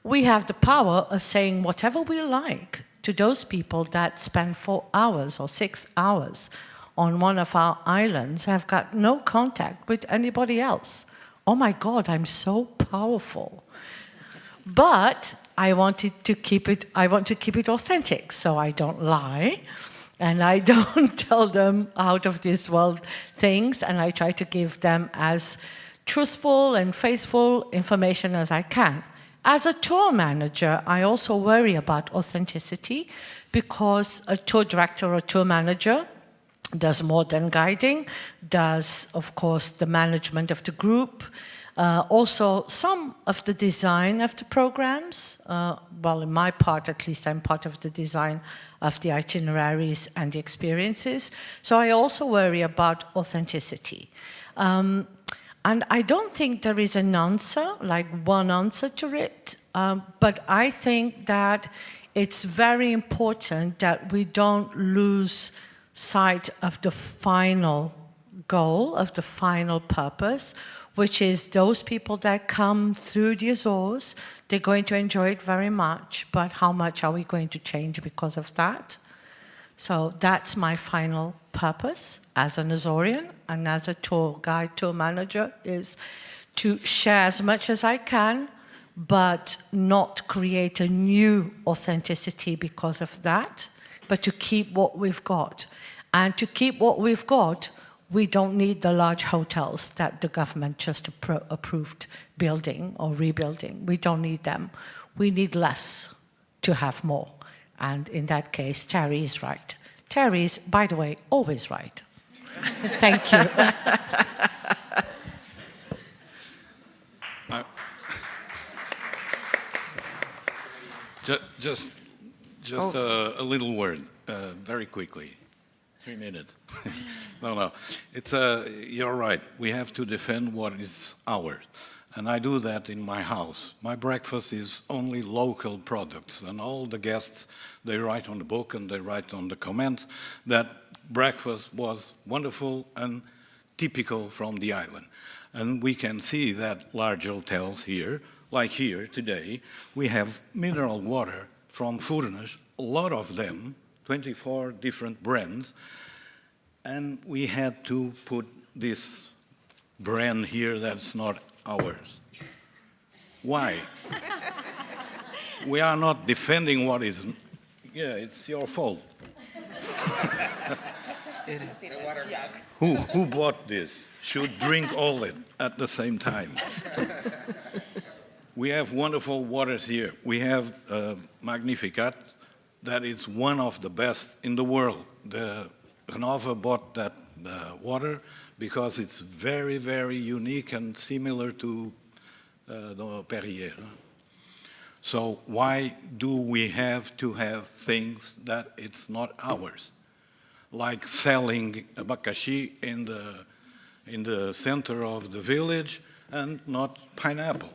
We have the power of saying whatever we like to those people that spend 4 hours or 6 hours on one of our islands, have got no contact with anybody else. Oh my God, I'm so powerful. But I want to keep it authentic, so I don't lie, and I don't tell them out of this world things, and I try to give them as truthful and faithful information as I can. As a tour manager, I also worry about authenticity, because a tour director or tour manager does more than guiding, does, of course, the management of the group, also some of the design of the programs. Well, in my part, at least, I'm part of the design of the itineraries and the experiences. So I also worry about authenticity. And I don't think there is an answer, like one answer to it, but I think that it's very important that we don't lose sight of the final goal, of the final purpose, which is those people that come through the Azores, they're going to enjoy it very much, but how much are we going to change because of that? So that's my final purpose as an Azorean and as a tour guide, tour manager, is to share as much as I can, but not create a new authenticity because of that, but to keep what we've got. And to keep what we've got, we don't need the large hotels that the government just approved building or rebuilding. We don't need them. We need less to have more. And in that case, Terry is right. Terry is, by the way, always right. Thank you. Just a little word, very quickly. 3 minutes. No. It's you're right. We have to defend what is ours. And I do that in my house. My breakfast is only local products, and all the guests, they write on the book and they write on the comments that breakfast was wonderful and typical from the island. And we can see that large hotels here like here today, we have mineral water from Furnas, a lot of them, 24 different brands, and we had to put this brand here that's not ours. Why? We are not defending what is... Yeah, it's your fault. Who bought this should drink all it at the same time. We have wonderful waters here. We have Magnificat, that is one of the best in the world. The Renova bought that water because it's very, very unique and similar to the Perrier. So why do we have to have things that it's not ours? Like selling abacaxi in the center of the village and not pineapple.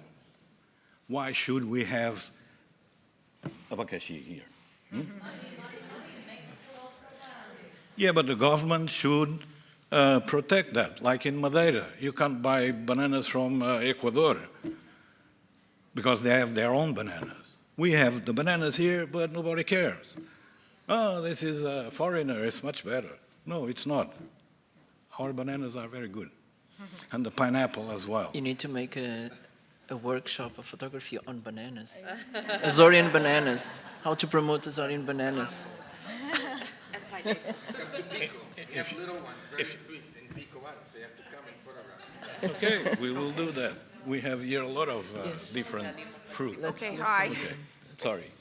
Why should we have abacaxi here? Yeah, but the government should protect that. Like in Madeira, you can't buy bananas from Ecuador because they have their own bananas. We have the bananas here, but nobody cares. Oh, this is a foreigner, it's much better. No, it's not. Our bananas are very good. And the pineapple as well. You need to make a workshop of photography on bananas. Azorian bananas. How to promote Azorian bananas. We have little ones, very sweet, in Pico ones, so you have to come and photograph. Okay, we will do that. We have here a lot of different fruit. Okay, hi. Okay. Sorry.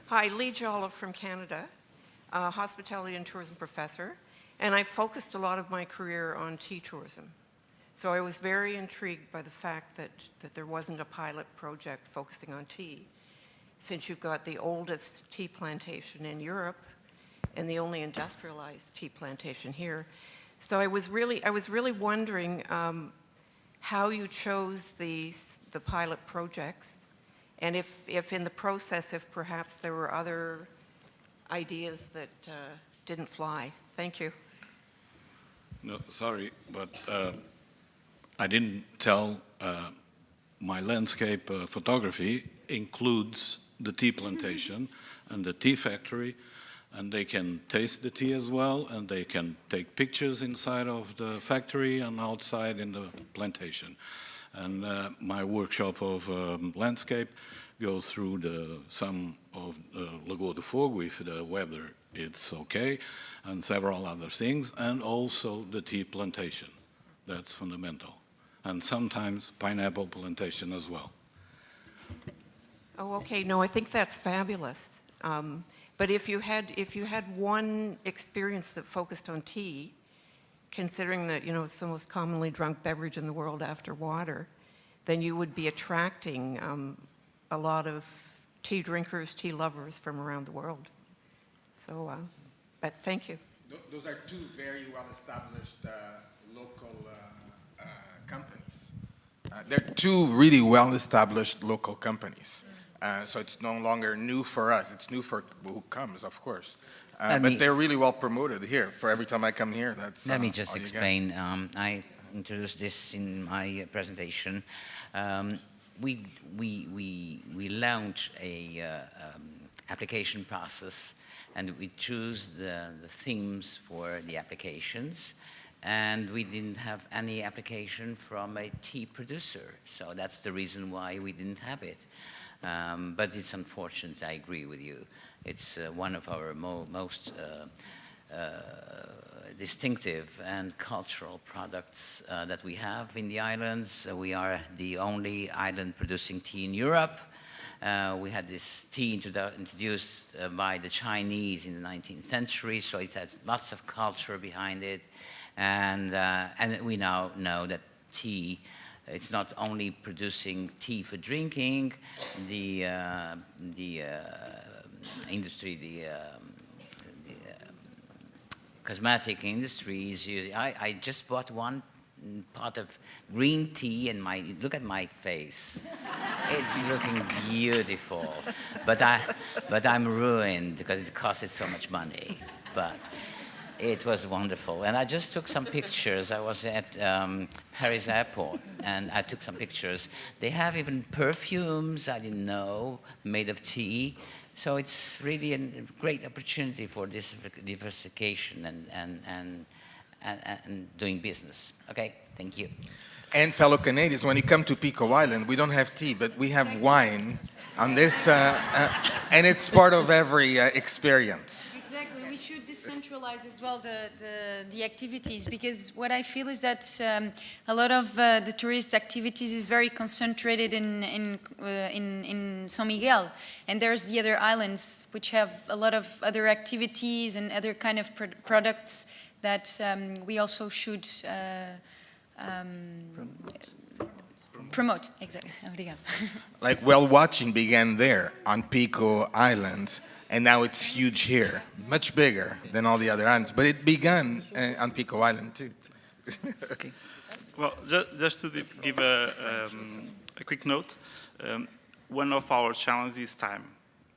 Hi, Lee Jolla from Canada, hospitality and tourism professor, and I focused a lot of my career on tea tourism. So I was very intrigued by the fact that there wasn't a pilot project focusing on tea, since you've got the oldest tea plantation in Europe and the only industrialized tea plantation here. So I was really wondering how you chose the pilot projects, and if in the process, if perhaps there were other ideas that didn't fly. Thank you. No, sorry, but I didn't tell my landscape photography includes the tea plantation and the tea factory, and they can taste the tea as well, and they can take pictures inside of the factory and outside in the plantation. And my workshop of landscape goes through some of Lagoa do Fogo, if the weather it's okay, and several other things, and also the tea plantation. That's fundamental. And sometimes pineapple plantation as well. Oh, okay. No, I think that's fabulous. But if you had one experience that focused on tea, considering that it's the most commonly drunk beverage in the world after water, then you would be attracting a lot of tea drinkers, tea lovers from around the world. So, but thank you. Those are two very well-established local companies. They're two really well-established local companies. So it's no longer new for us. It's new for who comes, of course. But they're really well promoted here. For every time I come here, that's Let me just explain. I introduced this in my presentation. We launch a application process, and we choose the themes for the applications. And we didn't have any application from a tea producer. So that's the reason why we didn't have it. But it's unfortunate, I agree with you. It's one of our most distinctive and cultural products that we have in the islands. We are the only island producing tea in Europe. We had this tea introduced by the Chinese in the 19th century, so it has lots of culture behind it. And we now know that tea, it's not only producing tea for drinking, the industry, the cosmetic industry is using. I just bought one pot of green tea, and look at my face. It's looking beautiful, but I'm ruined because it costed so much money. But It was wonderful. And I just took some pictures. I was at Paris airport, and I took some pictures. They have even perfumes, I didn't know, made of tea. So it's really a great opportunity for this diversification and doing business. Okay, thank you. And fellow Canadians, when you come to Pico Island, we don't have tea, but we have wine on this, and it's part of every experience. Exactly. We should decentralize as well the activities, because what I feel is that a lot of the tourist activities is very concentrated in São Miguel, and there's the other islands which have a lot of other activities and other kind of products that we also should promote. Exactly. Obrigado. Like whale watching began there on Pico Island, and now it's huge here, much bigger than all the other islands. But it began on Pico Island too. Okay. Well, just to give a quick note, one of our challenges is time.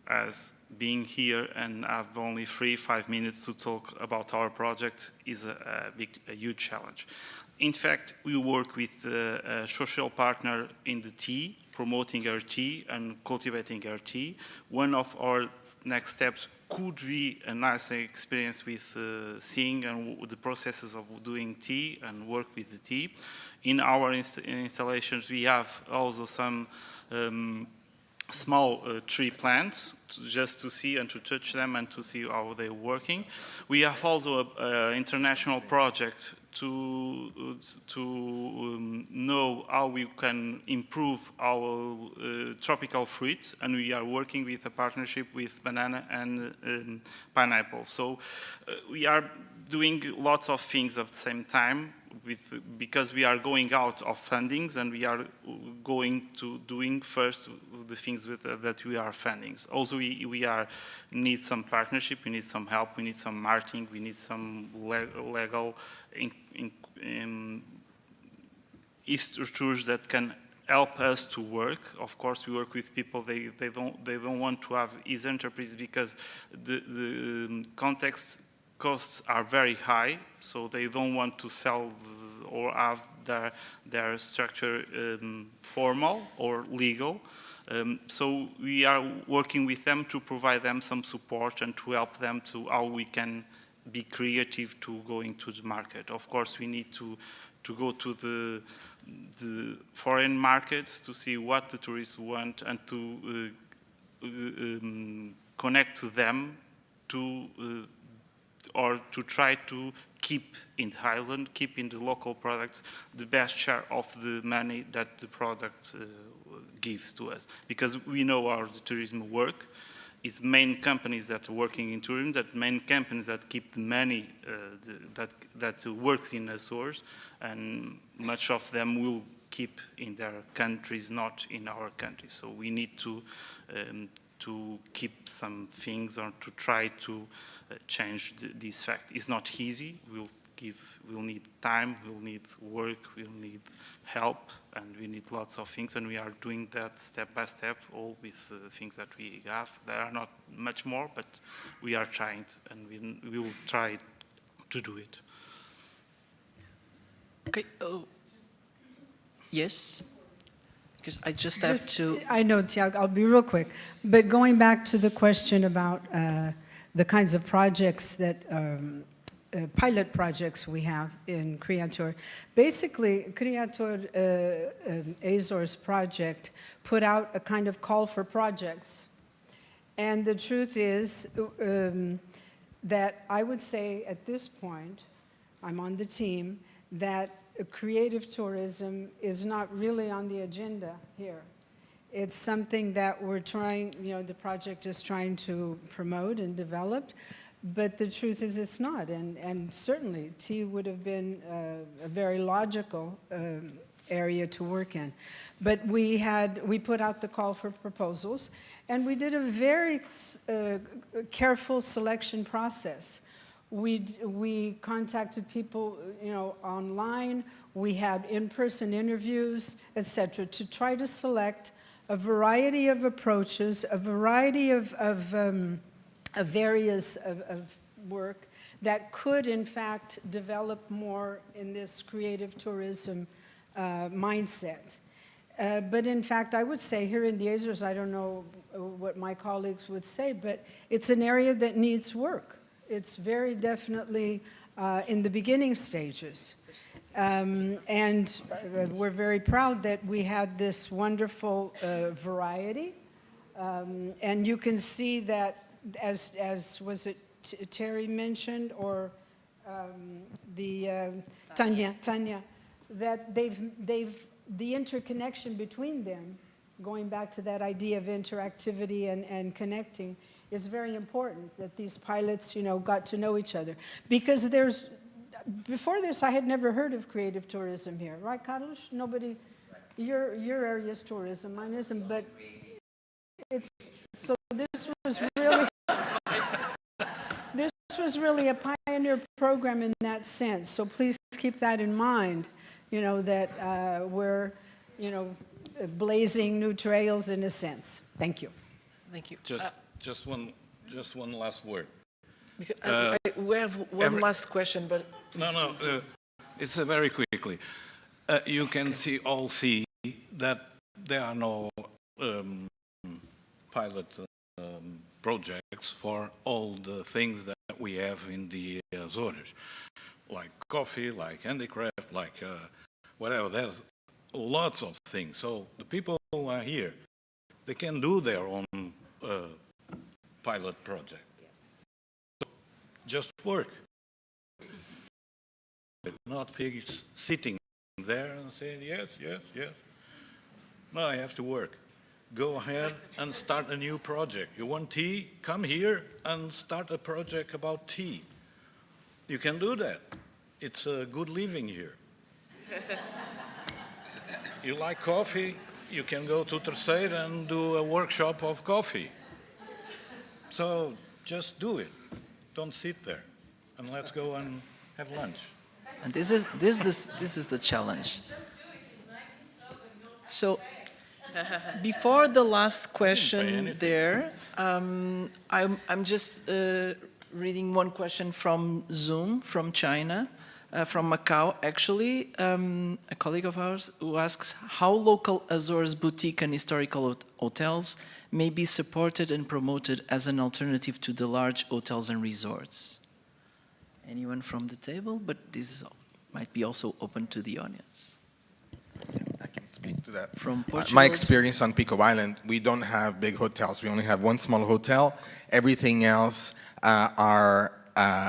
As being here and have only 3-5 minutes to talk about our project is a huge challenge. In fact, we work with a social partner in the tea, promoting our tea and cultivating our tea. One of our next steps could be a nice experience with seeing and the processes of doing tea and work with the tea. In our installations, we have also some small tree plants just to see and to touch them and to see how they're working. We have also an international project to know how we can improve our tropical fruit, and we are working with a partnership with banana and pineapple. So we are doing lots of things at the same time because we are going out of fundings and we are going to doing first the things that we are funding. Also, we need some partnership, we need some help, we need some marketing, we need some legal structures that can help us to work. Of course, we work with people, they don't want to have easy enterprises because the context costs are very high, so they don't want to sell or have their structure formal or legal. So we are working with them to provide them some support and to help them to how we can be creative to going to the market. Of course, we need to go to the foreign markets to see what the tourists want and to connect to them or to try to keep in the island, keep in the local products the best share of the money that the product gives to us. Because we know how the tourism work. It's main companies that are working in tourism, that main companies that keep the money that works in Azores, and much of them will keep in their countries, not in our countries. So we need to keep some things or to try to change this fact. It's not easy. We'll need time, we'll need work, we'll need help, and we need lots of things, and we are doing that step by step, all with things that we have. There are not much more, but we are trying, and we will try to do it. Okay. Oh. Yes. Because I just have to... I know, Tiago, I'll be real quick. But going back to the question about the kinds of projects that, pilot projects we have in Criatur. Basically, Criatur Azores project put out a kind of call for projects. And the truth is that I would say at this point, I'm on the team, that creative tourism is not really on the agenda here. It's something that we're trying, the project is trying to promote and develop, but the truth is it's not. And certainly, tea would have been a very logical area to work in. But we put out the call for proposals, and we did a very careful selection process. We contacted people, online. We had in-person interviews, etc., to try to select a variety of approaches, a variety of areas of work that could, in fact, develop more in this creative tourism mindset. But in fact, I would say here in the Azores, I don't know what my colleagues would say, but it's an area that needs work. It's very definitely in the beginning stages. And we're very proud that we had this wonderful variety. And you can see that, as was it Terry mentioned, or Tanya, that the interconnection between them, going back to that idea of interactivity and connecting, is very important, that these pilots, got to know each other. Because before this, I had never heard of creative tourism here. Right, Carlos? Nobody, your area is tourism, mine isn't, but so this was really a pioneer program in that sense. So please keep that in mind, that we're, blazing new trails in a sense. Thank you. Thank you. Just one last word. We have one last question, but no, it's very quickly. You can see that there are no pilot projects for all the things that we have in the Azores, like coffee, like handicraft, like whatever. There's lots of things. So the people who are here, they can do their own pilot project. So just work. Not sitting there and saying, yes. No, I have to work. Go ahead and start a new project. You want tea? Come here and start a project about tea. You can do that. It's a good living here. You like coffee? You can go to Terceira and do a workshop of coffee. So just do it. Don't sit there. And let's go and have lunch. And this is the challenge. So before the last question there, I'm just reading one question from Zoom, from China, from Macau, actually, a colleague of ours who asks how local Azores boutique and historical hotels may be supported and promoted as an alternative to the large hotels and resorts. Anyone from the table? But this might be also open to the audience. I can speak to that. From Portugal. My experience on Pico Island, we don't have big hotels. We only have one small hotel. Everything else are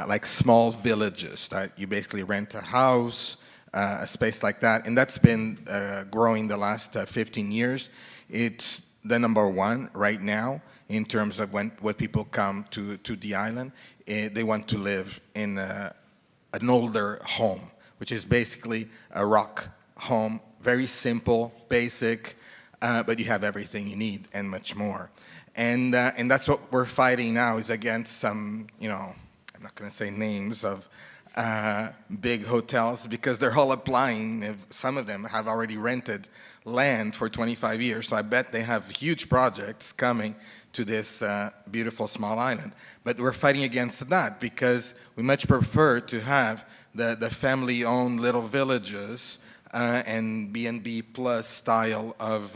like small villages that you basically rent a house, a space like that. And that's been growing the last 15 years. It's the number one right now in terms of when people come to the island. They want to live in an older home, which is basically a rock home, very simple, basic, but you have everything you need and much more. And that's what we're fighting now, is against some, I'm not going to say names of big hotels, because they're all applying. Some of them have already rented land for 25 years, so I bet they have huge projects coming to this beautiful small island. But we're fighting against that, because we much prefer to have the family-owned little villages and B&B plus style of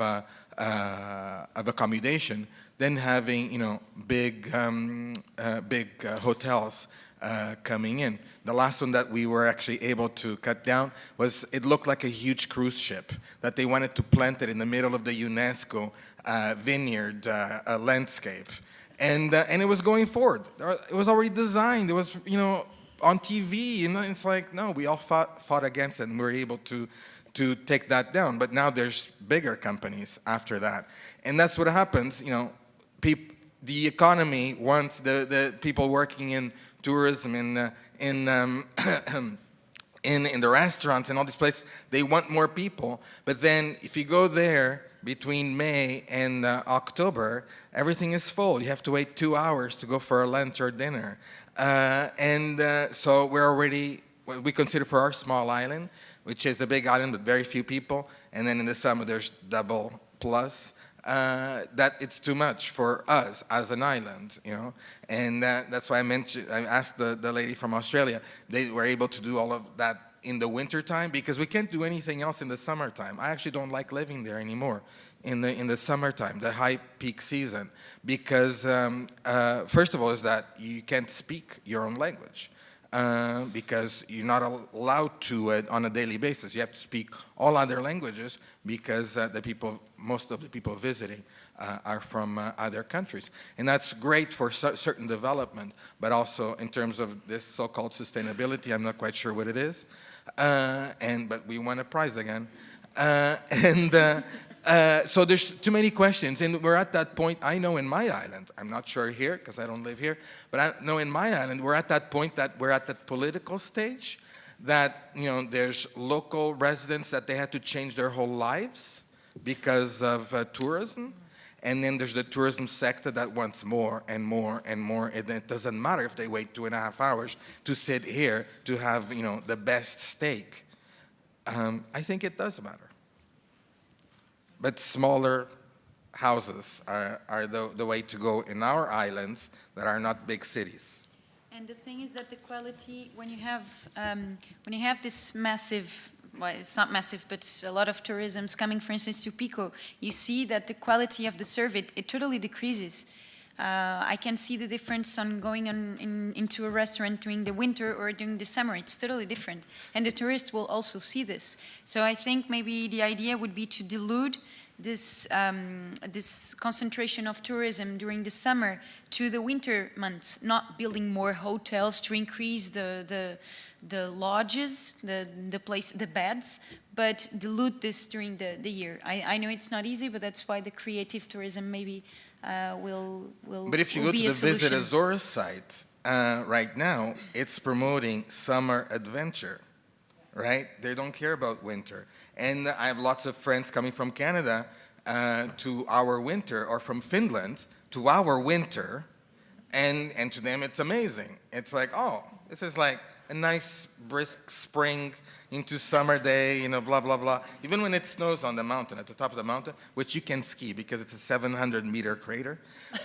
accommodation than having, big hotels coming in. The last one that we were actually able to cut down was, it looked like a huge cruise ship that they wanted to plant it in the middle of the UNESCO vineyard landscape. And it was going forward. It was already designed. It was, on TV. And it's like, no, we all fought against it, and we were able to take that down. But now there's bigger companies after that. And that's what happens, the economy wants the people working in tourism, in the restaurants and all these places, they want more people. But then if you go there between May and October, everything is full. You have to wait 2 hours to go for a lunch or dinner. So we're already, we consider for our small island, which is a big island with very few people, and then in the summer there's double plus. that it's too much for us as an island, and that's why I asked the lady from Australia. They were able to do all of that in the wintertime because we can't do anything else in the summertime. I actually don't like living there anymore in the summertime, the high peak season, because first of all is that you can't speak your own language. Because you're not allowed to on a daily basis. You have to speak all other languages because most of the people visiting are from other countries. And that's great for certain development, but also in terms of this so-called sustainability, I'm not quite sure what it is. But we won a prize again. So there's too many questions, and we're at that point. I know in my island, I'm not sure here because I don't live here, but I know in my island we're at that point that we're at that political stage that there's local residents that they had to change their whole lives because of tourism, and then there's the tourism sector that wants more and more and more, and it doesn't matter if they wait 2.5 hours to sit here to have the best steak. I think it does matter. But smaller houses are the way to go in our islands that are not big cities. And the thing is that the quality, when you have this massive, well, it's not massive, but a lot of tourism coming, for instance, to Pico, you see that the quality of the service, it totally decreases. I can see the difference on going into a restaurant during the winter or during the summer. It's totally different. And the tourists will also see this. So I think maybe the idea would be to dilute this, this concentration of tourism during the summer to the winter months, not building more hotels to increase the lodges, the beds, but dilute this during the year. I know it's not easy, but that's why the creative tourism maybe will But if you go to the Visit Azores site right now, it's promoting summer adventure, right? They don't care about winter. And I have lots of friends coming from Canada to our winter, or from Finland to our winter, and to them it's amazing. It's like, oh, this is like a nice brisk spring into summer day, blah, blah, blah. Even when it snows on the mountain, at the top of the mountain, which you can ski because it's a 700-meter crater,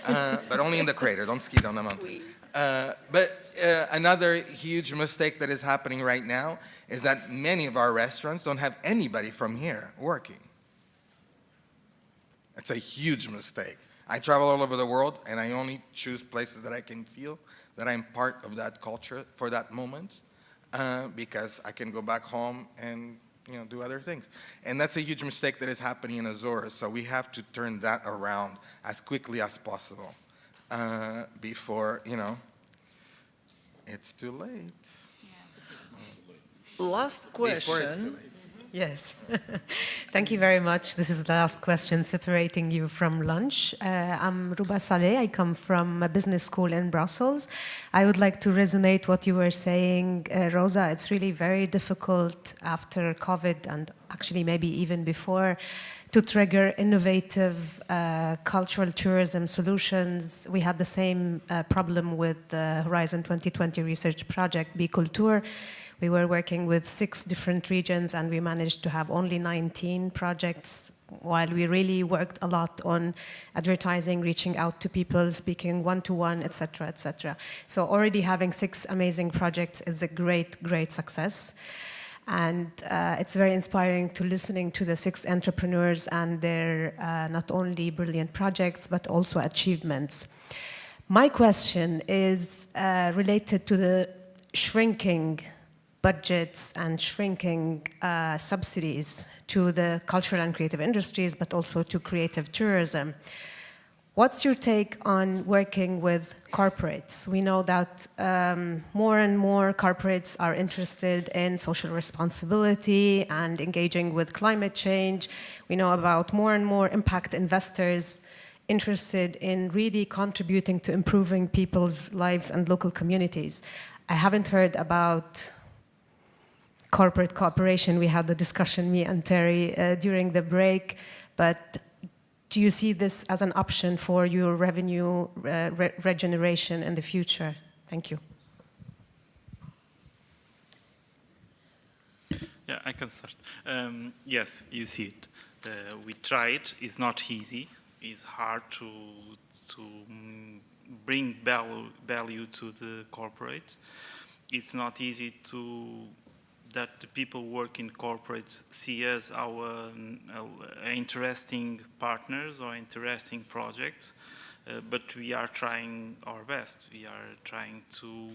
but only in the crater, don't ski down the mountain. But another huge mistake that is happening right now is that many of our restaurants don't have anybody from here working. It's a huge mistake. I travel all over the world, and I only choose places that I can feel that I'm part of that culture for that moment. Because I can go back home and do other things. And that's a huge mistake that is happening in Azores. So we have to turn that around as quickly as possible before, it's too late. Yeah. Last question. Yes. Thank you very much. This is the last question separating you from lunch. I'm Ruba Saleh. I come from a business school in Brussels. I would like to resonate what you were saying, Rosa. It's really very difficult after COVID, and actually maybe even before, to trigger innovative cultural tourism solutions. We had the same problem with the Horizon 2020 research project, Biculture. We were working with 6 different regions, and we managed to have only 19 projects, while we really worked a lot on advertising, reaching out to people, speaking one-to-one, etc., etc. So already having 6 amazing projects is a great, great success. And it's very inspiring to listening to the 6 entrepreneurs and their not only brilliant projects, but also achievements. My question is related to the shrinking budgets and shrinking subsidies to the cultural and creative industries, but also to creative tourism. What's your take on working with corporates? We know that more and more corporates are interested in social responsibility and engaging with climate change. We know about more and more impact investors interested in really contributing to improving people's lives and local communities. I haven't heard about corporate cooperation. We had the discussion, me and Terry, during the break, but do you see this as an option for your revenue regeneration in the future? Thank you. Yeah, I can start. Yes, you see it. We tried. It's not easy is hard to bring value to the corporates. It's not easy that the people work in corporates see us our interesting partners or interesting projects, but we are trying our best. We are trying to,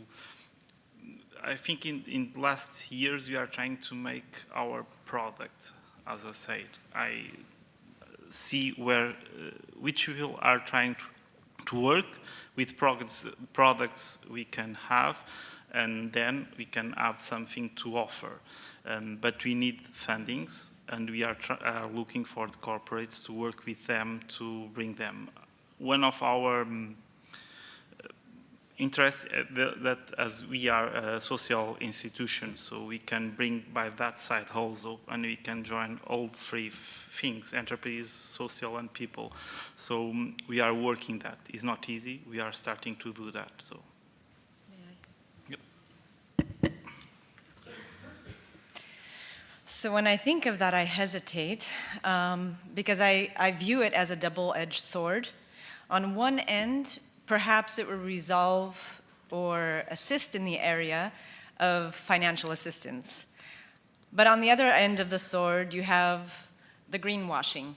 I think in last years we are trying to make our product, as I said. I see which people are trying to work with products we can have, and then we can have something to offer. But we need fundings, and we are looking for the corporates to work with them to bring them. One of our interests that as we are a social institution, so we can bring by that side also, and we can join all three things, enterprise, social, and people. So we are working that. It's not easy. We are starting to do that. So. So when I think of that, I hesitate because I view it as a double-edged sword. On one end, perhaps it will resolve or assist in the area of financial assistance. But on the other end of the sword, you have the greenwashing.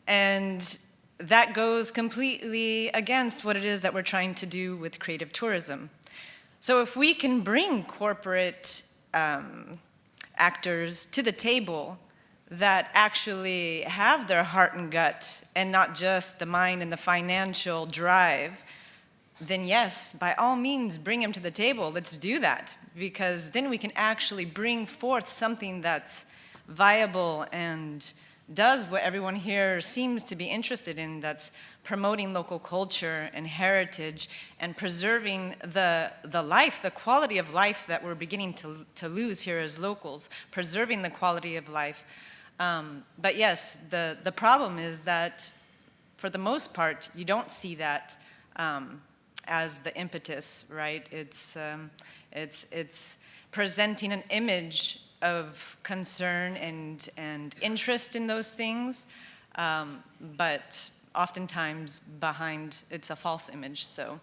And that goes completely against what it is that we're trying to do with creative tourism. So if we can bring corporate actors to the table that actually have their heart and gut and not just the mind and the financial drive, then yes, by all means, bring them to the table. Let's do that, because then we can actually bring forth something that's viable and does what everyone here seems to be interested in, that's promoting local culture and heritage and preserving the life, the quality of life that we're beginning to lose here as locals, preserving the quality of life. But yes, the problem is that for the most part, you don't see that as the impetus, right? It's presenting an image of concern and interest in those things, but oftentimes behind it's a false image. So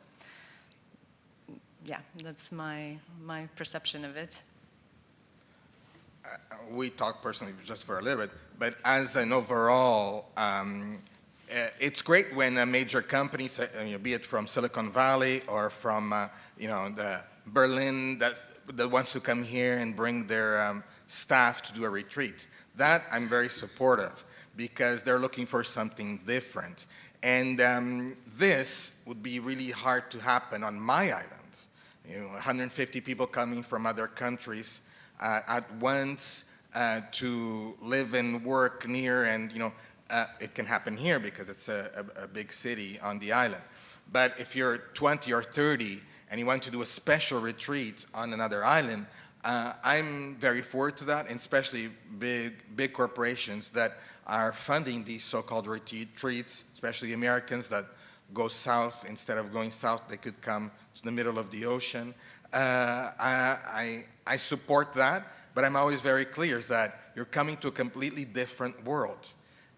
yeah, that's my perception of it. We talk personally just for a little bit, but as an overall, it's great when a major company, be it from Silicon Valley or from the Berlin, that wants to come here and bring their staff to do a retreat. That I'm very supportive, because they're looking for something different. And this would be really hard to happen on my island. 150 people coming from other countries at once to live and work near, and it can happen here because it's a big city on the island. But if you're 20 or 30 and you want to do a special retreat on another island, I'm very forward to that, and especially big corporations that are funding these so-called retreats, especially Americans that go south. Instead of going south, they could come to the middle of the ocean. I support that, but I'm always very clear that you're coming to a completely different world,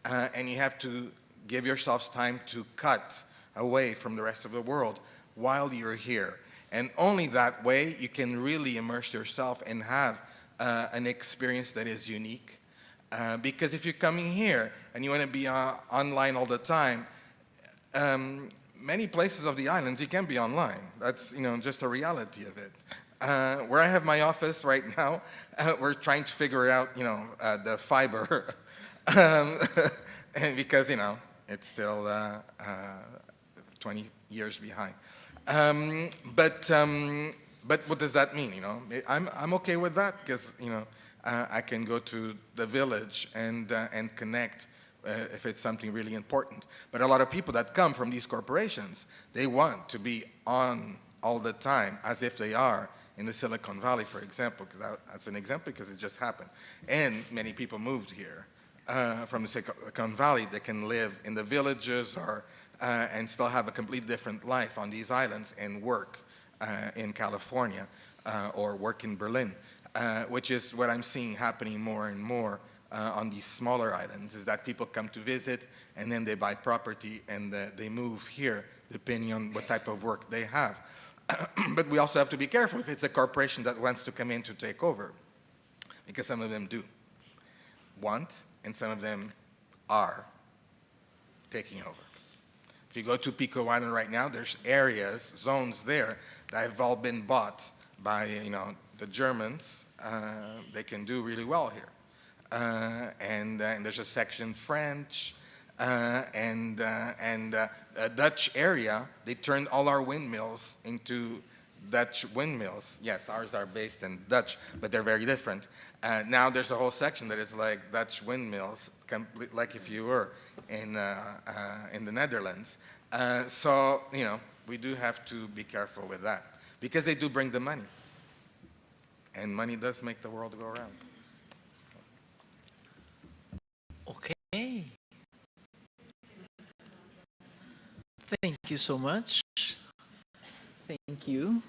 and you have to give yourselves time to cut away from the rest of the world while you're here. And only that way you can really immerse yourself and have an experience that is unique. Because if you're coming here and you want to be online all the time, many places of the islands you can be online. That's just a reality of it. Where I have my office right now, we're trying to figure out the fiber, and because it's still 20 years behind. But what does that mean? I'm okay with that, because I can go to the village and connect if it's something really important. But a lot of people that come from these corporations, they want to be on all the time, as if they are in the Silicon Valley, for example. Because that's an example, because it just happened. And many people moved here from the Silicon Valley. They can live in the villages or and still have a completely different life on these islands and work in California or work in Berlin, which is what I'm seeing happening more and more on these smaller islands, is that people come to visit and then they buy property and they move here depending on what type of work they have. But we also have to be careful if it's a corporation that wants to come in to take over, because some of them do want, and some of them are taking over. If you go to Pico Island right now, there's areas, zones there that have all been bought by, the Germans. They can do really well here. And there's a section French, and a Dutch area. They turned all our windmills into Dutch windmills. Yes, ours are based in Dutch, but they're very different. Now there's a whole section that is like Dutch windmills, like if you were in the Netherlands. So, we do have to be careful with that, because they do bring the money. And money does make the world go around. Okay. Thank you so much. Thank you.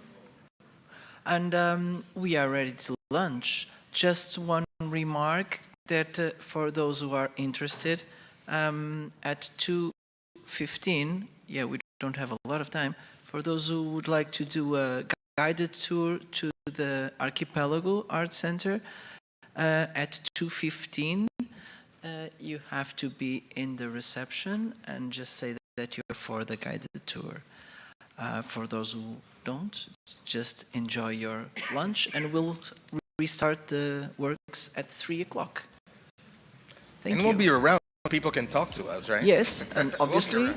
And we are ready to lunch. Just one remark that for those who are interested, at 2:15, we don't have a lot of time, for those who would like to do a guided tour to the Archipelago Art Center, at 2:15, you have to be in the reception and just say that you're for the guided tour. For those who don't, just enjoy your lunch, and we'll restart the works at 3 o'clock. Thank you. And we'll be around. People can talk to us, right? Yes, and obviously,